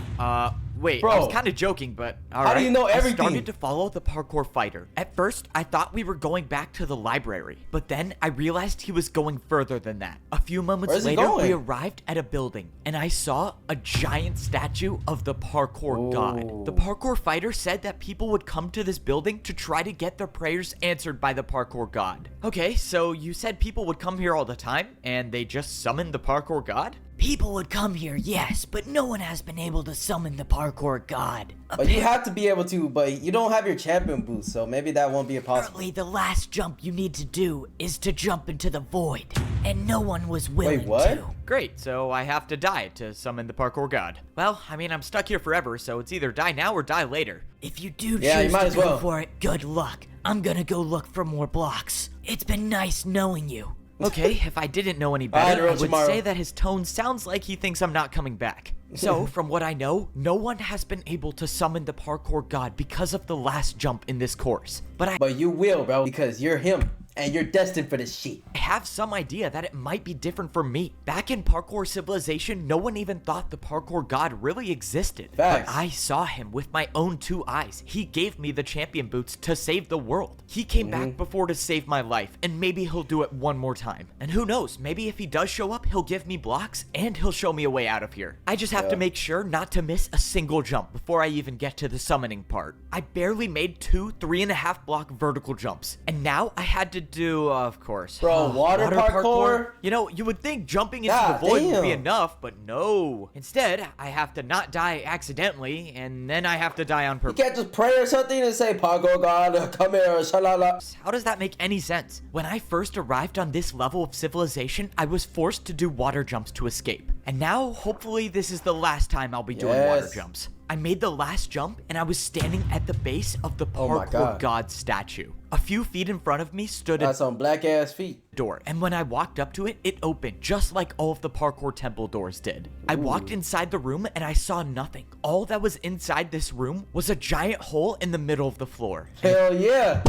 Wait, Bro, I was kind of joking, but alright. how do you know everything? I started to follow the parkour fighter. At first, I thought we were going back to the library, but then I realized he was going further than that. A few moments later, we arrived at a building, and I saw a giant statue of the parkour god. The parkour fighter said that people would come to this building to try to get their prayers answered by the parkour god. Okay, so you said people would come here all the time, and they just summoned the parkour god? People would come here, yes, but no one has been able to summon the parkour god. But you have to be able to, but you don't have your champion boost, so maybe that won't be possible. Apparently, the last jump you need to do is to jump into the void, and no one was willing to. Great, so I have to die to summon the parkour god. Well, I mean, I'm stuck here forever, so it's either die now or die later. If you do choose to go for it, good luck. I'm gonna go look for more blocks. It's been nice knowing you. Okay, if I didn't know any better, I would say that his tone sounds like he thinks I'm not coming back. So, from what I know, no one has been able to summon the parkour god because of the last jump in this course. But you will, bro, because you're him. And you're destined for this shit. I have some idea that it might be different for me. Back in Parkour Civilization, no one even thought the parkour god really existed. But I saw him with my own 2 eyes. He gave me the champion boots to save the world. He came back before to save my life, and maybe he'll do it one more time. And who knows, maybe if he does show up, he'll give me blocks, and he'll show me a way out of here. I just have to make sure not to miss a single jump before I even get to the summoning part. I barely made 2 3.5 block vertical jumps, and now I had to do, of course. Bro, water parkour? You know, you would think jumping into the void would be enough, but no. Instead, I have to not die accidentally, and then I have to die on purpose. You can't just pray or something and say, parkour god, come here, shalala. How does that make any sense? When I first arrived on this level of civilization, I was forced to do water jumps to escape. And now, hopefully, this is the last time I'll be doing water jumps. I made the last jump, and I was standing at the base of the parkour god statue. A few feet in front of me stood That's on black ass feet. Door, and when I walked up to it, it opened just like all of the parkour temple doors did. I walked inside the room and I saw nothing. All that was inside this room was a giant hole in the middle of the floor. Hell yeah!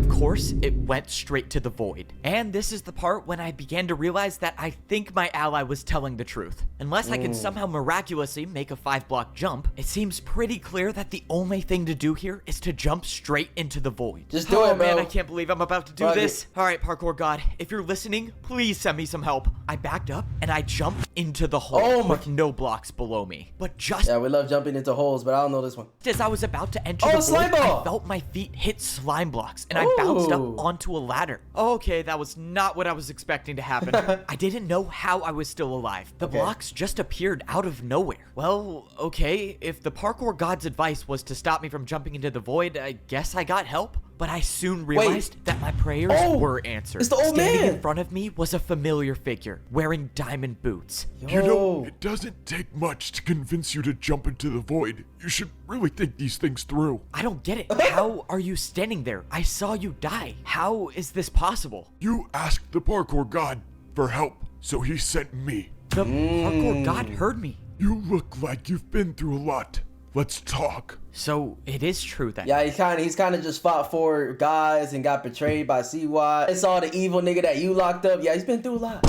Of course, it went straight to the void. And this is the part when I began to realize that I think my ally was telling the truth. Unless I can somehow miraculously make a 5-block jump, it seems pretty clear that the only thing to do here is to jump straight into the void. Just do it, bro. Man, I can't believe I'm about to do this. Alright, parkour god, if you're listening, please send me some help. I backed up and I jumped into the hole with no blocks below me. But just we love jumping into holes, but I don't know this one. As I was about to enter the void, slime ball! I felt my feet hit slime blocks and I bounced up onto a ladder. Okay, that was not what I was expecting to happen. I didn't know how I was still alive. The blocks just appeared out of nowhere. Well, okay, if the parkour god's advice was to stop me from jumping into the void, I guess I got help. but I soon realized that my prayers were answered. It's the old Standing man. in front of me was a familiar figure wearing diamond boots. You know, it doesn't take much to convince you to jump into the void. You should really think these things through. I don't get it. How are you standing there? I saw you die. How is this possible? You asked the parkour god for help, so he sent me. The parkour god heard me. You look like you've been through a lot. Let's talk. So it is true then. Yeah, he's kind of just fought for guys and got betrayed by CY. It's all the evil nigga that you locked up. Yeah, he's been through a lot.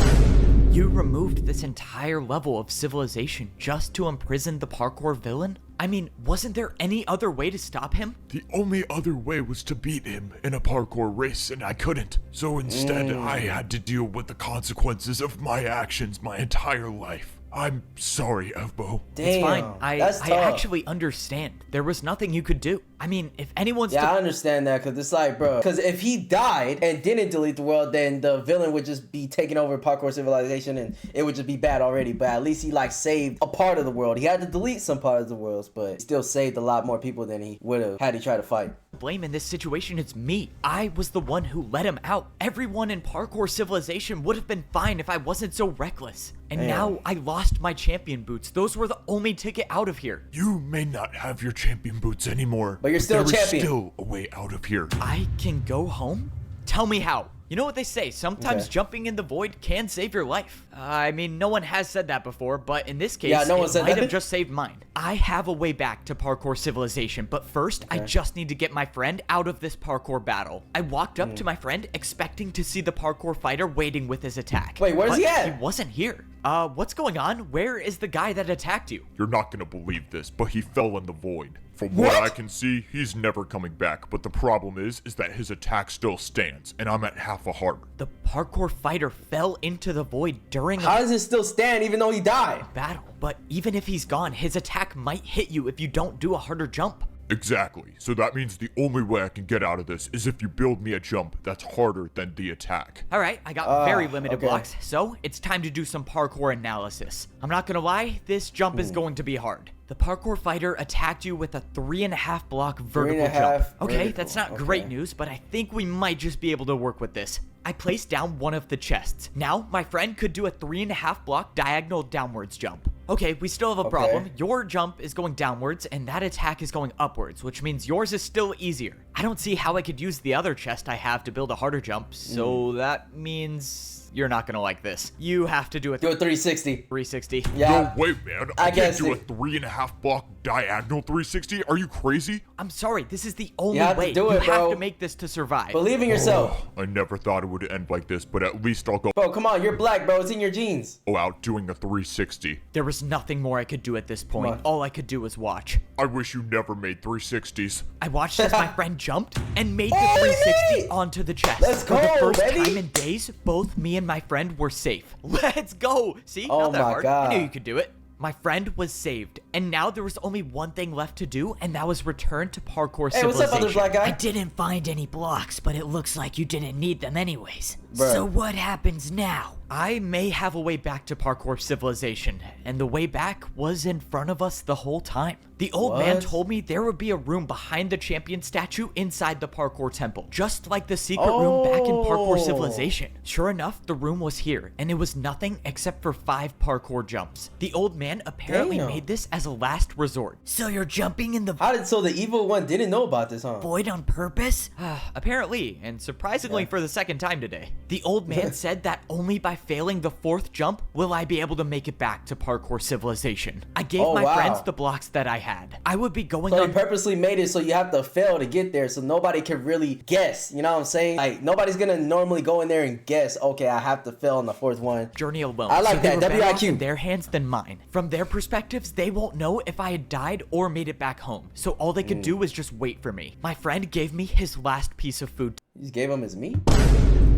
You removed this entire level of civilization just to imprison the parkour villain? I mean, wasn't there any other way to stop him? The only other way was to beat him in a parkour race, and I couldn't. So instead, I had to deal with the consequences of my actions my entire life. I'm sorry, Evbo. Damn, it's fine. I that's tough. actually understand. There was nothing you could do. I mean, if anyone's I understand that, because it's like, bro, because if he died and didn't delete the world, then the villain would just be taking over parkour civilization and it would just be bad already. But at least he like saved a part of the world. He had to delete some part of the world, but he still saved a lot more people than he would have had he tried to fight. blame in this situation, it's me. I was the one who let him out. Everyone in parkour civilization would have been fine if I wasn't so reckless. And now I lost my champion boots. Those were the only ticket out of here. You may not have your champion boots anymore, but you're still a champion. There is still a way out of here. I can go home? Tell me how. You know what they say, sometimes jumping in the void can save your life. I mean, no one has said that before, but in this case, no one said might that. have just saved mine. I have a way back to parkour civilization, but first, I just need to get my friend out of this parkour battle. I walked up to my friend, expecting to see the parkour fighter waiting with his attack. Wait, where's he at? He wasn't here. What's going on? Where is the guy that attacked you? You're not gonna believe this, but he fell in the void. From what I can see, he's never coming back, but the problem is that his attack still stands, and I'm at half a heart. The parkour fighter fell into the void during How does it still stand even though he died? Battle, but even if he's gone, his attack might hit you if you don't do a harder jump. Exactly. So that means the only way I can get out of this is if you build me a jump that's harder than the attack. All right, I got very limited blocks, so it's time to do some parkour analysis. I'm not gonna lie, this jump is going to be hard. The parkour fighter attacked you with a 3.5 block vertical jump. Okay, that's not great news, but I think we might just be able to work with this. I placed down one of the chests. Now, my friend could do a 3.5 block diagonal downwards jump. Okay, we still have a problem. Your jump is going downwards, and that attack is going upwards, which means yours is still easier. I don't see how I could use the other chest I have to build a harder jump, so that means you're not gonna like this. You have to do a 360. 360. Yeah. No, wait, man. I can't do a 3.5 block diagonal 360. Are you crazy? I'm sorry. This is the only You have way. to do it, you have bro. to make this to survive. Believe in yourself. I never thought it would end like this, but at least I'll go Bro, come on. You're black, bro. It's in your genes. out doing a 360. There was nothing more I could do at this point. All I could do was watch. I wish you never made 360s. I watched as my friend jumped and made the 360 onto the chest. Let's For the go, first baby. time in days, both me and my friend were safe. Let's go. See? Oh Not that my hard. God. I knew you could do it. My friend was saved, and now there was only one thing left to do, and that was return to parkour Hey, what's civilization. up, other black guy? I didn't find any blocks, but it looks like you didn't need them anyways. Bruh. So what happens now? I may have a way back to parkour civilization, and the way back was in front of us the whole time. The old man What? told me there would be a room behind the champion statue inside the parkour temple, just like the secret room back in parkour Oh. civilization. Sure enough, the room was here, and it was nothing except for 5 parkour jumps. The old man apparently Damn. made this as a last resort. So you're jumping in the So the evil one didn't know about this, huh? void on purpose? Apparently, and surprisingly for the second time today. The old man said that only by failing the 4th jump will I be able to make it back to parkour civilization. I gave Oh, my wow. friends the blocks that I had. I would be going So on he purposely made it so you have to fail to get there, so nobody can really guess. You know what I'm saying? Like nobody's gonna normally go in there and guess. Okay, I have to fail on the 4th one. journey alone. I like so they that. were better off WIQ. in their hands than mine. From their perspectives, they won't know if I had died or made it back home. So all they could do was just wait for me. My friend gave me his last piece of food You just gave him his meat.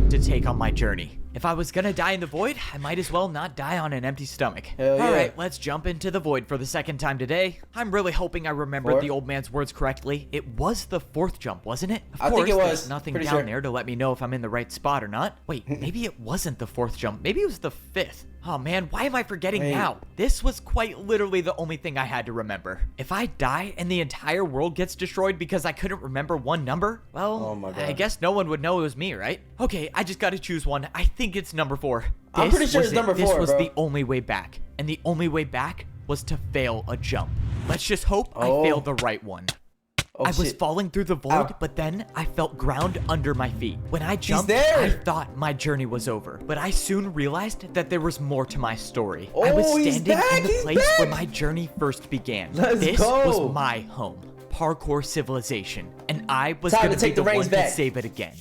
to take on my journey. If I was gonna die in the void, I might as well not die on an empty stomach. Hell yeah. Alright, let's jump into the void for the second time today. I'm really hoping I remembered 4? the old man's words correctly. It was the 4th jump, wasn't it? Of I think course, it was. there's nothing Pretty down sure. there to let me know if I'm in the right spot or not. Wait, maybe it wasn't the 4th jump. Maybe it was the 5th. Oh man, why am I forgetting now? This was quite literally the only thing I had to remember. If I die and the entire world gets destroyed because I couldn't remember one number, well, I guess no one would know it was me, right? Okay, I just gotta choose one. I think it's number 4. I'm pretty sure it's number 4, This was bro. the only way back, and the only way back was to fail a jump. Let's just hope I failed the right one. I was falling through the void, but then I felt ground under my feet. When I jumped, I thought my journey was over, but I soon realized that there was more to my story. I was standing in the place where my journey first began. This was my home, Parkour Civilization, and I was going to be the one to save it again.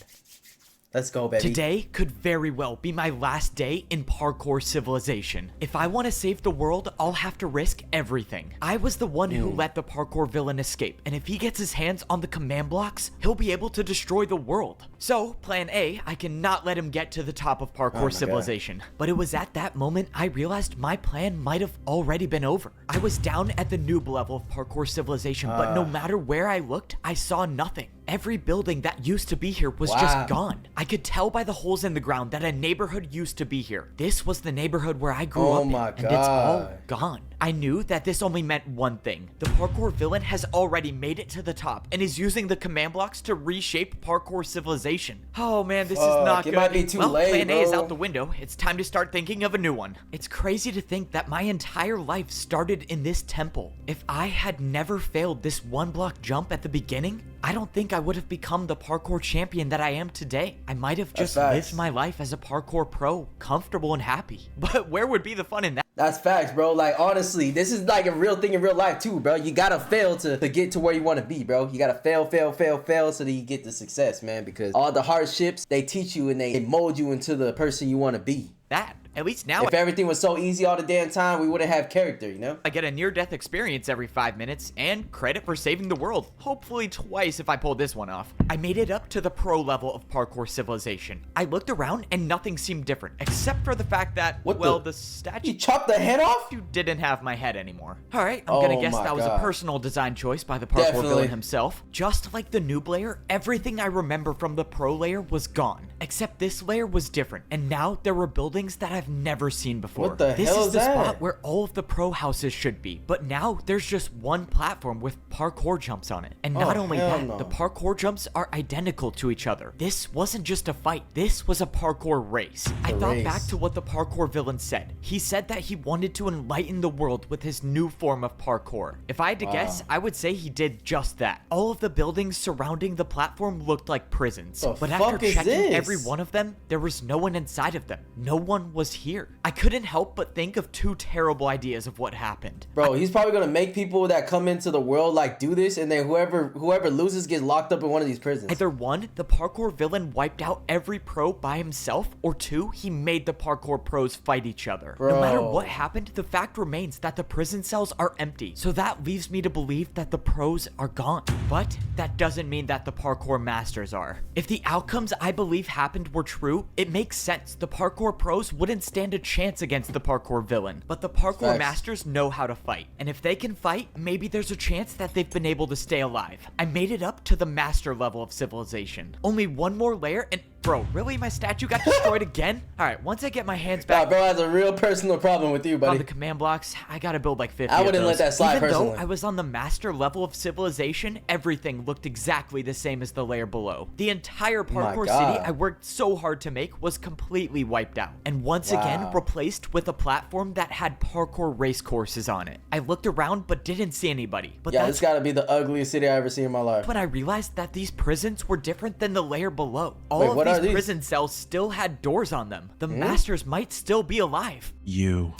Let's go, baby. Today could very well be my last day in Parkour Civilization. If I want to save the world, I'll have to risk everything. I was the one who let the Parkour villain escape, and if he gets his hands on the command blocks, he'll be able to destroy the world. So, plan A, I cannot let him get to the top of Parkour Civilization. But it was at that moment I realized my plan might have already been over. I was down at the noob level of Parkour Civilization, but no matter where I looked, I saw nothing. Every building that used to be here was just gone. I could tell by the holes in the ground that a neighborhood used to be here. This was the neighborhood where I grew up in, and it's all gone. I knew that this only meant one thing. The Parkour villain has already made it to the top and is using the command blocks to reshape Parkour Civilization. Oh man, this is not good. It might be too late, plan A bro. is out the window. It's time to start thinking of a new one. It's crazy to think that my entire life started in this temple. If I had never failed this one block jump at the beginning, I don't think I would have become the parkour champion that I am today. I might have just lived my life as a parkour pro, comfortable and happy. But where would be the fun in that? That's facts, bro. Like, honestly, this is like a real thing in real life too, bro. You gotta fail to get to where you want to be, bro. You gotta fail so that you get the success, man. Because all the hardships, they teach you and they mold you into the person you want to be. That. At least now, if everything was so easy all the damn time, we wouldn't have character, you know? I get a near-death experience every 5 minutes and credit for saving the world. Hopefully twice if I pull this one off. I made it up to the pro level of Parkour Civilization. I looked around and nothing seemed different, except for the fact that, the statue... You chopped the head off? You didn't have my head anymore. Alright, I'm gonna guess that was a personal design choice by the Parkour villain himself. Just like the noob layer, everything I remember from the pro layer was gone. Except this layer was different, and now there were buildings that I've never seen before. What the hell is that? This is the spot where all of the pro houses should be, but now there's just one platform with parkour jumps on it. And not only that, the parkour jumps are identical to each other. This wasn't just a fight, this was a parkour race. I thought back to what the parkour villain said. He said that he wanted to enlighten the world with his new form of parkour. If I had to guess, I would say he did just that. All of the buildings surrounding the platform looked like prisons, but after checking every one of them, there was no one inside of them. No one was here. I couldn't help but think of 2 terrible ideas of what happened. Bro, he's probably gonna make people that come into the world like do this, and then whoever loses gets locked up in one of these prisons. Either 1, the parkour villain wiped out every pro by himself, or 2, he made the parkour pros fight each other. No matter what happened, the fact remains that the prison cells are empty, so that leaves me to believe that the pros are gone. But that doesn't mean that the parkour masters are. If the outcomes I believe happened were true, it makes sense. The parkour pros wouldn't stand a chance against the parkour villain, but the parkour masters know how to fight, and if they can fight, maybe there's a chance that they've been able to stay alive. I made it up to the master level of civilization. Only one more layer and bro, really? My statue got destroyed again? Alright, once I get my hands back... bro has a real personal problem with you, buddy. On the command blocks, I gotta build like 50 I wouldn't let that slide personally. Even though I was on the master level of civilization, everything looked exactly the same as the layer below. The entire parkour city I worked so hard to make was completely wiped out, and once again replaced with a platform that had parkour race courses on it. I looked around but didn't see anybody. But this gotta be the ugliest city I ever seen in my life. When I realized that these prisons were different than the layer below. All of these prison cells still had doors on them. The masters might still be alive. You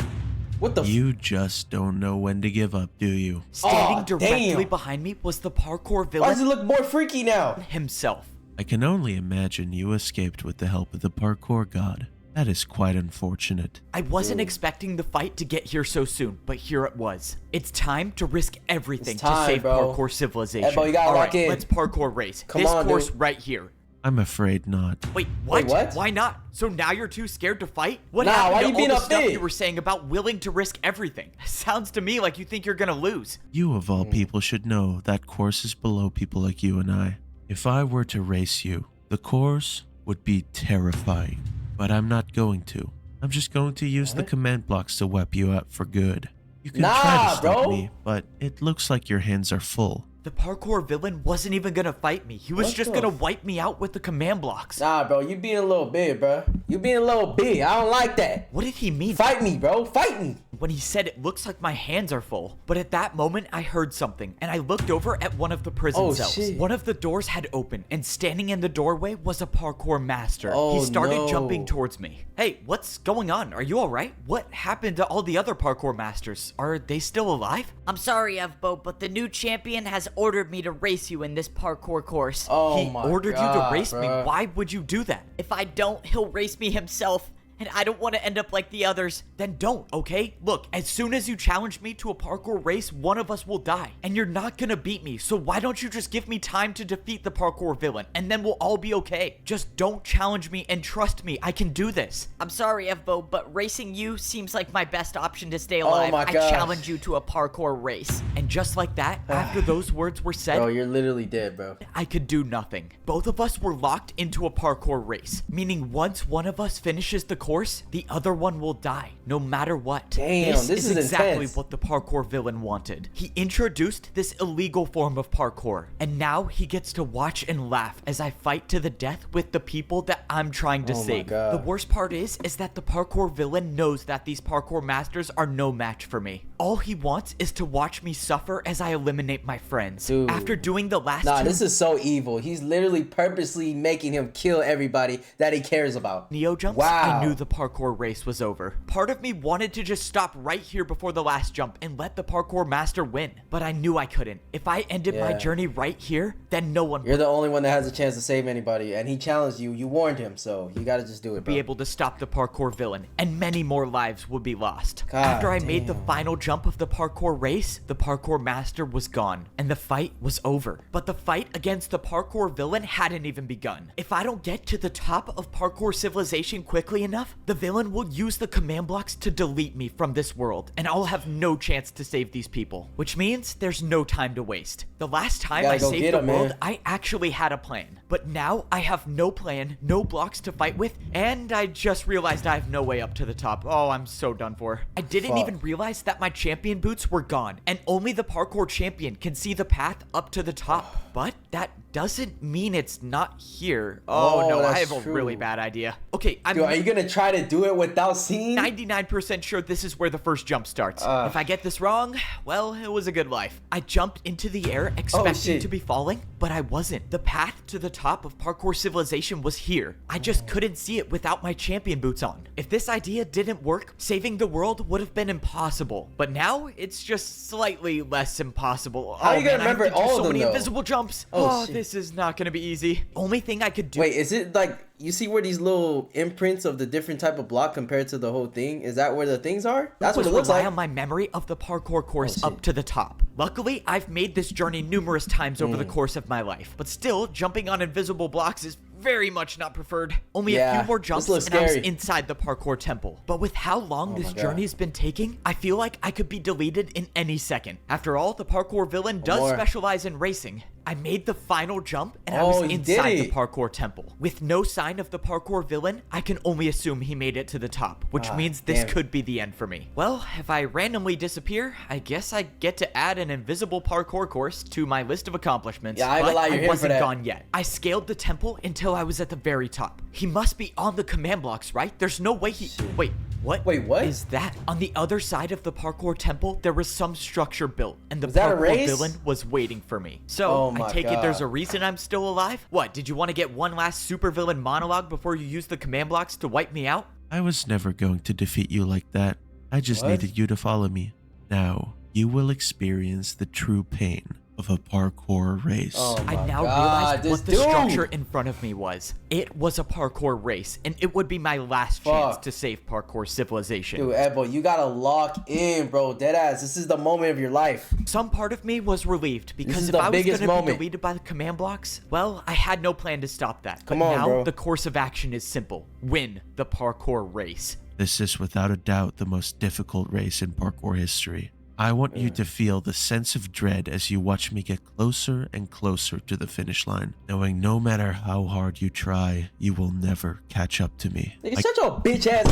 just don't know when to give up, do you? Standing directly behind me was the parkour villain. Why does it look more freaky now? Himself. I can only imagine you escaped with the help of the parkour god. That is quite unfortunate. I wasn't expecting the fight to get here so soon, but here it was. It's time to risk everything to save Parkour Civilization. Hey, bro, you gotta lock in. Let's parkour race. This course right here. I'm afraid not. Wait, what? Why not? So now you're too scared to fight? What why happened you to being all the stuff big? You were saying about willing to risk everything? Sounds to me like you think you're gonna lose. You of all people should know that course is below people like you and I. If I were to race you, the course would be terrifying. But I'm not going to. I'm just going to use the command blocks to wipe you out for good. You can try to stop me, but it looks like your hands are full. The parkour villain wasn't even gonna fight me. He was just gonna wipe me out with the command blocks. Nah, bro, you being a little big, bro. You being a little big. I don't like that. What did he mean? Fight me, bro. Fight me. When he said it looks like my hands are full. But at that moment, I heard something, and I looked over at one of the prison cells. Shit. One of the doors had opened, and standing in the doorway was a parkour master. He started jumping towards me. Hey, what's going on? Are you alright? What happened to all the other parkour masters? Are they still alive? I'm sorry, Evbo, but the new champion has ordered me to race you in this parkour course. Oh He my ordered God, you to race me. bro. Why would you do that? If I don't, he'll race me himself. And I don't want to end up like the others. Then don't, okay? Look, as soon as you challenge me to a parkour race, one of us will die. And you're not gonna beat me, so why don't you just give me time to defeat the parkour villain, and then we'll all be okay. Just don't challenge me and trust me, I can do this. I'm sorry, Evbo, but racing you seems like my best option to stay alive. my I gosh. challenge you to a parkour race. And just like that, after those words were said, Bro, you're literally dead, bro. I could do nothing. Both of us were locked into a parkour race, meaning once one of us finishes the course, the other one will die, no matter what. Damn, this is exactly intense. what the parkour villain wanted. He introduced this illegal form of parkour, and now he gets to watch and laugh as I fight to the death with the people that I'm trying to save. God. The worst part is that the parkour villain knows that these parkour masters are no match for me. All he wants is to watch me suffer as I eliminate my friends. Dude. After doing the last Nah, two this is so evil. He's literally purposely making him kill everybody that he cares about. Neo jumps, Wow. I knew the parkour race was over. Part of me wanted to just stop right here before the last jump and let the parkour master win, but I knew I couldn't. If I ended my journey right here, then no one You're the only one that has a chance to save anybody, and he challenged you. You warned him, so you gotta just do it, bro. be able to stop the parkour villain, and many more lives would be lost. God After I made the damn. final jump of the parkour race, the parkour master was gone, and the fight was over. But the fight against the parkour villain hadn't even begun. If I don't get to the top of parkour civilization quickly enough, the villain will use the command blocks to delete me from this world, and I'll have no chance to save these people, which means there's no time to waste. The last time Gotta I go saved get the 'em, world, man. I actually had a plan, but now I have no plan, no blocks to fight with, and I just realized I have no way up to the top. Oh, I'm so done for. I didn't even realize that my champion boots were gone, and only the parkour champion can see the path up to the top. But that doesn't mean it's not here. Oh no, I that's have a true. really bad idea. Okay, I'm Yo, are you gonna try to do it without seeing? 99% sure this is where the first jump starts. If I get this wrong, well, it was a good life. I jumped into the air expecting shit. to be falling, but I wasn't. The path to the top of parkour civilization was here. I just couldn't see it without my champion boots on. If this idea didn't work, saving the world would have been impossible. But now, it's just slightly less impossible. How are you gonna man, I have remember to do all so of them, many though? invisible jumps. Oh, shit. This is not gonna be easy. Only thing I could do. Wait, is it like you see where these little imprints of the different type of block compared to the whole thing? Is that where the things are? That's what it looks rely like. on my memory of the parkour course up to the top. Luckily, I've made this journey numerous times over the course of my life, but still, jumping on invisible blocks is very much not preferred. Only a few more jumps looks and I was scary. inside the parkour temple. But with how long this God. journey has been taking, I feel like I could be deleted in any second. After all, the parkour villain does more. specialize in racing. I made the final jump and I Oh, was you did inside the it. parkour temple. With no sign of the parkour villain, I can only assume he made it to the top, which means this damn it. could be the end for me. Well, if I randomly disappear, I guess I get to add an invisible parkour course to my list of accomplishments. Yeah, I ain't gonna but lie, you're I here for wasn't that. gone yet. I scaled the temple until I was at the very top. He must be on the command blocks, right? There's no way he... Wait, what? Wait, what? Is that? On the other side of the parkour temple, there was some structure built, and the Was that a parkour race? villain was waiting for me. So, Oh I my take it there's a God. reason I'm still alive? What, did you want to get one last supervillain monologue before you use the command blocks to wipe me out? I was never going to defeat you like that. I just What? needed you to follow me. Now, you will experience the true pain of a parkour race. Oh I my now God, realized what the this dude. structure in front of me was. It was a parkour race, and it would be my last chance Fuck. to save parkour civilization. Dude, Ebo, you gotta lock in, bro. Deadass. This is the moment of your life. Some part of me was relieved because is if the I was biggest going to be moment. deleted by the command blocks, well, I had no plan to stop that. Come but on, now bro. the course of action is simple. Win the parkour race. This is without a doubt the most difficult race in parkour history. I want you to feel the sense of dread as you watch me get closer and closer to the finish line, knowing no matter how hard you try, you will never catch up to me. Nigga, shut your bitch ass.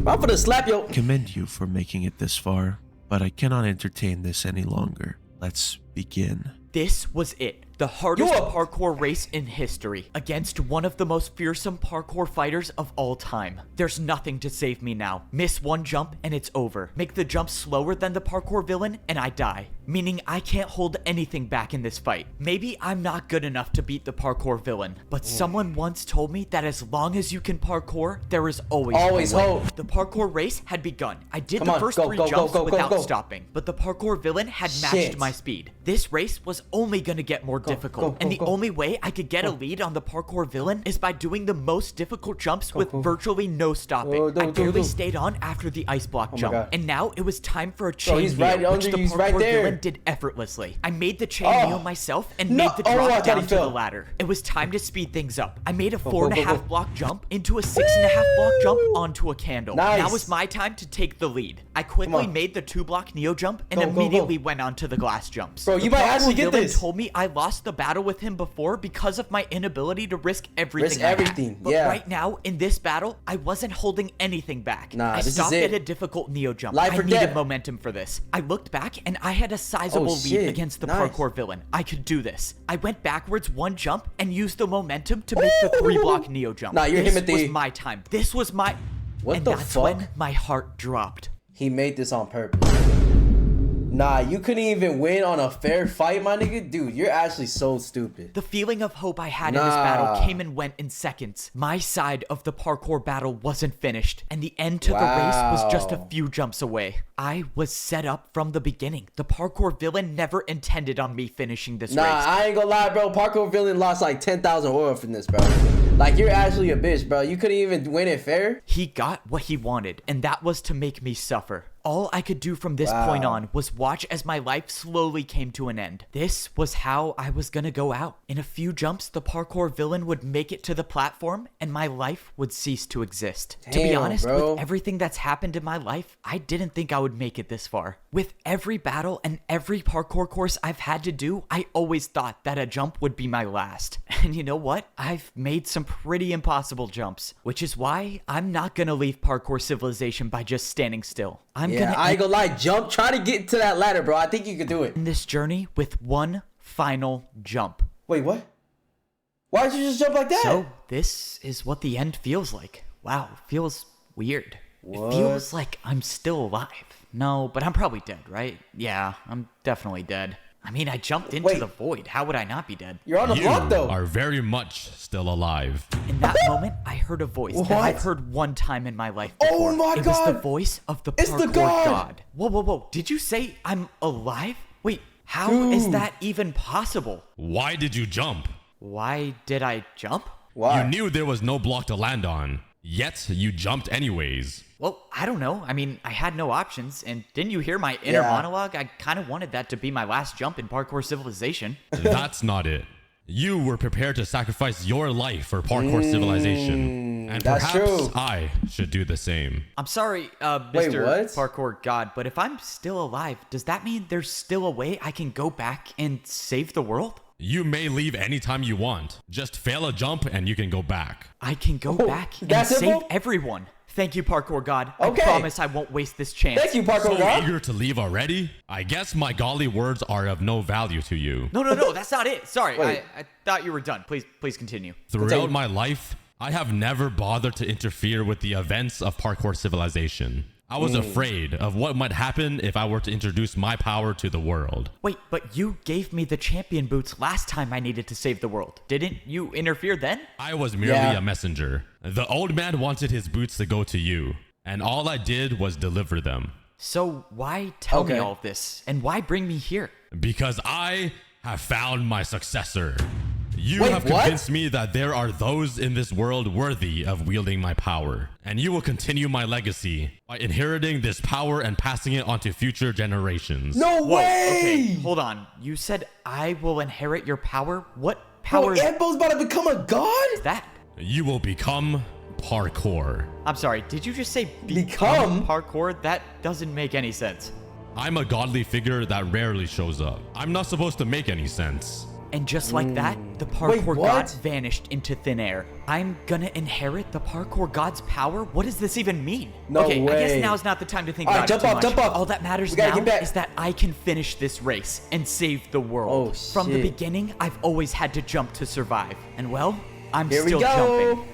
I'm gonna slap your. Commend you for making it this far, but I cannot entertain this any longer. Let's begin. This was it. The hardest parkour race in history against one of the most fearsome parkour fighters of all time. There's nothing to save me now. Miss one jump and it's over. Make the jump slower than the parkour villain and I die. Meaning I can't hold anything back in this fight. Maybe I'm not good enough to beat the parkour villain, but someone once told me that as long as you can parkour, there is always hope. The parkour race had begun. I did the first three jumps without stopping, but the parkour villain had matched my speed. This race was only gonna get more difficult, and the only way I could get a lead on the parkour villain is by doing the most difficult jumps with virtually no stopping. I barely stayed on after the ice block jump, and now it was time for a chain wheel, which the parkour villain did effortlessly. I made the chain wheel myself and made the drop down to the ladder. It was time to speed things up. I made a 4.5 block jump into a 6.5 block jump onto a candle. Now was my time to take the lead. I quickly made the 2 block neo jump and immediately went onto the glass jumps. Bro, you might actually get this. Told me I lost the battle with him before because of my inability to risk everything. But right now in this battle, I wasn't holding anything back. I stopped at a difficult neo jump. I needed momentum for this. I looked back and I had a sizable lead against the parkour villain. I could do this. I went backwards 1 jump and used the momentum to make the 3 block neo jump. This was my time. This was my. What the fuck? That's when my heart dropped. He made this on purpose. Nah, you couldn't even win on a fair fight, my nigga. Dude, you're actually so stupid. The feeling of hope I had in this battle came and went in seconds. My side of the parkour battle wasn't finished, and the end to the race was just a few jumps away. I was set up from the beginning. The parkour villain never intended on me finishing this race. I ain't gonna lie, bro. Parkour villain lost like 10,000 oil from this, bro. Like, you're actually a bitch, bro. You couldn't even win it fair. He got what he wanted, and that was to make me suffer. All I could do from this point on was watch as my life slowly came to an end. This was how I was gonna go out. In a few jumps, the parkour villain would make it to the platform, and my life would cease to exist. To be honest, with everything that's happened in my life, I didn't think I would make it this far. With every battle and every parkour course I've had to do, I always thought that a jump would be my last. And you know what? I've made some pretty impossible jumps, which is why I'm not gonna leave Parkour Civilization by just standing still. I ain't gonna lie, try to get to that ladder, bro. I think you could do it. In this journey with one final jump. Wait, what? Why did you just jump like that? So, this is what the end feels like. Wow, feels weird. What? It feels like I'm still alive. No, but I'm probably dead, right? Yeah, I'm definitely dead. I mean, I jumped into the void. How would I not be dead? You're on the block, though. You are very much still alive. In that moment, I heard a voice that I've heard one time in my life before. Oh my God! It was the voice of the parkour god. Whoa, whoa, whoa. Did you say I'm alive? Wait, how is that even possible? Why did you jump? Why did I jump? Why? You knew there was no block to land on, yet you jumped anyways. Well, I don't know. I mean, I had no options, and didn't you hear my inner monologue? I kind of wanted that to be my last jump in Parkour Civilization. That's not it. You were prepared to sacrifice your life for Parkour Civilization. And perhaps I should do the same. I'm sorry, Mr. Parkour God, but if I'm still alive, does that mean there's still a way I can go back and save the world? You may leave anytime you want. Just fail a jump and you can go back. I can go back and save everyone. Thank you, Parkour God. I promise I won't waste this chance. Thank you, Parkour God. So eager to leave already? I guess my golly words are of no value to you. No, that's not it. Sorry, I thought you were done. Please continue. Throughout my life, I have never bothered to interfere with the events of Parkour Civilization. I was afraid of what might happen if I were to introduce my power to the world. Wait, but you gave me the champion boots last time I needed to save the world. Didn't you interfere then? I was merely a messenger. The old man wanted his boots to go to you, and all I did was deliver them. So why tell me all of this, and why bring me here? Because I have found my successor. You have convinced me that there are those in this world worthy of wielding my power, and you will continue my legacy by inheriting this power and passing it on to future generations. No way! Okay, hold on. You said I will inherit your power? What power? Bro, Edbo's about to become a god? Is that? You will become Parkour. I'm sorry, did you just say become Parkour? That doesn't make any sense. I'm a godly figure that rarely shows up. I'm not supposed to make any sense. And just like that, the parkour god vanished into thin air. I'm gonna inherit the parkour god's power? What does this even mean? No okay, way. I guess now's not the time to think about it too much. Jump up. All that matters now is that I can finish this race and save the world. Oh, shit. From the beginning, I've always had to jump to survive. And well, I'm Here still we go. jumping.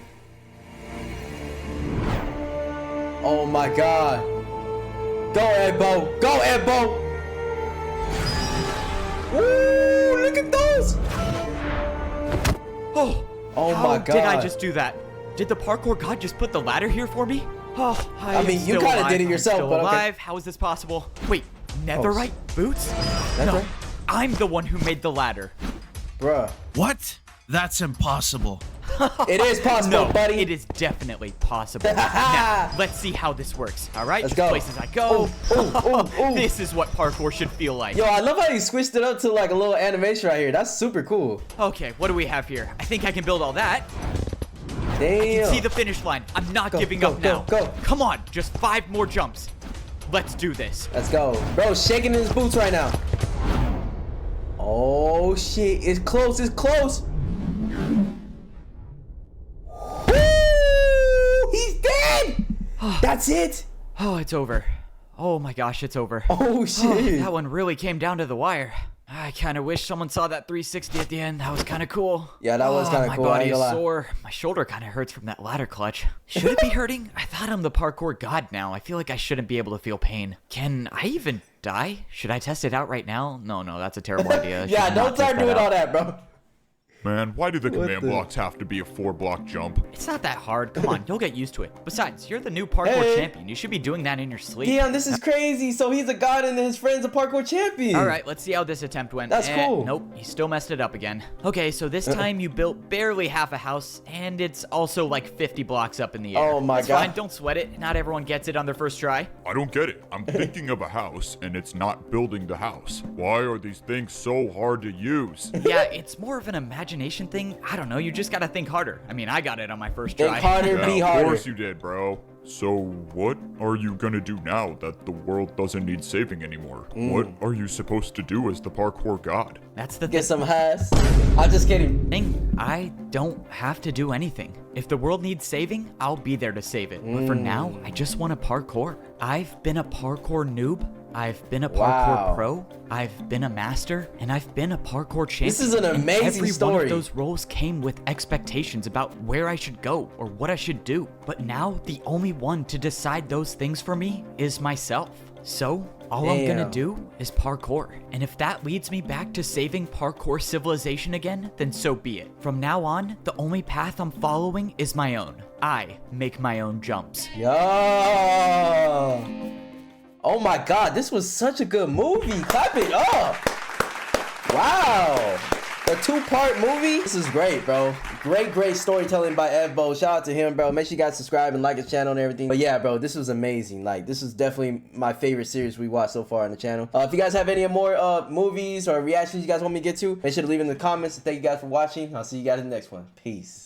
Oh my god. Go, Edbo. Go, Edbo. Woo, look at those. Oh my god. How did I just do that? Did the parkour god just put the ladder here for me? Oh, I mean, you kind of did it yourself, still but okay. alive. How is this possible? Wait, netherite boots? Netherite? No, I'm the one who made the ladder. Bruh. What? That's impossible. It is possible, No, buddy. it is definitely possible. Now, let's see how this works. All right, Let's go. places I go. Ooh. This is what parkour should feel like. Yo, I love how you switched it up to like a little animation right here. That's super cool. Okay, what do we have here? I think I can build all that. Damn. See the finish line. I'm not giving up now. Go. Come on, just 5 more jumps. Let's do this. Let's go. Bro, shaking in his boots right now. Oh, shit. It's close. It's close. Woo! He's dead. That's it. Oh, it's over. Oh my gosh, it's over. Oh, shit. That one really came down to the wire. I kind of wish someone saw that 360 at the end. That was kind of cool. Yeah, that was kind of cool. My body is sore. My shoulder kind of hurts from that ladder clutch. Should it be hurting? I thought I'm the parkour god now. I feel like I shouldn't be able to feel pain. Can I even die? Should I test it out right now? No, that's a terrible idea. Yeah, don't start doing all that, bro. Man, why do the command blocks have to be a 4-block jump? It's not that hard. Come on, you'll get used to it. Besides, you're the new parkour champion. You should be doing that in your sleep. Damn, this is crazy. So he's a god and his friend's a parkour champion. All right, let's see how this attempt went. That's cool. Nope, you still messed it up again. Okay, so this time you built barely half a house, and it's also like 50 blocks up in the air. Oh my That's god. fine, don't sweat it. Not everyone gets it on their first try. I don't get it. I'm thinking of a house, and it's not building the house. Why are these things so hard to use? Yeah, it's more of an imagination thing. I don't know, you just gotta think harder. I mean, I got it on my first try. Think harder, be Of harder. course you did, bro. So what are you gonna do now that the world doesn't need saving anymore? What are you supposed to do as the parkour god? That's the Get some has. I'm just kidding. thing. I don't have to do anything. If the world needs saving, I'll be there to save it. But for now, I just want to parkour. I've been a parkour noob. I've been a parkour pro, I've been a master, and I've been a parkour champion. This is an amazing every one story. of those roles came with expectations about where I should go or what I should do. But now, the only one to decide those things for me is myself. So, all I'm gonna do is parkour. And if that leads me back to saving parkour civilization again, then so be it. From now on, the only path I'm following is my own. I make my own jumps. Yo. Oh my god, this was such a good movie. Clap it up. Wow. A 2-part movie. This is great, bro. Great storytelling by Evbo. Shout out to him, bro. Make sure you guys subscribe and like his channel and everything. But yeah, bro, this was amazing. Like, this is definitely my favorite series we watched so far on the channel. If you guys have any more movies or reactions you guys want me to get to, make sure to leave in the comments. Thank you guys for watching. I'll see you guys in the next one. Peace.